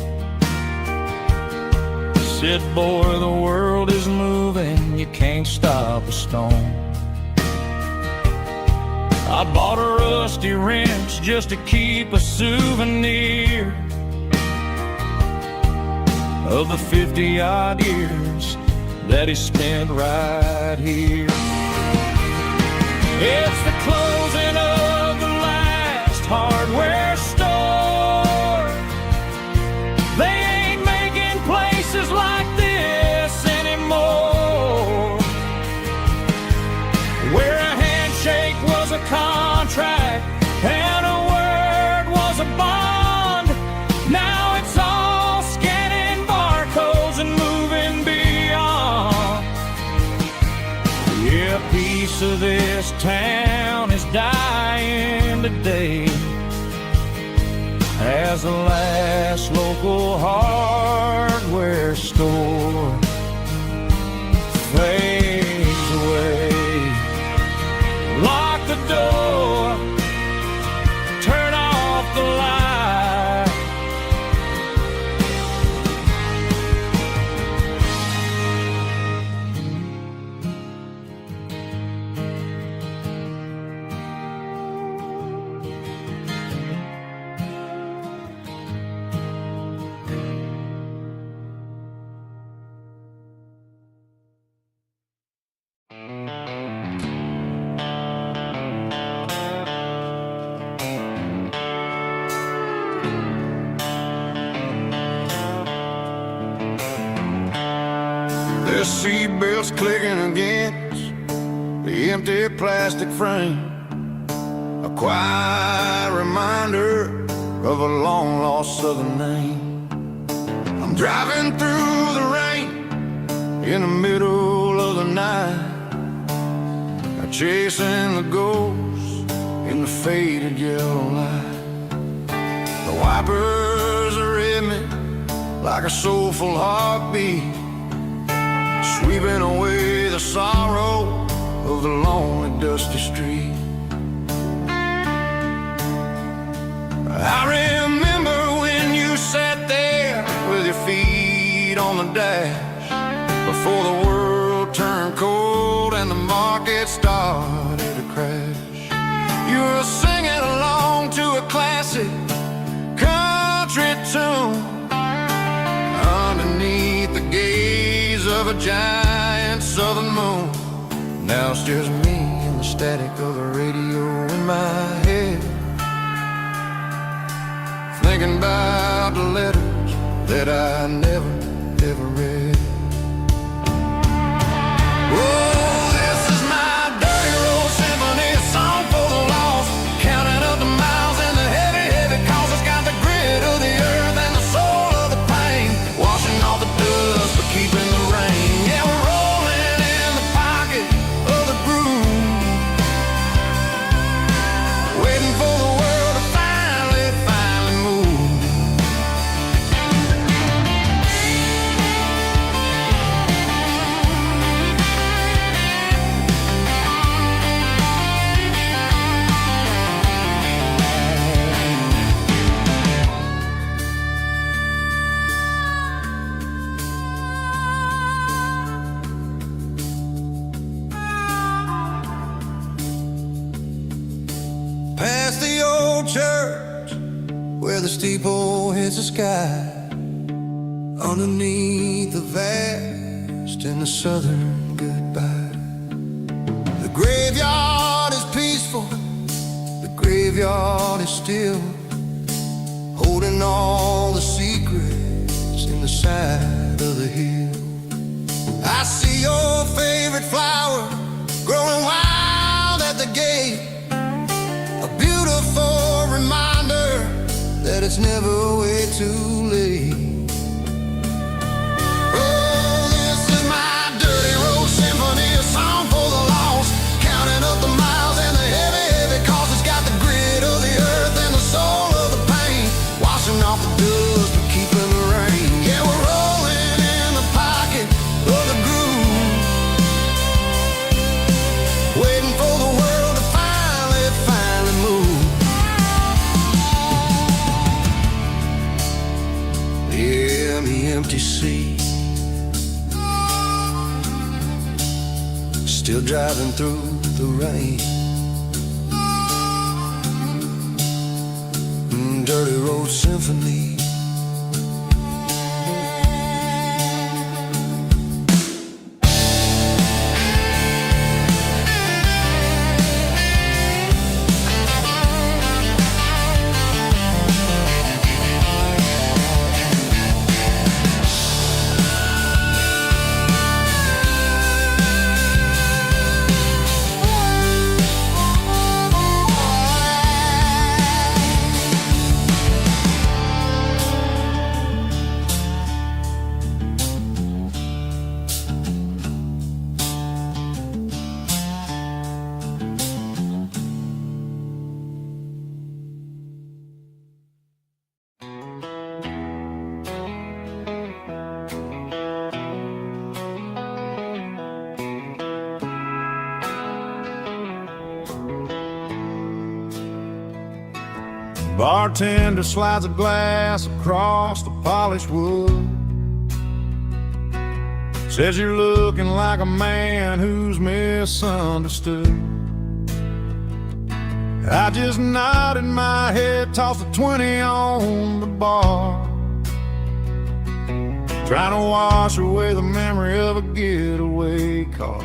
Said, boy, the world is moving, you can't stop a stone. I bought a rusty wrench just to keep a souvenir of the 50-odd years that he spent right here. It's the closing of the last hardware store. They ain't making places like this anymore, where a handshake was a contract and a word was a bond. Now it's all scanning barcodes and moving beyond. Yeah, a piece of this town is dying today as the last local hardware store fades away. Lock the door, turn off the light. The seatbelt's clicking against the empty plastic frame, a quiet reminder of a long-lost southern name. I'm driving through the rain in the middle of the night, chasing the ghosts in the faded yellow light. The wipers are in me like a soulful heartbeat, sweeping away the sorrow of the lonely, dusty street. I remember when you sat there with your feet on the dash, before the world turned cold and the market started to crash. You were singing along to a classic country tune underneath the gaze of a giant southern moon. Now it's just me and the static of the radio in my head, thinking about the letters that I never, ever read. Oh, this is my dirty road symphony, a song for the lost, counting up the miles and the heavy, heavy calls. It's got the grit of the earth and the soul of the pain, washing off the dust but keeping the rain. Yeah, we're rolling in the pocket of the groove, waiting for the world to finally move. Past the old church where the steeple hits the sky, underneath the vast and the southern goodbye. The graveyard is peaceful, the graveyard is still, holding all the secrets in the side of the hill. I see your favorite flower growing wild at the gate, a beautiful reminder that it's never way too late. Oh, this is my dirty road symphony, a song for the lost, counting up the miles and the heavy, heavy calls. It's got the grit of the earth and the soul of the pain, washing off the dust but keeping the rain. Yeah, we're rolling in the pocket of the groove, waiting for the world to finally move. behind the empty seat, still driving through the rain. Dirty road symphony. Bartender slides a glass across the polished wood. Says you're looking like a man who's misunderstood. I just nodded my head, tossed a 20 on the bar, trying to wash away the memory of a getaway car.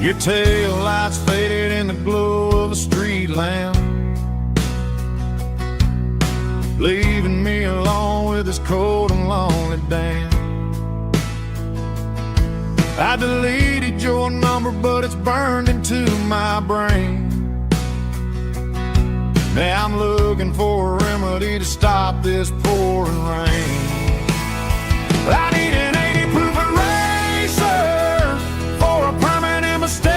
Your tail lights faded in the glow of a street lamp, leaving me alone with this cold and lonely damn. I deleted your number, but it's burned into my brain. Now I'm looking for a remedy to stop this pouring rain. I need an 80 proof eraser for a permanent mistake,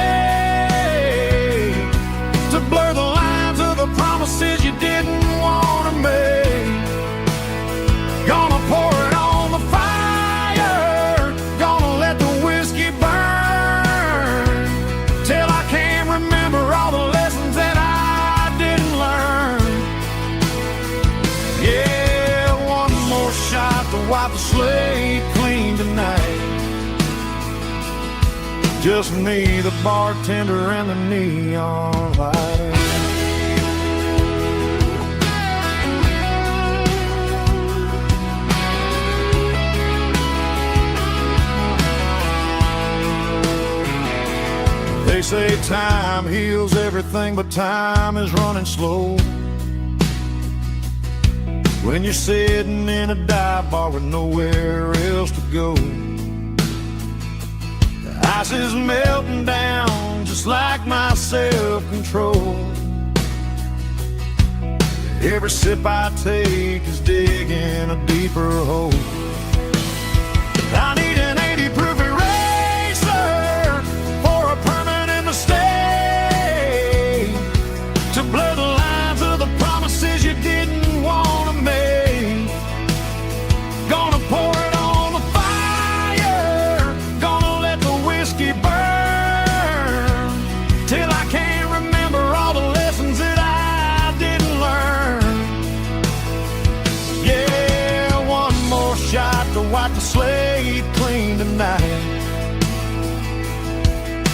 to blur the lines of the promises you didn't want to make. Gonna pour it on the fire, gonna let the whiskey burn, till I can't remember all the lessons that I didn't learn. Yeah, one more shot to wipe the slate clean tonight. Just me, the bartender, and the neon light. They say time heals everything, but time is running slow when you're sitting in a dive bar with nowhere else to go. The ice is melting down just like my self-control. Every sip I take is digging a deeper hole. I need an 80 proof eraser for a permanent mistake, to blur the lines of the promises you didn't want to make. Gonna pour it on the fire, gonna let the whiskey burn, till I can't remember all the lessons that I didn't learn. Yeah, one more shot to wipe the slate clean tonight.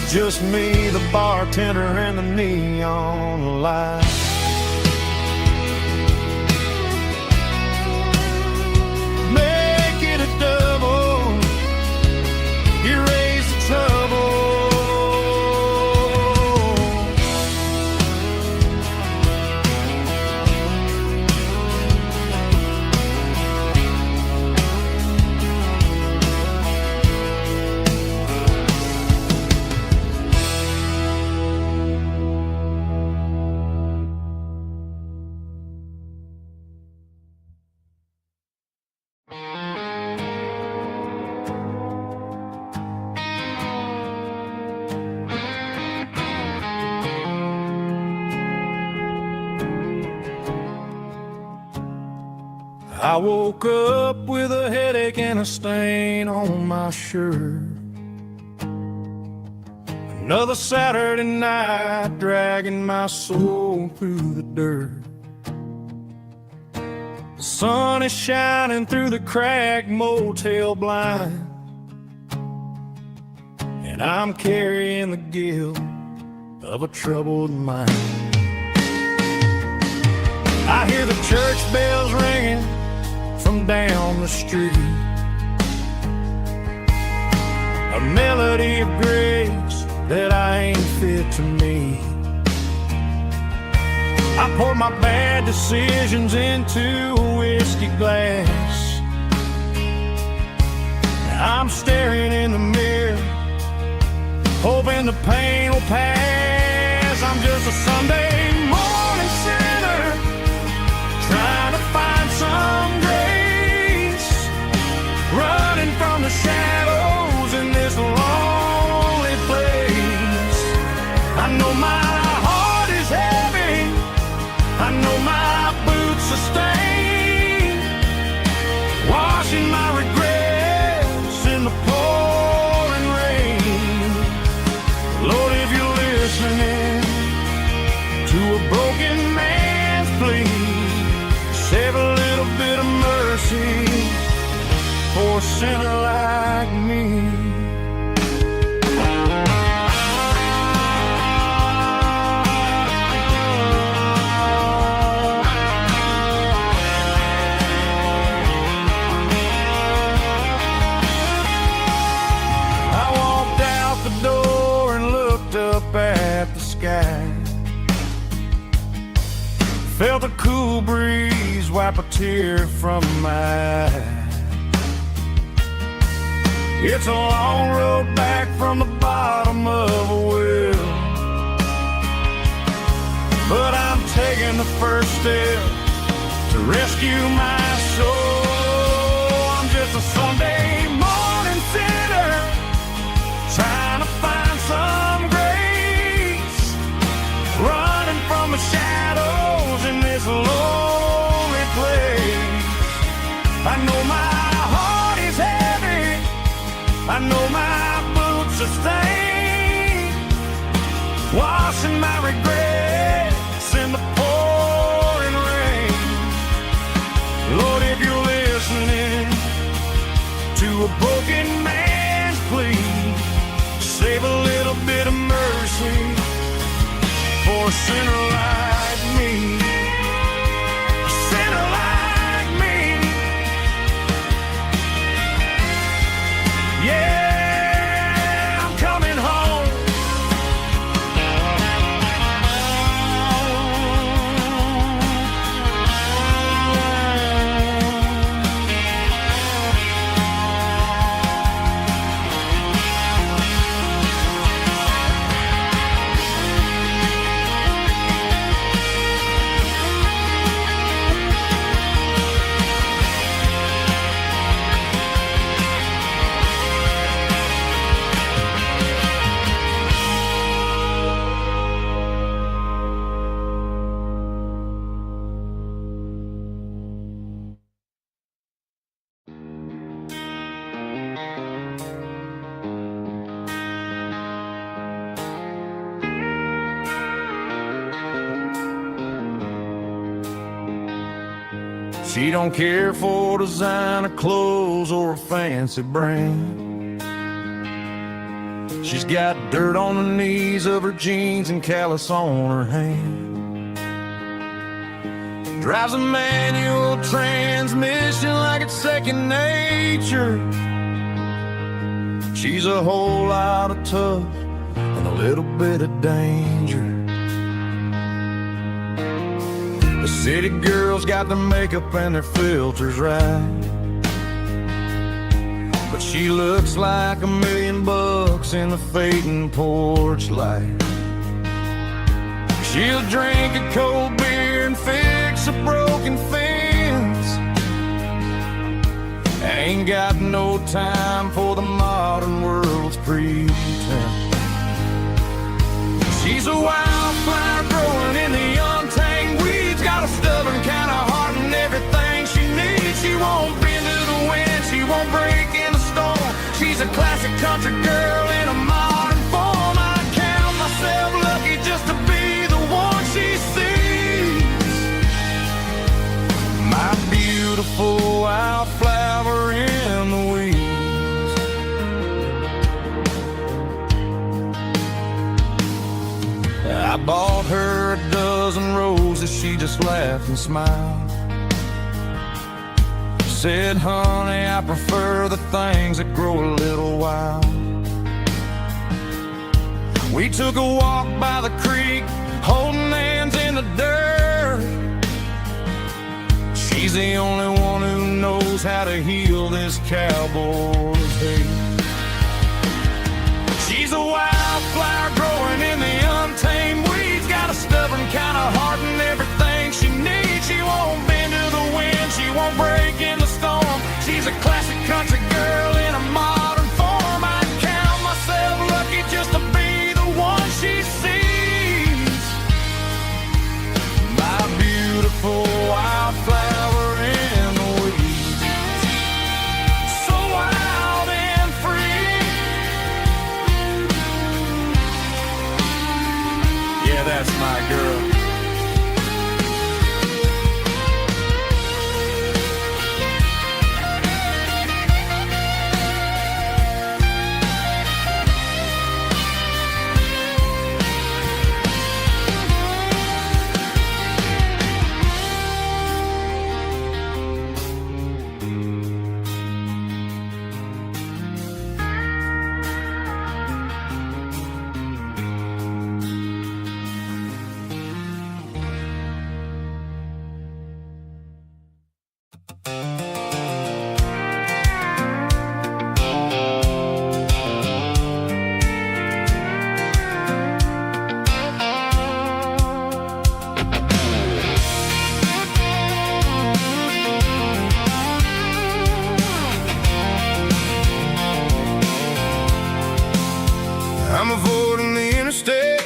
Just me, the bartender, and the neon light. Make it a double, erase the trouble. I woke up with a headache and a stain on my shirt. Another Saturday night, dragging my soul through the dirt. The sun is shining through the cracked motel blind, and I'm carrying the guilt of a troubled mind. I hear the church bells ringing from down the street, a melody of grace that I ain't fit to meet. I pour my bad decisions into a whiskey glass. I'm staring in the mirror, hoping the pain will pass. I'm just a Sunday morning sinner, trying to find some grace, running from the shadows in this lonely place. I know my heart is heavy, I know my boots are stained, washing my regrets in the pouring rain. Lord, if you're listening to a broken man's plea, save a little bit of mercy for a sinner like me. I walked out the door and looked up at the sky, felt a cool breeze wipe a tear from my eye. It's a long road back from the bottom of a well, but I'm taking the first step to rescue my soul. I'm just a Sunday morning sinner, trying to find some grace, running from the shadows in this lonely place. I know my heart is heavy, I know my boots are stained, washing my regrets in the pouring rain. Lord, if you're listening to a broken man's plea, save a little bit of mercy for a sinner like me. A sinner like me. Yeah, I'm coming home. She don't care for designer clothes or a fancy brand. She's got dirt on the knees of her jeans and callus on her hand. Drives a manual transmission like it's second nature. She's a whole lot of tough and a little bit of danger. The city girls got their makeup and their filters right, but she looks like $1 million in the fading porch light. She'll drink a cold beer and fix a broken fence. Ain't got no time for the modern world's pretense. She's a wildflower growing in the untamed weeds, got a stubborn kind of heart and everything she needs. She won't bend to the wind, she won't break in the storm. She's a classic country girl in a modern form. I count myself lucky just to be the one she sees. My beauty bought her a dozen roses, she just laughed and smiled. Said, honey, I prefer the things that grow a little wild. We took a walk by the creek, holding hands in the dirt. She's the only one who knows how to heal this cowboy's hate. She's a wildflower growing in the untamed weeds. Got a stubborn kind of heart and everything she needs. She won't bend to the wind, she won't break in the storm. She's a classic country girl in a modern form. I'd count myself lucky just to be the one she sees. My beautiful wildflower in the weeds. So wild and free. Yeah, that's my girl. I'm avoiding the interstate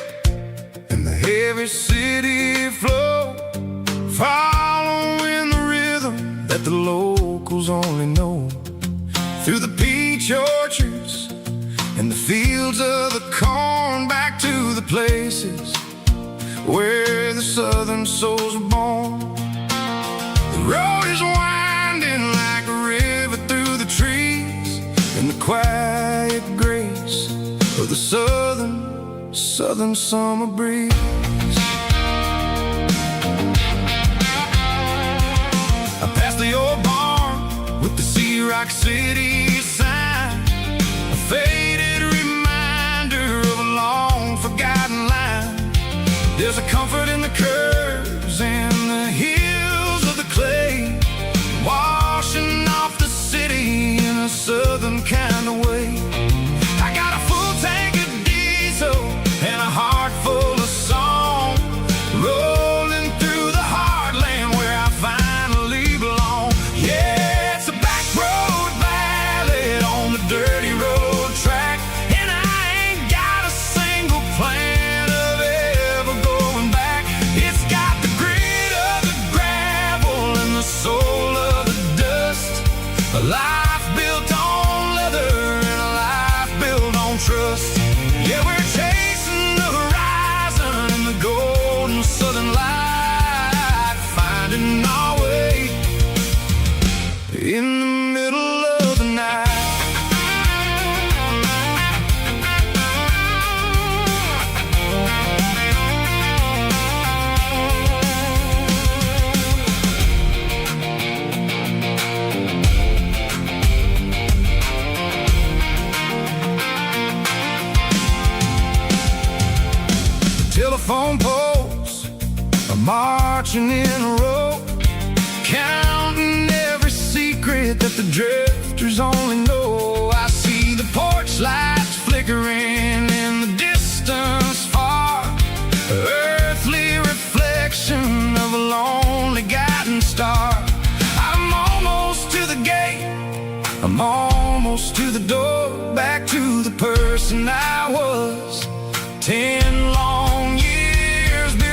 and the heavy city flow, following the rhythm that the locals only know. Through the peach orchards and the fields of the corn, back to the places where the southern souls are born. The road is winding like a river through the trees, in the quiet grace of the southern summer breeze. I passed the old barn with the Sea Rock City sign, a faded reminder of a long forgotten line. There's a comfort in the curves and the hills of the clay, washing off the city in a southern kind of way. I got a full tank of diesel and a heart full of song, rolling through the heartland where I finally belong. Yeah, it's a back road ballad on the dirty road track, and I ain't got a single plan of ever going back. It's got the grit of the gravel and the soul of the dust, a life built on leather and a life built on trust. Yeah, we're chasing the horizon and the golden southern light, finding our way in the middle of the night. Telephone poles are marching in a row, counting every secret that the drifters only know. I see the porch lights flickering in the distance far, earthly reflection of a lonely guiding star. I'm almost to the gate, I'm almost to the door, back to the person I was 10 long years before.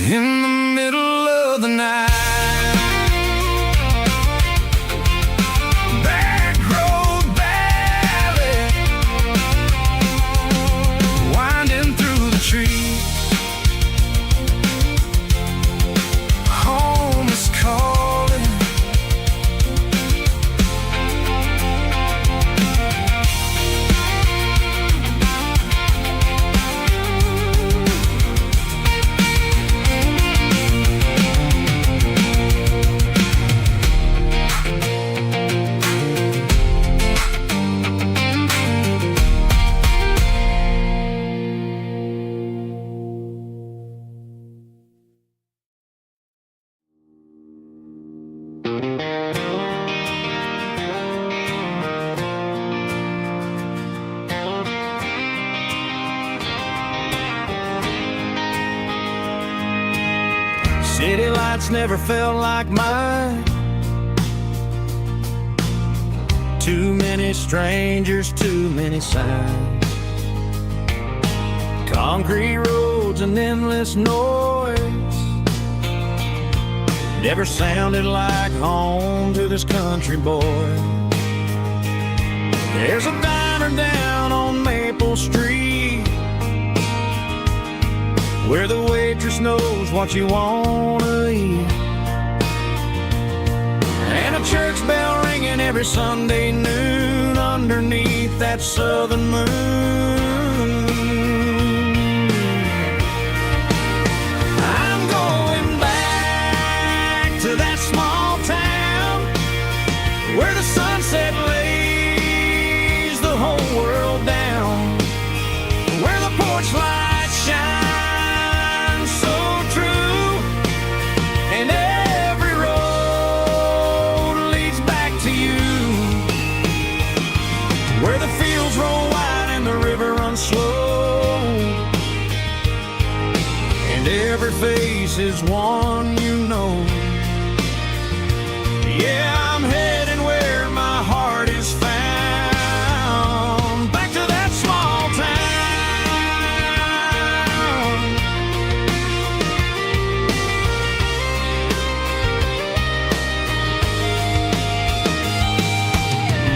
in the middle of the night. Back road valley, winding through the trees. Home is calling. City lights never felt like mine. Too many strangers, too many signs. Concrete roads and endless noise never sounded like home to this country boy. There's a diner down on Maple Street where the waitress knows what you wanna eat, and a church bell ringing every Sunday noon underneath that southern moon. I'm going back to that small town where the sunset lays the whole world down, where the porch lights shine slow, and every face is one you know. Yeah, I'm heading where my heart is found, back to that small town.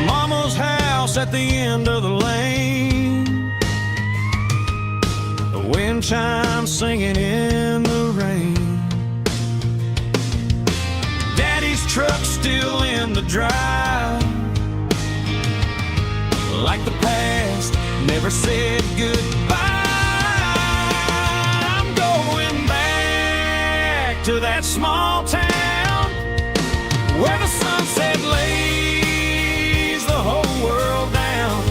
Mama's house at the end of the lane, wind chimes singing in the rain. Daddy's truck still in the drive, like the past never said goodbye. I'm going back to that small town where the sunset lays the whole world down,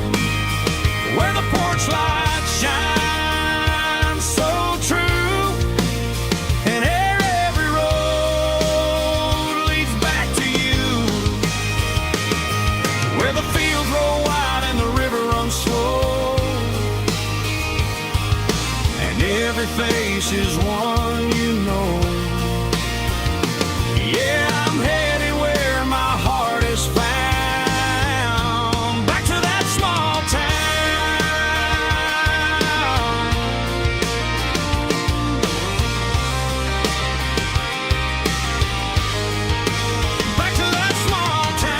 where the porch lights shine face is one you know. Yeah, I'm headed where my heart is found, back to that small town. Back to that small town.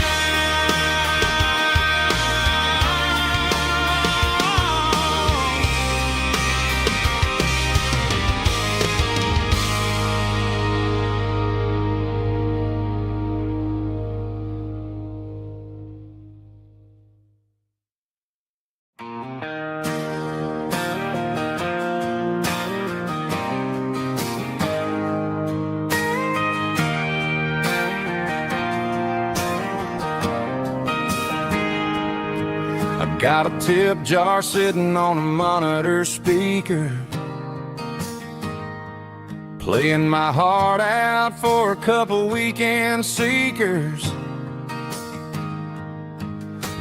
Got a tip jar sitting on a monitor speaker, playing my heart out for a couple weekend seekers.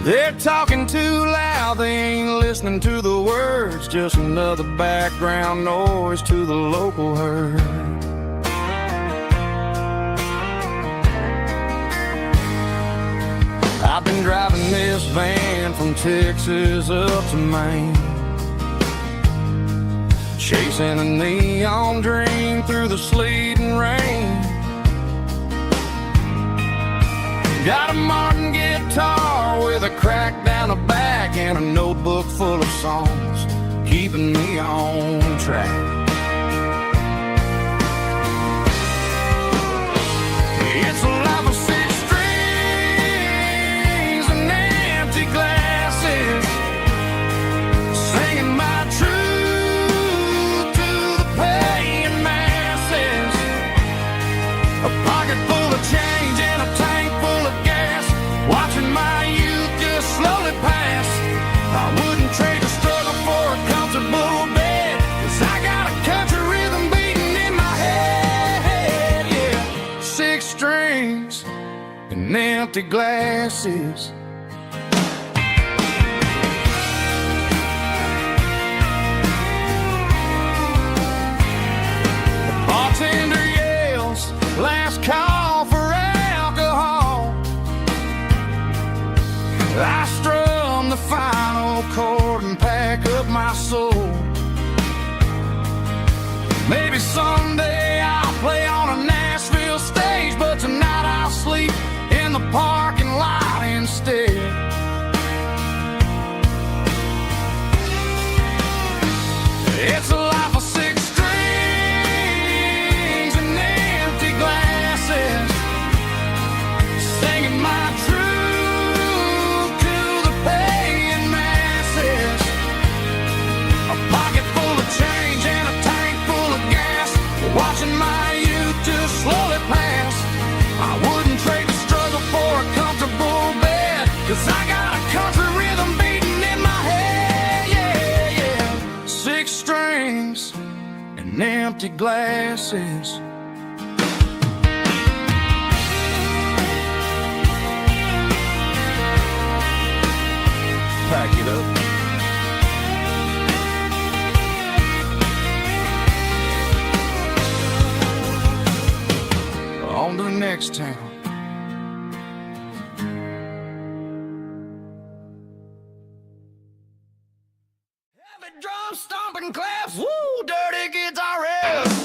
They're talking too loud, they ain't listening to the words, just another background noise to the local herd. I've been driving this van from Texas up to Maine, chasing a neon dream through the sleet and rain. Got a Martin guitar with a crack down the back and a notebook full of songs keeping me on track. It's a life of 6 strings and empty glasses, singing my truth to the paying masses. A pocket full of change and a tank full of gas, watching my youth just slowly pass. I wouldn't trade the struggle for a comfortable bed, 'cause I got a country rhythm beating in my head, yeah. 6 strings and empty glasses. The bartender yells, last call for alcohol. I strum the final chord and pack up my soul. Maybe someday I'll play on a Nashville stage, but tonight I'll sleep in the parking lot instead. It's a life of 6 strings and empty glasses, singing my truth to the paying masses. A pocket full of change and a tank full of gas, watching my youth just slowly pass. I wouldn't trade the struggle for a comfortable bed, 'cause I got a country rhythm beating in my head, yeah, yeah. 6 strings and empty glasses. Pack it up. On to the next town. Heavy drum stomping claps, woo, dirty guitar riffs.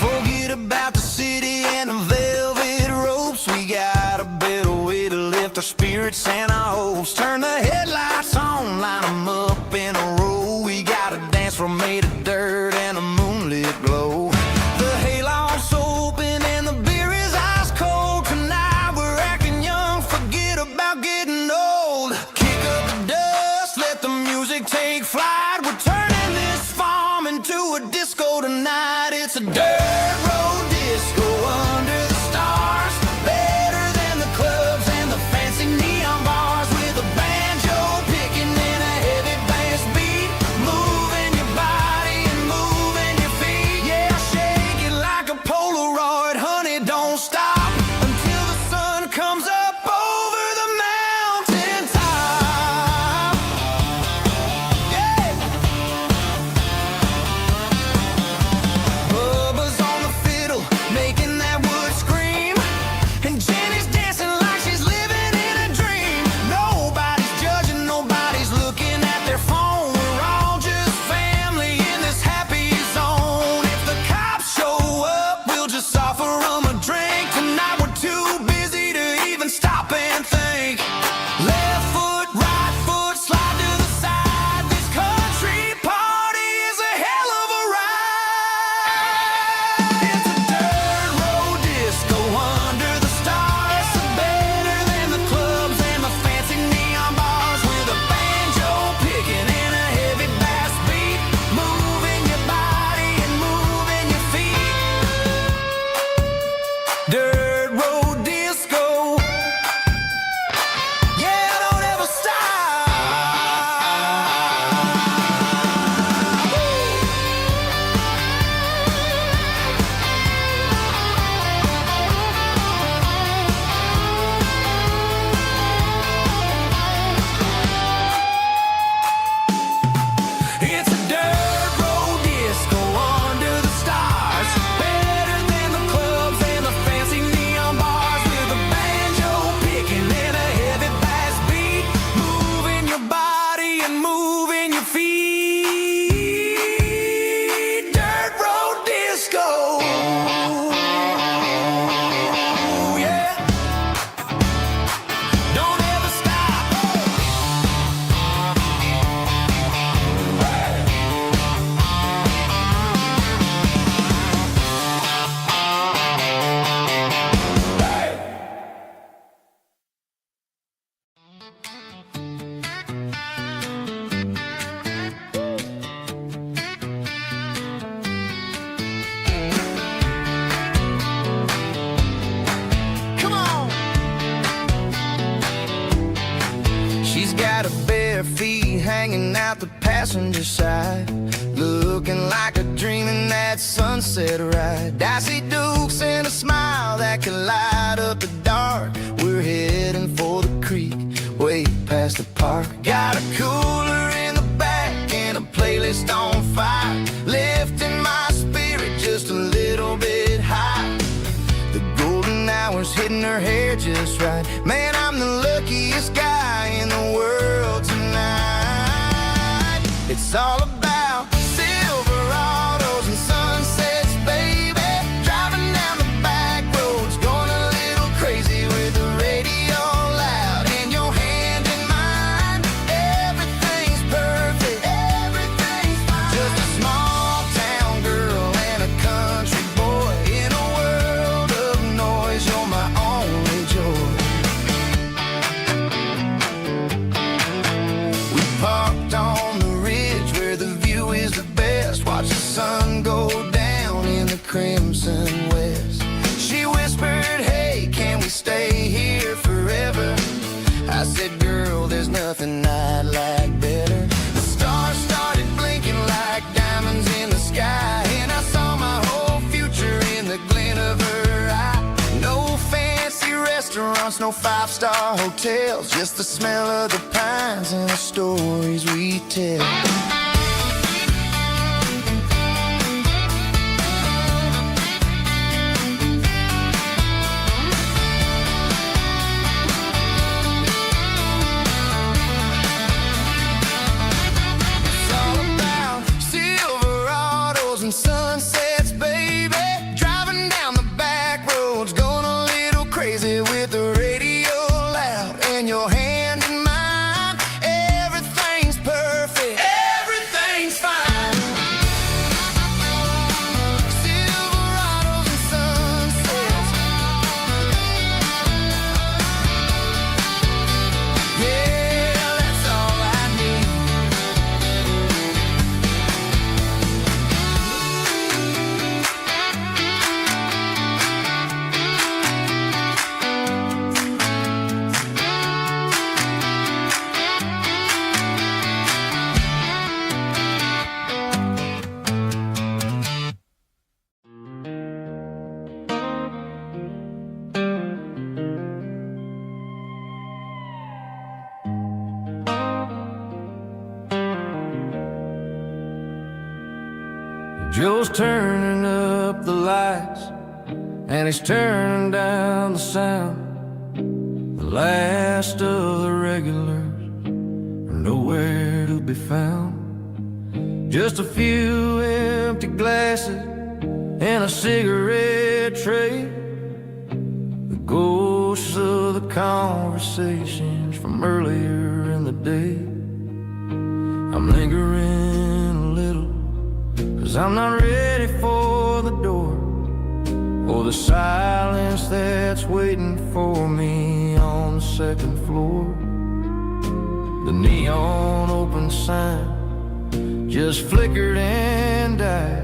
Forget about the city and the velvet ropes. We got a better way to lift our spirits and our hopes. Turn the headlights on, line 'em up in a row. We got a dance floor made of dirt and a moonlit glow. The hayloft's open and the beer is ice cold. Tonight we're acting young, forget about getting old. Kick up the dust, let the music take flight. We're turning this farm into a disco tonight. It's a dirt road disco under the stars, better than the clubs and the fancy neon bars, with a band hanging out the passenger side, looking like a dream in that sunset ride. I see Dukes and a smile that can light up the dark. We're heading for the creek, way past the park. Got a cooler in the back and a playlist on fire, lifting my spirit just a little bit high. The golden hours hitting her hair just right. Man, I'm the luckiest guy in the world tonight. It's all about Silverados and sunsets, baby. Driving down the back roads, going a little crazy with the radio loud and your hand in mine. Everything's perfect, everything's fine. Just a small town girl and a country boy in a world of noise. You're my only joy. We parked on the ridge where the view is the best. Watch the sun go down in the crimson west. She whispered, hey, can we stay here forever? I said, girl, there's nothing I'd like better. The stars started blinking like diamonds in the sky, and I saw my whole future in the glint of her eye. No fancy restaurants, no five-star hotels, just the smell of the pines and the stories we tell. It's all about Silverados and sunsets, baby. Driving down the back roads, going a little crazy with the radio loud and your hand in mine. Everything's perfect, everything's fine. Silverados and sunsets. Yeah, that's all I need. Joe's turning up the lights and he's turning down the sound. The last of the regulars are nowhere to be found. Just a few empty glasses and a cigarette tray, the ghosts of the conversations from earlier in the day. I'm lingering a little, 'cause I'm not ready for the door, or the silence that's waiting for me on the second floor. The neon open sign just flickered and died,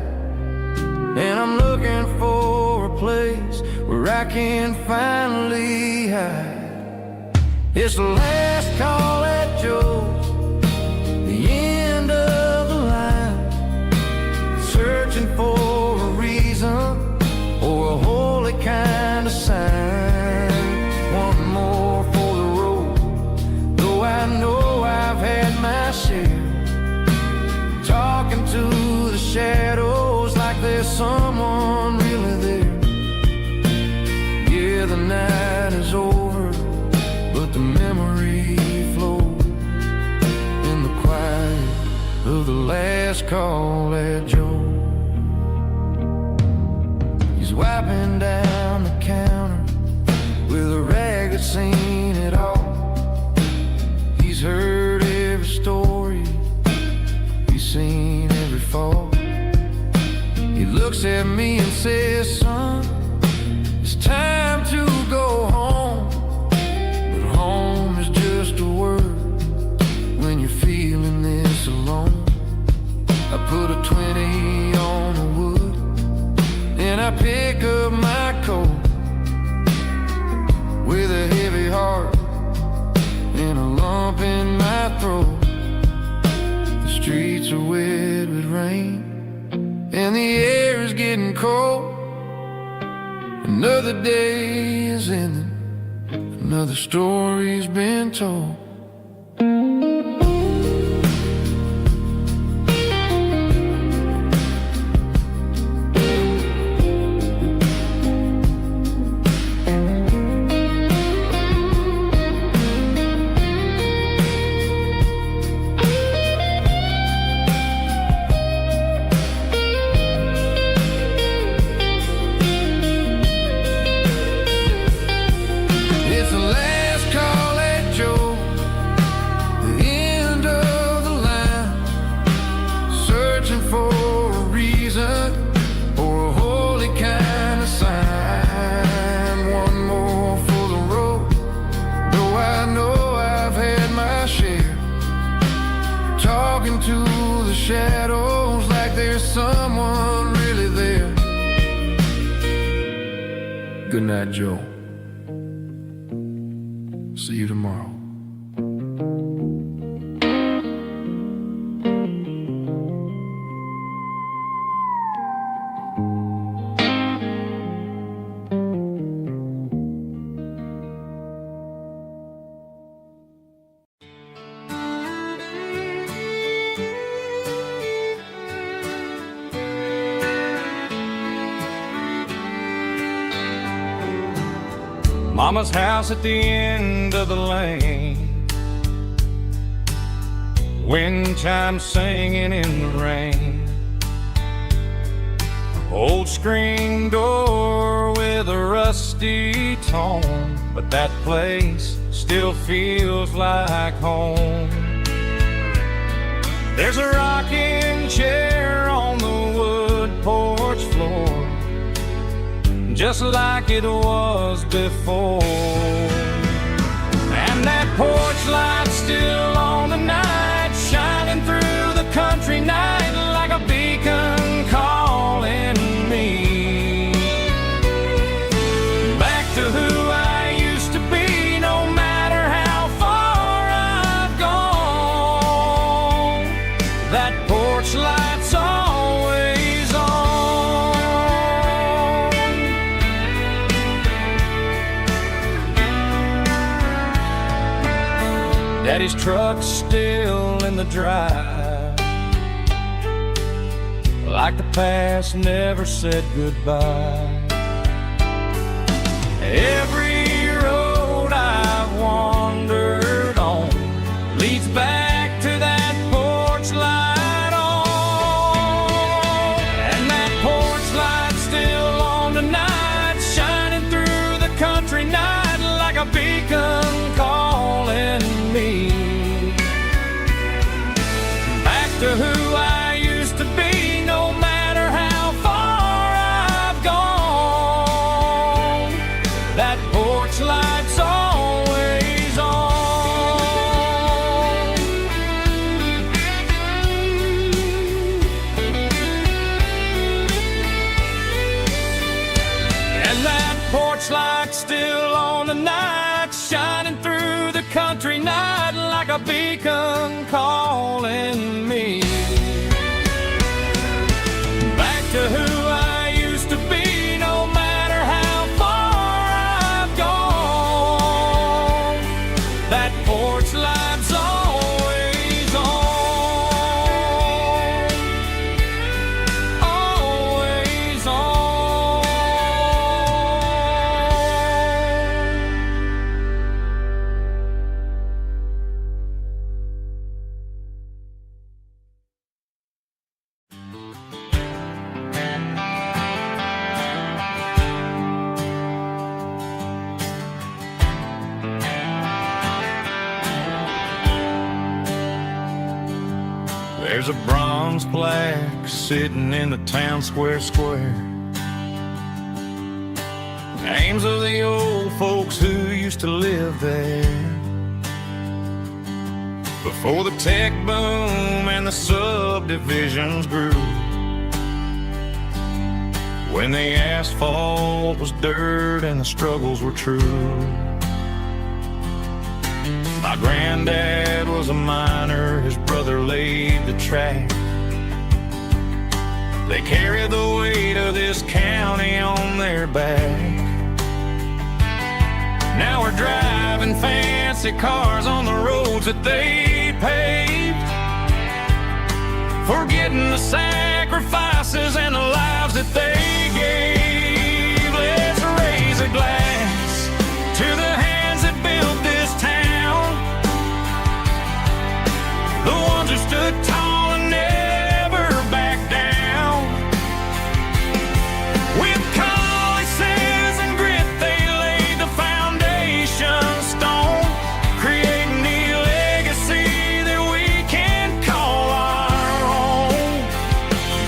and I'm looking for a place where I can finally hide. It's the last call at Joe's, the end of the line, searching for a reason or a holy kind of sign. One more for the road, though I know I've had my share, talking to the shadows like there's someone really there. Yeah, the night is over, but the memory flows in the quiet of the last call at Joe. He's wiping down the counter with a rag that's seen it all. He's heard every story, he's seen every fall. He looks at me and says, son, it's time to go home. But home is just a word when you're feeling this alone. I put a 20 on the wood and I pick up my coat with a heavy heart and a lump in my throat. rain, and the air is getting cold. Another day is ending, another story's been told. To the shadows like there's someone really there. Good night, Joe. See you tomorrow. Mama's house at the end of the lane, wind chimes singing in the rain, old screen door with a rusty tone, but that place still feels like home. There's a rocking chair on the wood porch floor, just like it was before. And that porch light's still on tonight, shining through the country night like a beacon calling me back to who I used to be, no matter how far I've gone. That porch light's always on. Daddy's truck's still in the drive, like the past never said goodbye. Every road I've wandered on leads back to that porch light on. And that porch light's still on tonight, shining through the country night like a beacon calling me back to who I used to be, no matter how far I've gone. That porch light's always on. And that porch light's still on tonight, shining through the country night like a beacon calling me back to who I used to be, no matter how far I've gone. That porch light's always on, always on. There's a bronze plaque sitting in the town square. Names of the old folks who used to live there before the tech boom and the subdivisions grew, when the asphalt was dirt and the struggles were true. My granddad was a miner, his brother laid the track. They carry the weight of this county on their back. Now we're driving fancy cars on the roads that they paved, forgetting the sacrifices and the lives that they gave. Let's raise a glass to the hands that built this town, the ones who stood tall and never backed down. With calluses and grit they laid the foundation stone, creating the legacy that we can call our own.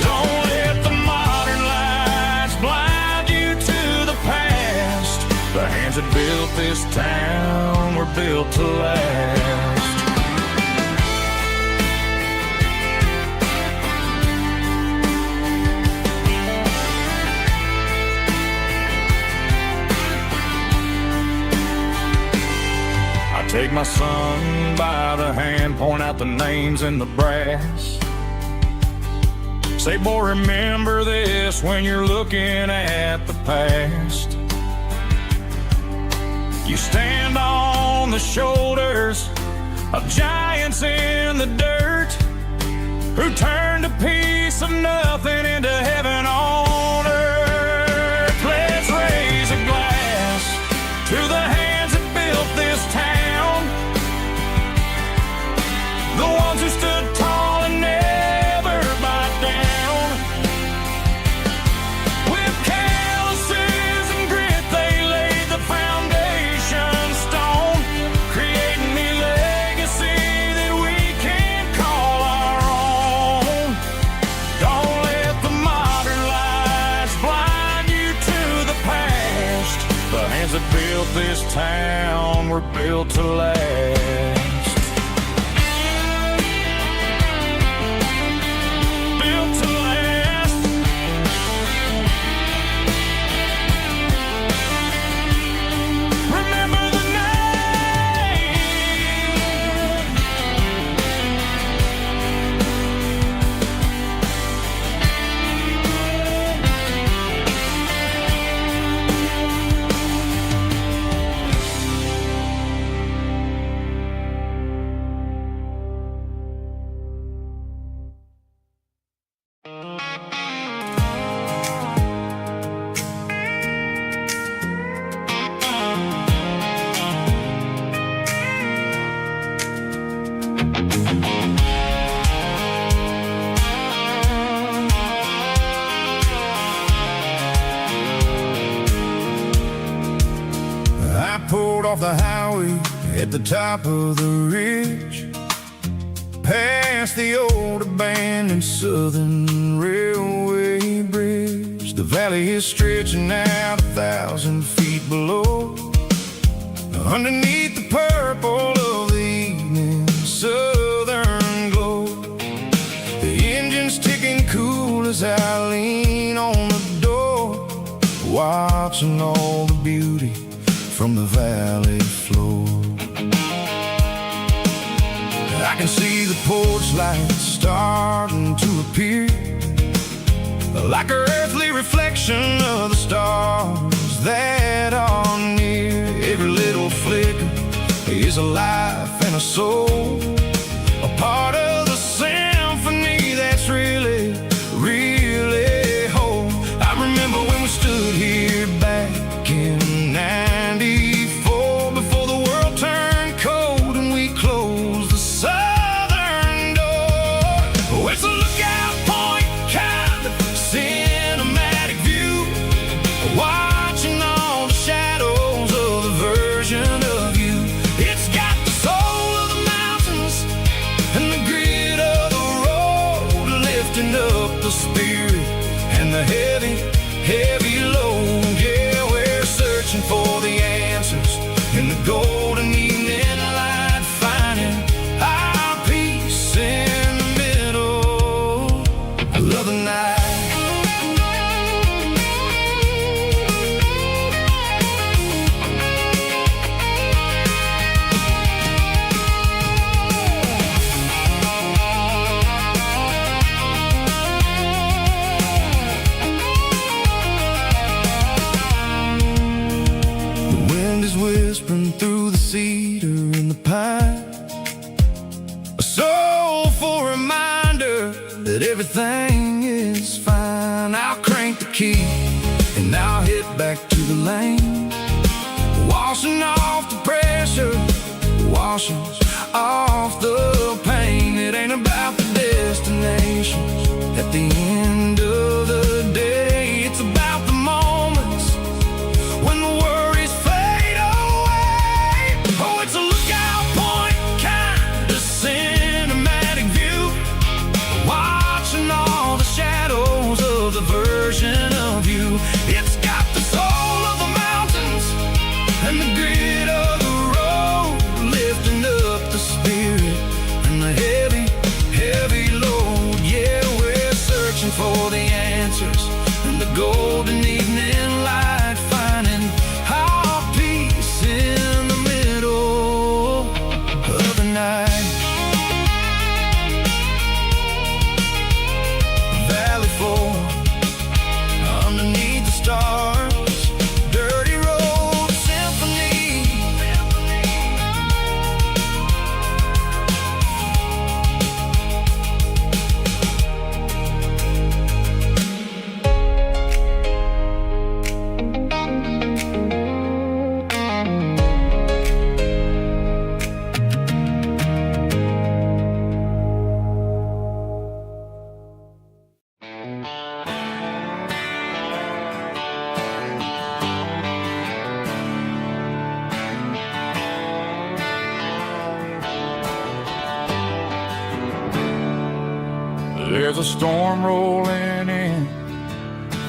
Don't let the modern lights blind you to the past. The hands that built this town were built to last. Take my son by the hand, point out the names in the brass. Say, boy, remember this when you're looking at the past. You stand on the shoulders of giants in the dirt, who turned a piece of nothing into heaven on earth. Let's raise a glass to the hands that built this town, the ones who stood tall and never backed down. With calluses and grit they laid the foundation stone, creating the legacy that we can call our own. Don't let the modern lights blind you to the past. The hands that built this town were built to last. Off the highway at the top of the ridge, past the old abandoned Southern Railway bridge. The valley is stretching out 1,000 feet below, underneath the purple of the evening southern glow. The engine's ticking cool as I lean on the door, watching all the beauty from the valley floor. I can see the porch lights starting to appear, like an earthly reflection of the stars that are near. Every little flicker is a life and a soul, a part of the symphony that's really, really whole. I remember when we stood here back in '94, before the world turned cold and we closed the southern door. It's a lookout point, kind of cinematic view, watching all the shadows of the version of you. It's got the soul of the mountain whispering through the cedar and the pine. A soulful reminder that everything is fine. I'll crank the key and I'll hit back to the lane, washing off the pressure, washing off the pain. It ain't about the destinations at the end of the day. It's about the moments when the worries fade away. Oh, it's a lookout point, kind of cinematic view, watching all the shadows of the version of you. It's got the soul of the mountains and the grit of the road, lifting up the spirit and the heavy, heavy load. Yeah, we're searching for the answers in the golden evening light, finding our peace in the middle of the night. Valley floor underneath the stars, dirty road symphony. There's a storm rolling in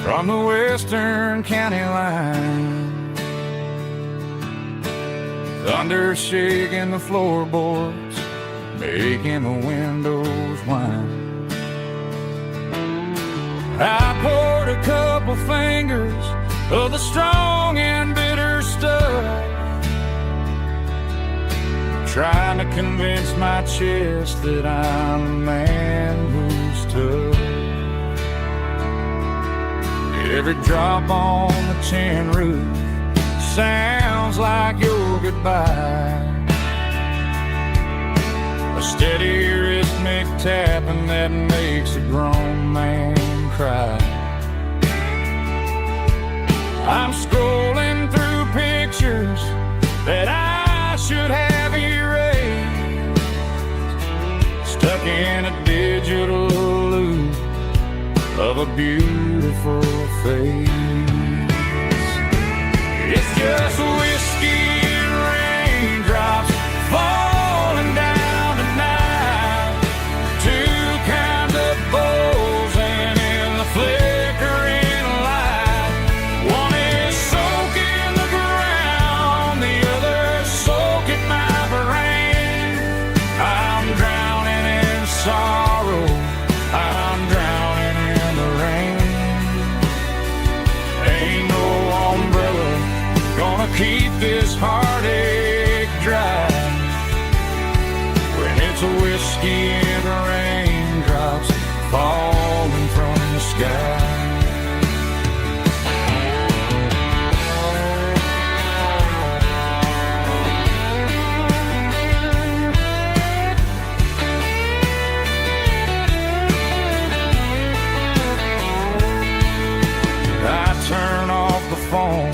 from the western county line, thunder shaking the floorboards, making the windows whine. I poured a couple fingers of the strong and bitter stuff, trying to convince my chest that I'm a man who's tough. Every drop on the tin roof sounds like your goodbye, a steady rhythmic tapping that makes a grown man cry. I'm scrolling through pictures that I should have erased, stuck in a digital loop of a beautiful face. It's just whiskey and raindrops falling down tonight, two kinds of bowls and in the flickering light. One is soaking the ground, the other soaking my brain. I'm drowning in sorrow, I'm drowning in the rain. Ain't no umbrella gonna keep this heartache dry when it's a whiskey and raindrops falling from the sky. I turn off the phone,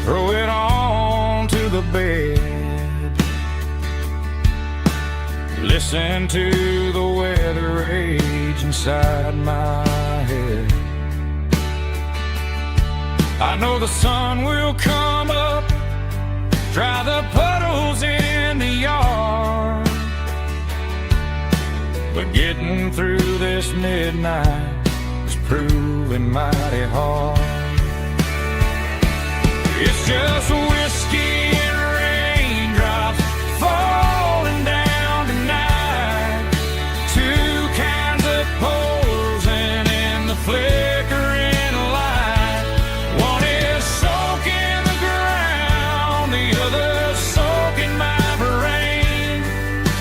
throw it on to the bed, listen to the weather rage inside my head. I know the sun will come up, dry the puddles in the yard, but getting through this midnight is proving mighty hard. It's just whiskey and raindrops falling down tonight, two kinds of poles and in the flickering light. One is soaking the ground, the other soaking my brain.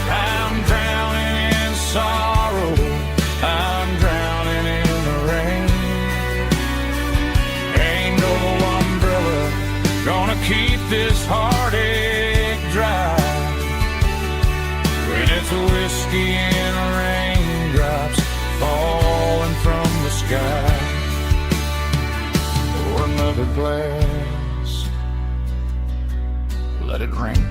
I'm drowning in sorrow, I'm drowning in the rain. Ain't no umbrella gonna keep this heartache dry. When it's whiskey and raindrops falling from the sky. Pour another glass, let it rain.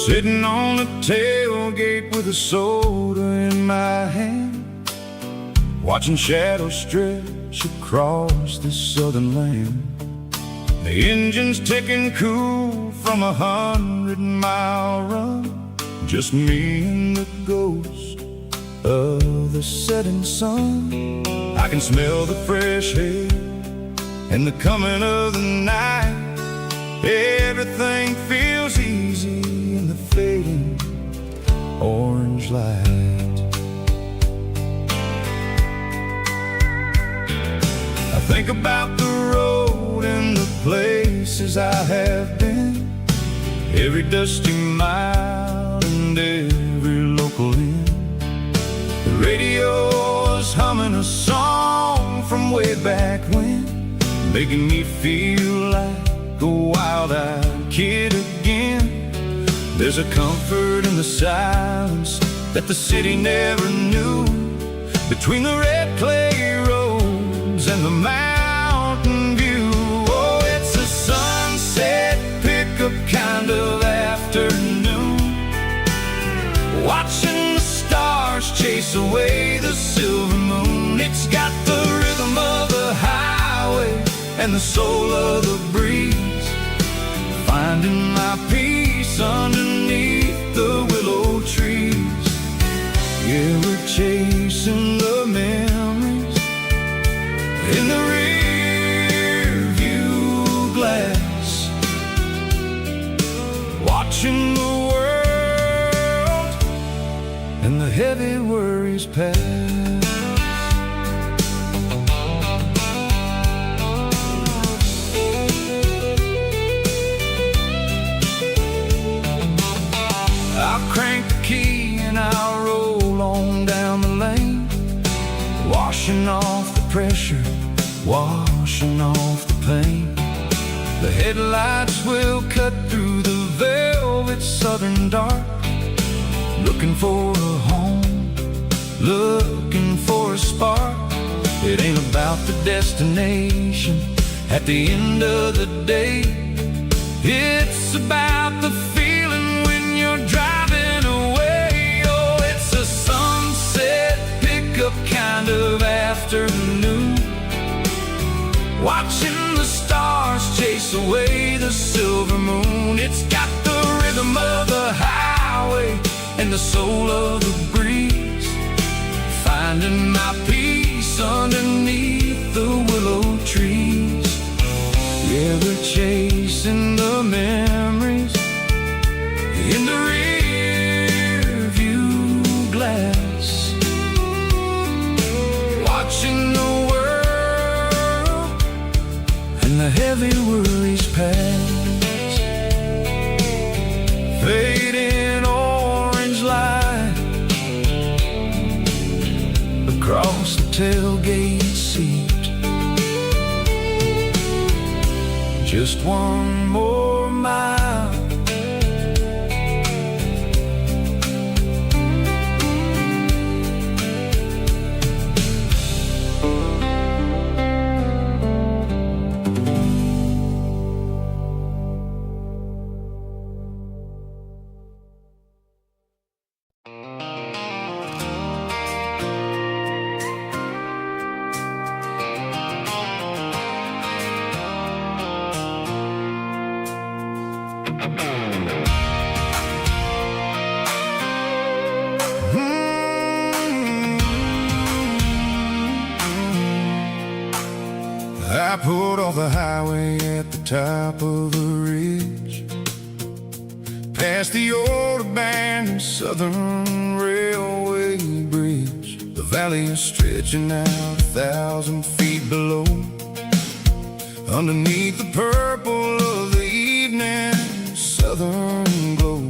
Sitting on the tailgate with a soda in my hand, watching shadows stretch across this southern land. The engine's ticking cool from 100-mile run, just me and the ghost of the setting sun. I can smell the fresh air and the coming of the night. Everything feels easy in the fading orange light. I think about the road and the places I have been, every dusty mile and every local inn. The radio is humming a song from way back when, making me feel like a wild-eyed kid again. There's a comfort in the silence that the city never knew, between the red clay roads and the mountain view. Oh, it's a sunset pickup kind of afternoon, watching the stars chase away the silver moon. It's got the rhythm of the highway and the soul of the breeze, finding my peace underneath the willow trees. Yeah, we're chasing the memories in the rear view glass, watching the world and the heavy worries pass. Crank the key and I'll roll on down the lane, washing off the pressure, washing off the pain. The headlights will cut through the velvet southern dark, looking for a home, looking for a spark. It ain't about the destination at the end of the day, it's about the feeling when you're driving away. Oh, it's a sunset pickup kind of afternoon, watching the stars chase away the silver moon. It's got the rhythm of the highway and the soul of the breeze, finding my peace underneath the willow trees. Yeah, we're chasing the memories in the rear view glass, watching the world and the heavy worries pass. Fading orange light across the tailgate seat, just one more mile, pulled off the highway at the top of the ridge, past the old abandoned Southern Railway bridge. The valley is stretching out 1,000 feet below, underneath the purple of the evening southern glow.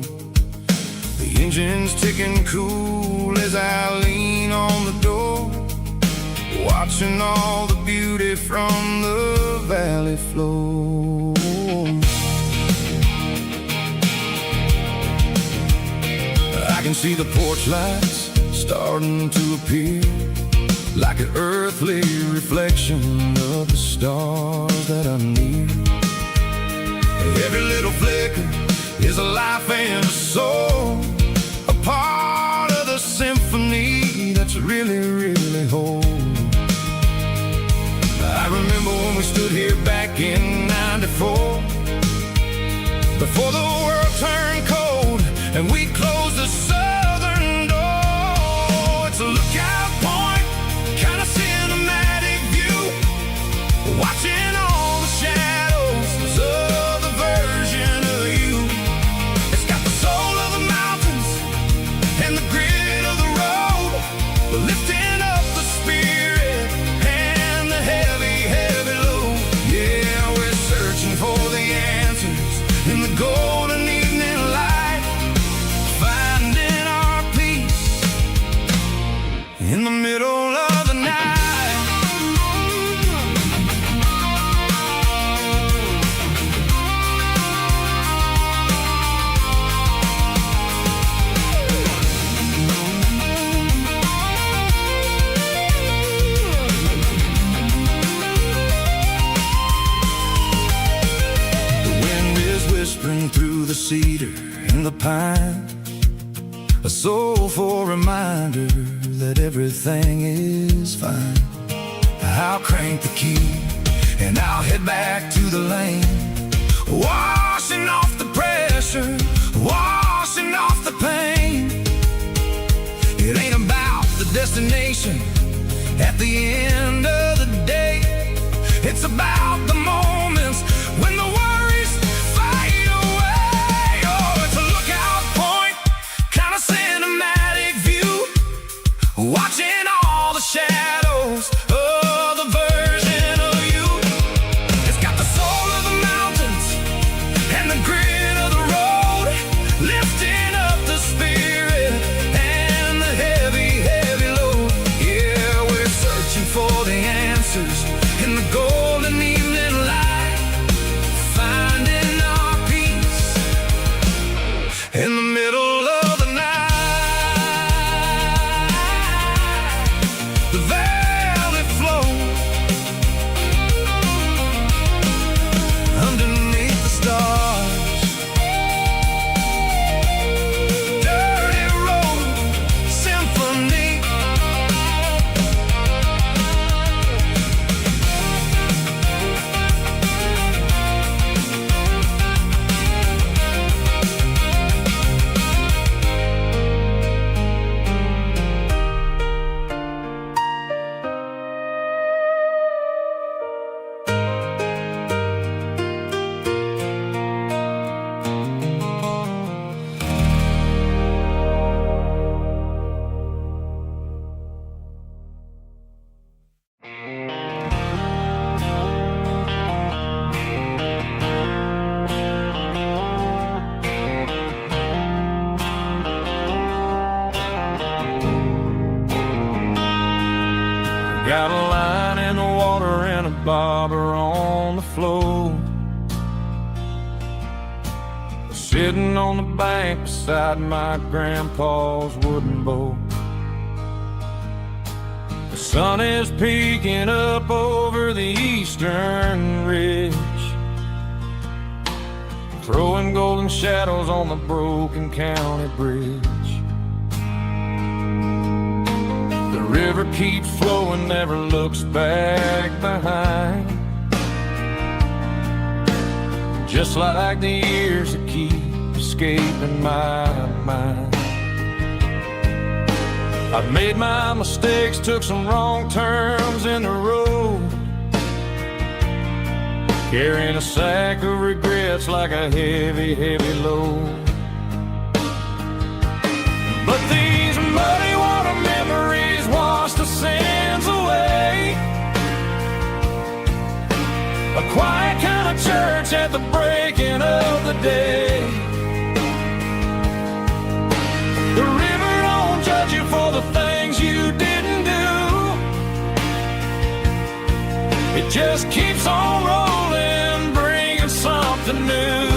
The engine's ticking cool as I lean on the door, watching all the beauty from the valley flow. I can see the porch lights starting to appear, like an earthly reflection of the stars that are near. Every little flicker is a life and a soul, a part of the symphony that's really, really whole. I remember when we stood here back in '94, before the world turned cold and we closed the southern door. It's a lookout point, kind of cinematic view, watching all the shadows of the version of you. It's got the soul of the mountains and the grit of the road, lifting up the spirit and the heavy, heavy load. Yeah, we're searching for the answers in the golden evening light, finding our peace in the middle of the night. Whispering through the cedar and the pine, a soulful reminder that everything is fine. I'll crank the key and I'll head back to the lane, washing off the pressure, washing off the pain. It ain't about the destination at the end of the day, it's about the moments when the worries fade away. Oh, it's a lookout point, kind of cinematic view, watching all the shadows of the version of you. It's got the soul of the mountains and the grit of the road, lifting up the spirit and the heavy, heavy load. Yeah, we're searching for the answers in the golden evening light, finding our peace in the middle of the night. The valley flow underneath the stars, dirty road symphony. Got a line in the water and a bobber on the floor, sitting on the bank beside my grandpa's wooden boat. The sun is peeking up over the eastern ridge, throwing golden shadows on the broken county bridge. The river keeps flowing, never looks back behind, just like the years that keep escaping my mind. I've made my mistakes, took some wrong turns in the road, carrying a sack of regrets like a heavy, heavy load. But these muddy water memories wash the sins away. A quiet kind of church at the breaking of the day. The river don't judge you for the things you didn't do. It just keeps on rolling, bringing something new.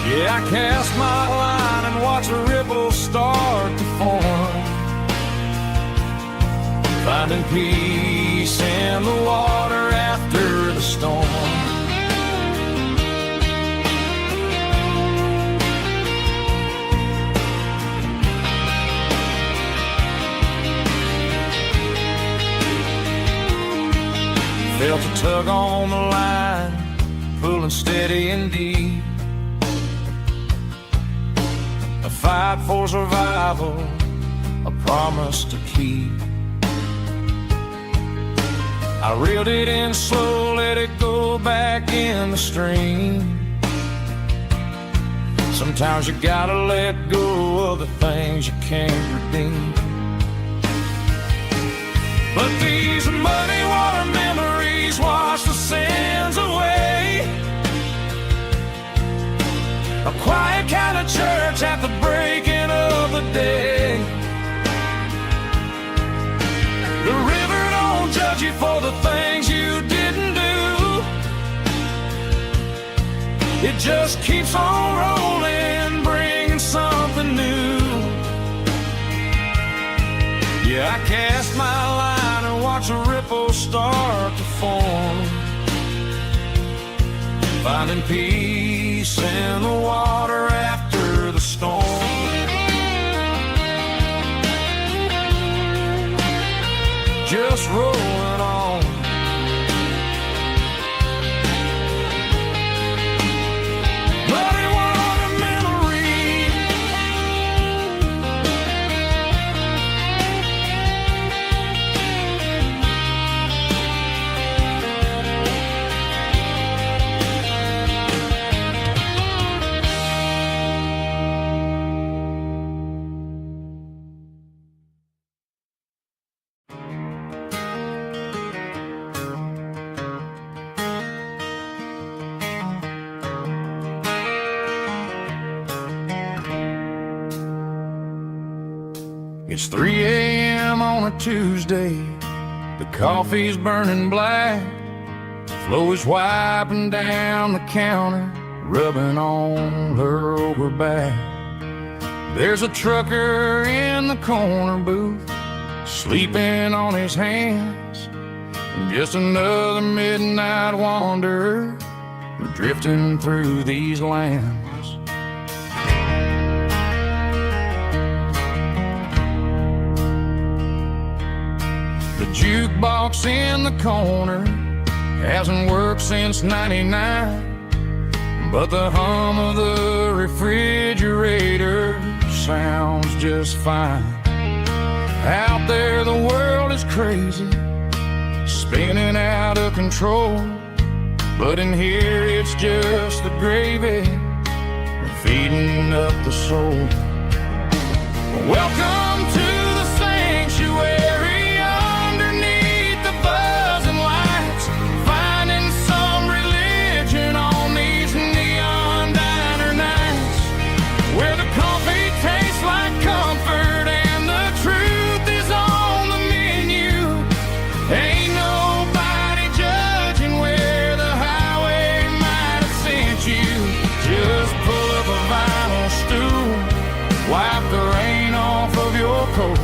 Yeah, I cast my line and watch the ripples start to form, finding peace in the water after the storm. Felt a tug on the line, pulling steady and deep. A fight for survival, a promise to keep. I reeled it in slow, let it go back in the stream. Sometimes you gotta let go of the things you can't redeem. But these muddy water memories wash the sins away. A quiet kind of church at the breaking of the day. The river don't judge you for the things you didn't do. It just keeps on rolling, bringing something new. Yeah, I cast my line and watch a ripple start to form, finding peace in the water after the storm. Just rolling on. Muddy water memory. It's 3 a.m. on a Tuesday. The coffee's burning black. Chloe's wiping down the counter, rubbing on her over back. There's a trucker in the corner booth, sleeping on his hands. And just another midnight wanderer, drifting through these lands. The jukebox in the corner hasn't worked since '99, but the hum of the refrigerator sounds just fine. Out there the world is crazy, spinning out of control, but in here it's just the gravy feeding up the soul. Welcome to the sanctuary. Wipe the rain off of your coat.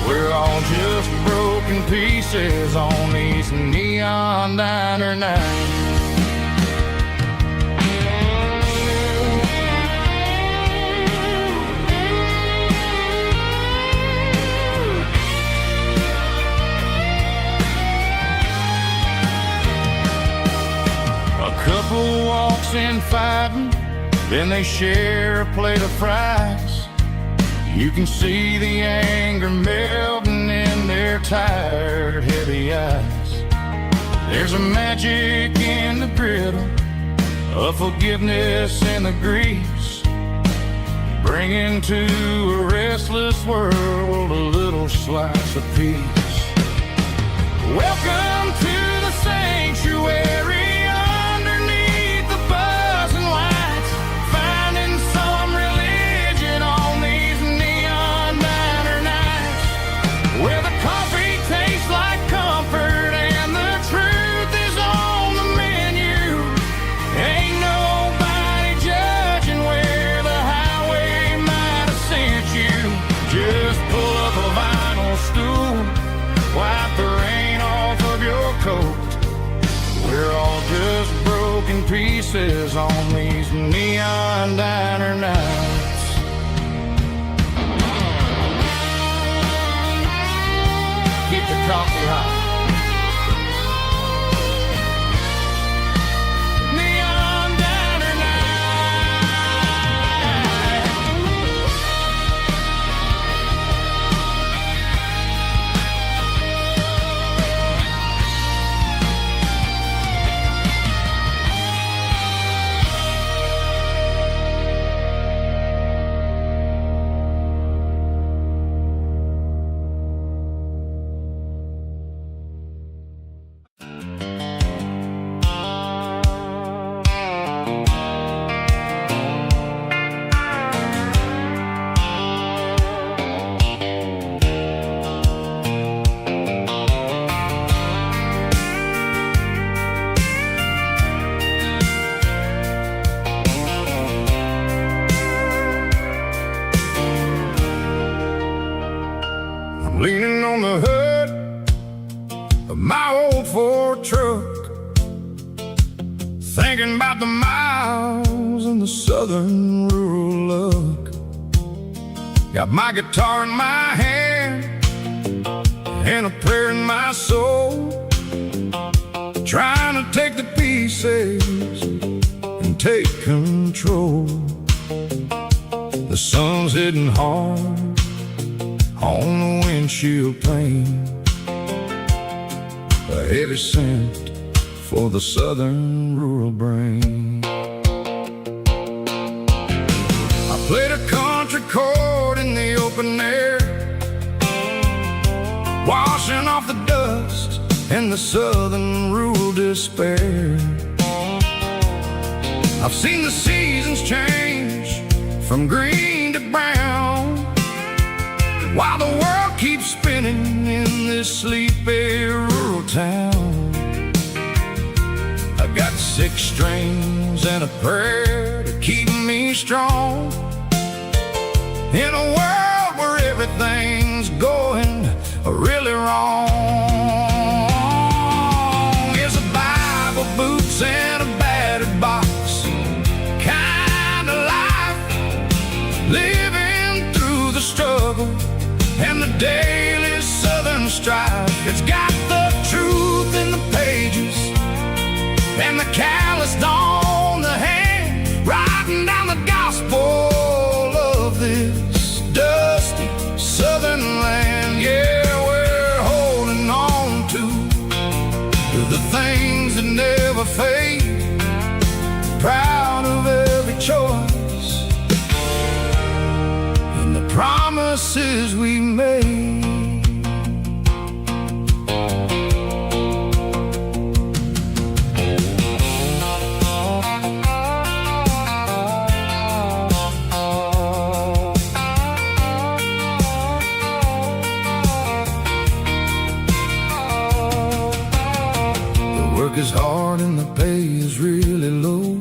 We're all just broken pieces on these neon diner nights. A couple walks in fighting, then they share a plate of fries. You can see the anger melting in their tired, heavy eyes. There's a magic in the griddle, a forgiveness in the grease, bringing to a restless world a little slice of peace. Welcome to the sanctuary underneath the buzzing lights, finding some religion on these neon diner nights, where the coffee tastes like comfort and the truth is on the menu. Ain't nobody judging where the highway might have sent you. Just pull up a vinyl stool, wipe the rain off of your coat. We're all just broken pieces on these neon diner nights. Keep the coffee hot. Neon diner leaning on the hood of my old Ford truck, thinking about the miles and the southern rural look. Got my guitar in my hand and a prayer in my soul, trying to take the pieces and take control. The sun's hitting hard on the windshield pane, a heavy scent for the southern rural brain. I played a country chord in the open air, washing off the dust and the southern rural despair. I've seen the seasons change from green to brown, while the world keeps spinning in this sleepy rural town. I've got 6 strings and a prayer to keep me strong, in a world where everything's going really wrong. It's a Bible, boots, and a battered box kind of life, living through the struggle and the daily southern strife. It's got the truth in the pages and the calloused on the hand, writing down the gospel of this dusty southern land. Yeah, we're holding on to the things that never fade, proud of every choice and the promises we made. Work is hard and the pay is really low,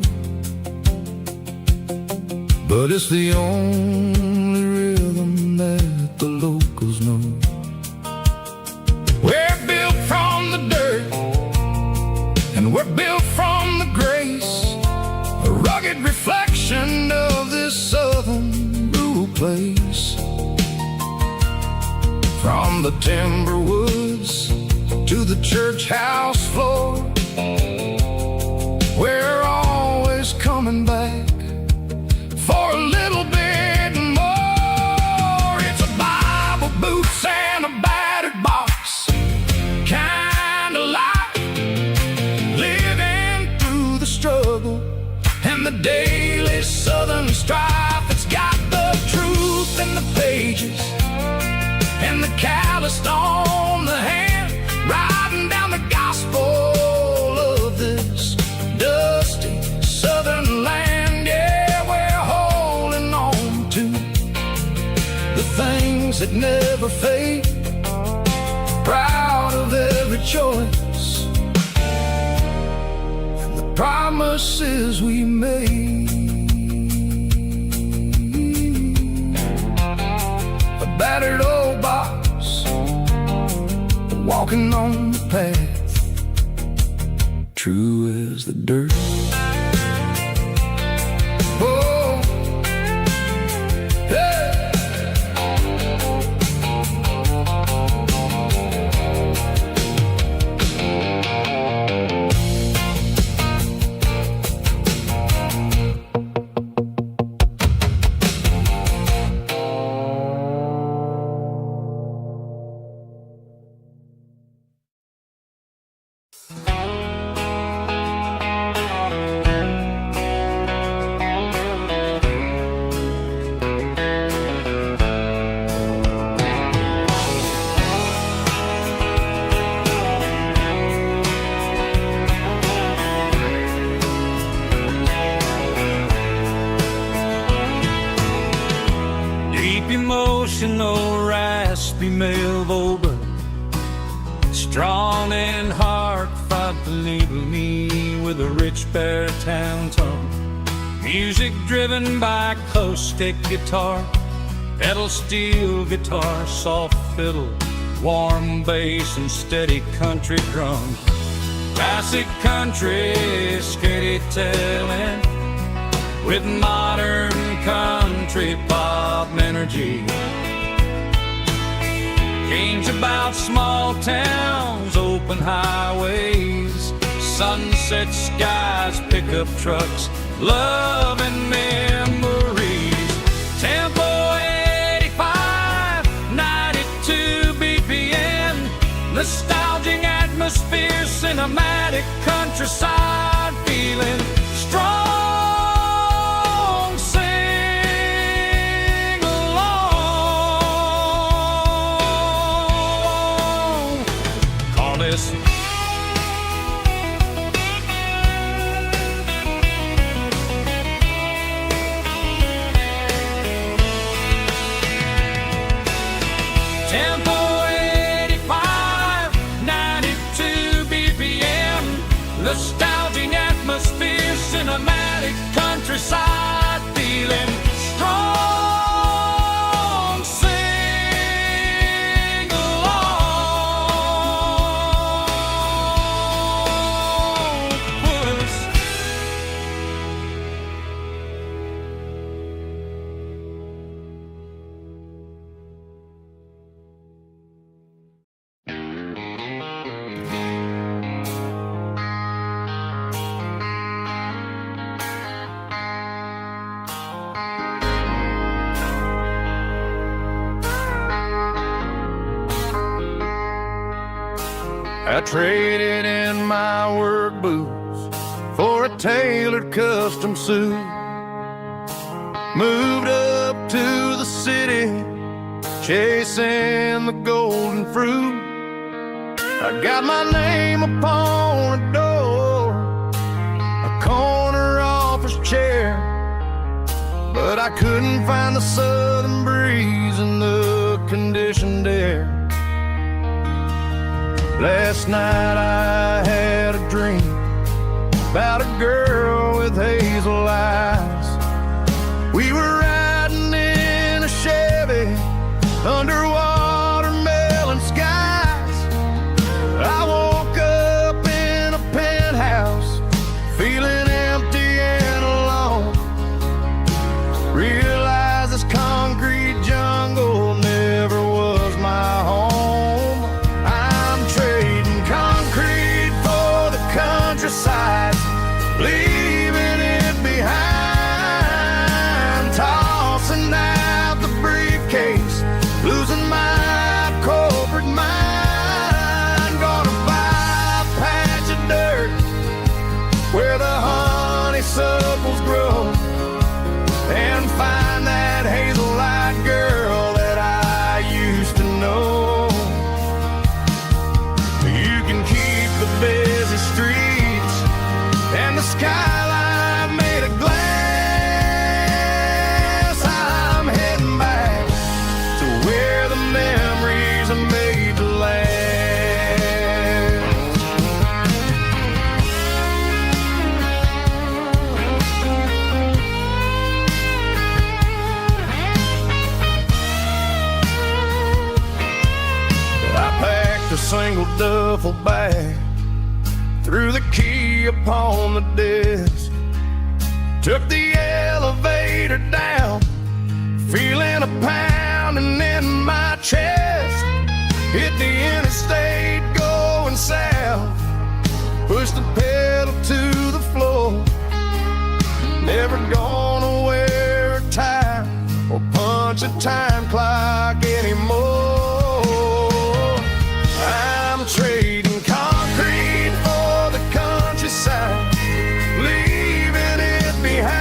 but it's the only rhythm that the locals know. We're built from the dirt and we're built from the grace, a rugged reflection of this southern rural place. From the timber woods to the church house floor, we're always coming back for a little bit more. It's a Bible, boots, and a battered box kind of life, pages and the calloused on the hand, writing down the gospel of this dusty southern land. Yeah, we're holding on to the things that never fade, proud of every choice and the promises we made. Battered old box, walking on the path, true as the dirt. Oh, hey. Emotional, raspy male vulgar, strong and heartfelt, label me with a rich baritone tone. Music driven by acoustic guitar, pedal steel guitar, soft fiddle, warm bass and steady country drum. Classic country storytelling with modern country pop energy. Games about small towns, open highways, sunset skies, pickup trucks, love and memories. Tempo 85, 92 BPM, nostalgic atmosphere, cinematic countryside feeling strong. Tempo 85, 92 BPM, nostalgic atmosphere, cinematic countryside feeling strong. Sing along with us. I traded in my work boots for a tailored custom suit. Moved up to the city, chasing the golden fruit. I got my name upon a door, a corner office chair, but I couldn't find the southern breeze in the conditioned air. Last night I had a dream about a girl with hazel eyes. We were riding in a Chevy under watermelon skies. I woke up in a penthouse feeling empty and alone. Realized this concrete jungle never was my home. Countryside, leaving it behind. single duffel bag, threw the key upon the desk, took the elevator down, feeling a pounding in my chest. Hit the interstate going south, pushed the pedal to the floor. Never gonna wear a tie or punch a time clock anymore. I'm trading concrete for the countryside, leaving it behind,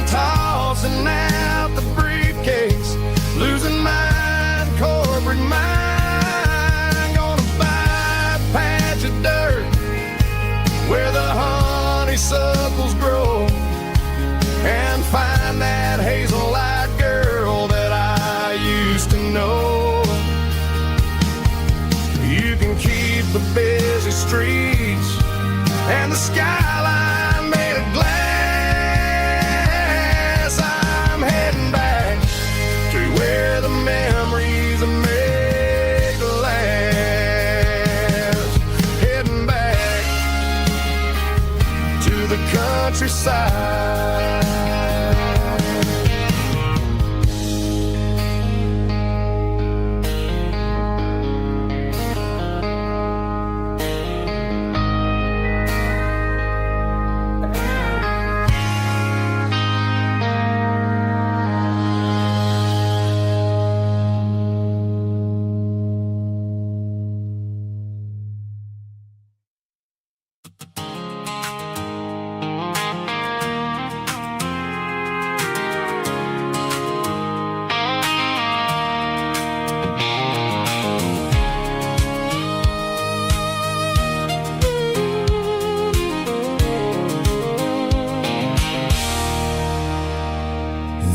tossing out the briefcase, losing my corporate mind. Gonna buy a patch of dirt where the honeysuckles grow, and find that hazel-eyed girl that I used to know. You can keep the busy streets and the skyline made of glass. I'm heading back to where the memories are made to last. Heading back to the countryside.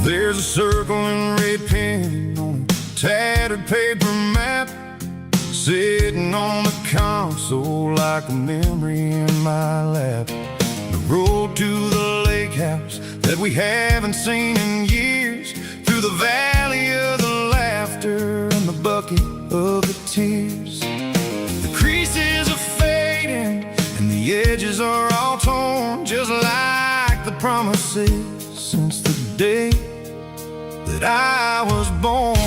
There's a circle in red pen on a tattered paper map, sitting on the console like a memory in my lap. The road to the lake house that we haven't seen in years, through the valley of the laughter and the bucket of the tears. The creases are fading and the edges are all torn, just like the promises since the day that I was born.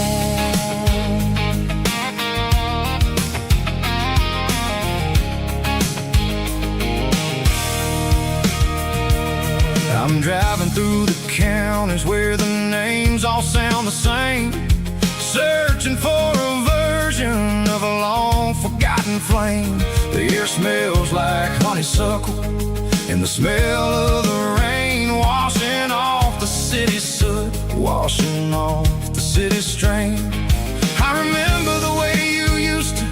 I'm driving through the counties where the names all sound the same, searching for a version of a long forgotten flame. The air smells like honeysuckle and the smell of the rain, washing off the city's soot, washing off the city's strain. I remember the way you used to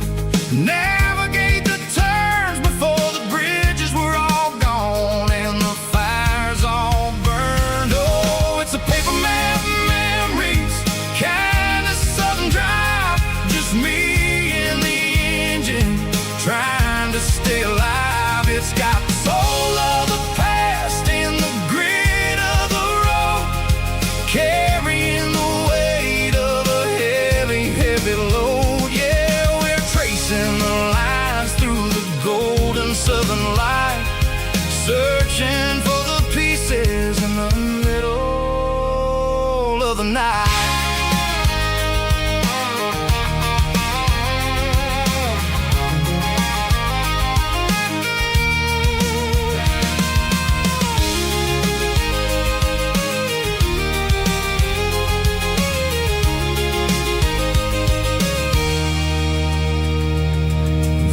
navigate the turns before the bridges were all gone and the fires all burned. Oh, it's a paper map memories, kind of southern drive, just me and the engine trying to stay alive. It's got the soul of the past in the grit of the road, carrying the weight of a heavy, heavy load. Yeah, we're tracing the lines through the golden southern light, searching for the pieces in the middle of the night.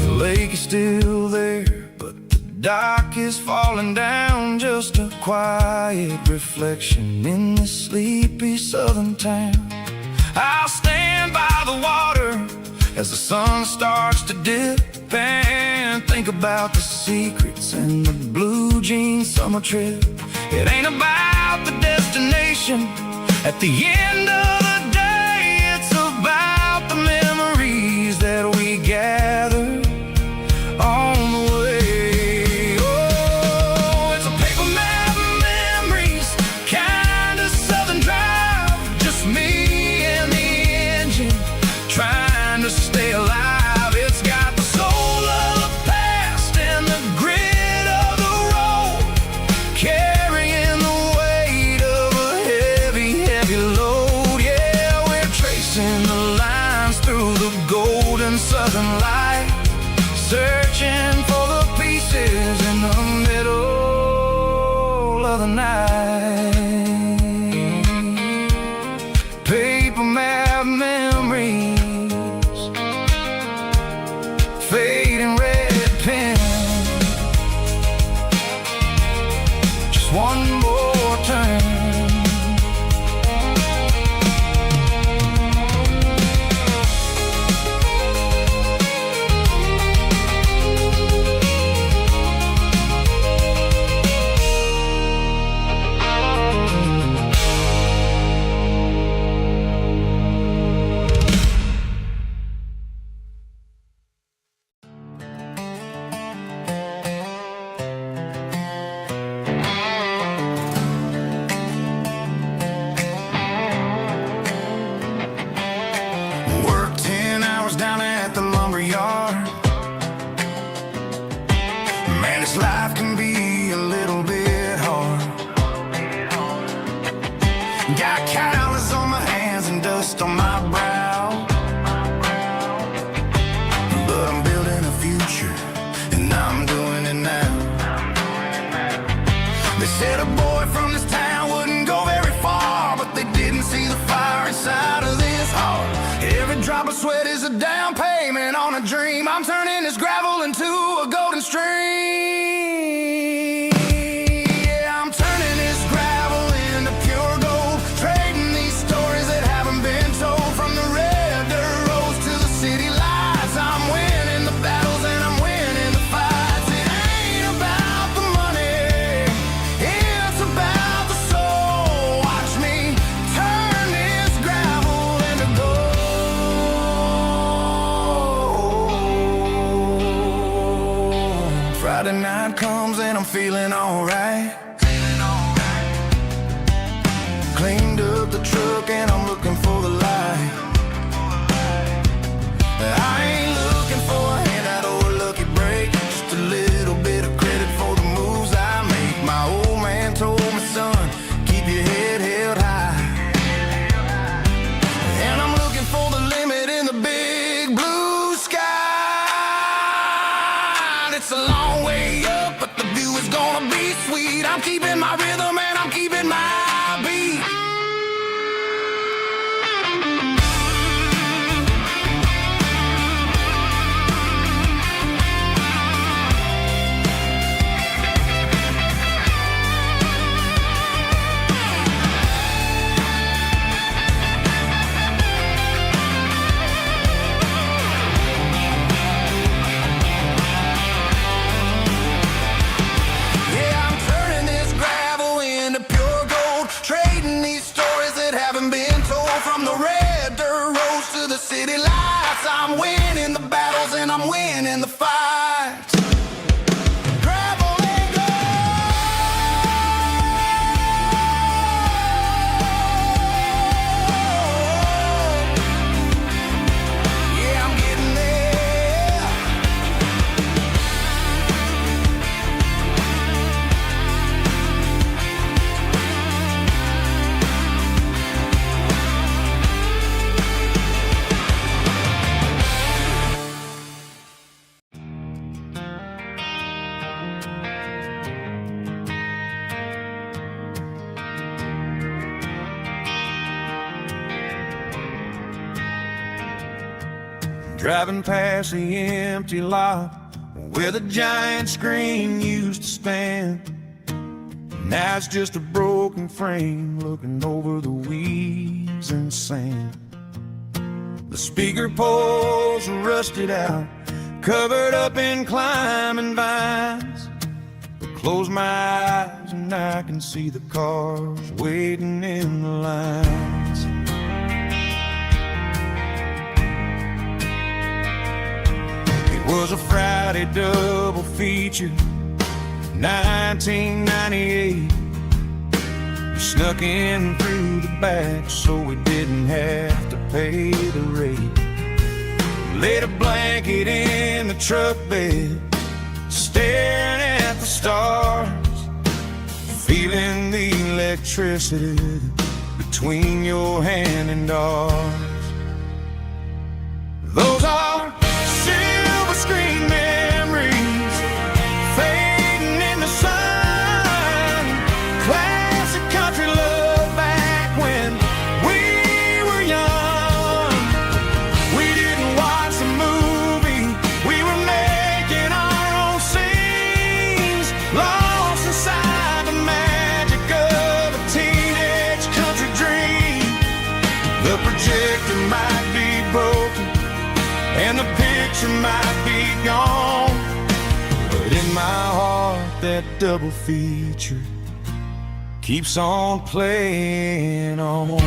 The lake is still there, but the dock is falling down, just a quiet reflection in this sleepy southern town. I'll stand by the water as the sun starts to dip and think about the secrets and the blue jean summer trip. It ain't about the destination at the end of the day, it's about the memories that we gather on the way. Oh, it's a paper map memories, kind of southern drive, just me and the engine trying to stay alive. through the golden southern light, searching for the pieces in the middle of the night. Paper map memories, fading red pen, just one more turn. Down at the lumber yard. Man, this life can be a little bit hard. Got calluses on my hands and dust on my brow, but I'm building a future, and I'm doing it now. They said a boy from this town wouldn't go very far, but they didn't see the fire inside of this heart. Every drop of sweat is a down payment on a dream. I'm turning this gravel into a golden stream. Yeah, I'm turning this gravel into pure gold, trading these stories that haven't been told. From the red dirt roads to the city lights, I'm winning the battles and I'm winning the fights. It ain't about the money, it's about the soul. Watch me turn this gravel into gold. Friday night comes and I'm feeling alright. Cleaned up the truck and I'm looking for the light. I ain't looking for a handout or a lucky break, just a little bit of credit for the moves I make. My old man told me, son, keep your head held high. And I'm looking for the limit in the big blue sky. It's a long way up, but the view is gonna be sweet. I'm keeping my rhythm and I'm keeping my beat. Yeah, I'm turning this gravel into pure gold, trading these stories that haven't been told. From the red dirt roads to the city lights, I'm winning the battles and I'm winning the fights. Gravel and gold. Yeah, I'm getting there. Driving past the empty lot where the giant screen used to stand. Now it's just a broken frame looking over the weeds and sand. The speaker poles are rusted out, covered up in climbing vines. But close my eyes and I can see the cars waiting in the lines. It was a Friday double feature, 1998. We snuck in through the back so we didn't have to pay the rate. Laid a blanket in the truck bed, staring at the stars, feeling the electricity between your hand and ours. projector might be broken and the picture might be gone, but in my heart that double feature keeps on playing on.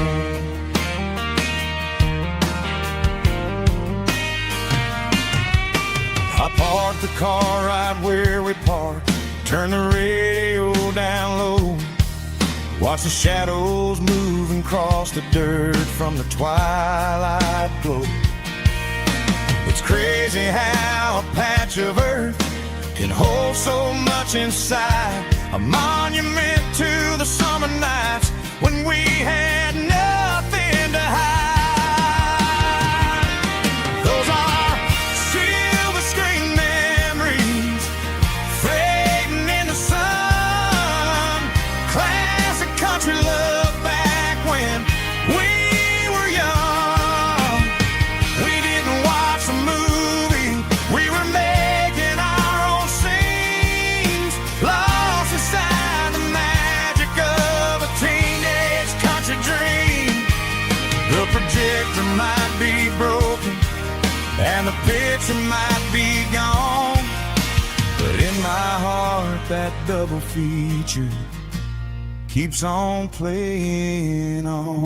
I parked the car right where we parked, turn the radio down low, watch the shadows move and cross the dirt from the twilight glow. It's crazy how a patch of earth can hold so much inside, a monument to the summer nights when we had nothing to hide. Those are silver screen memories fading in the sun, classic country love back when we were young. We didn't watch a movie, we were making our own scenes, lost inside the magic of a teenage country dream. The projector might be broken and the picture might be gone, but in my heart that double feature keeps on playing on.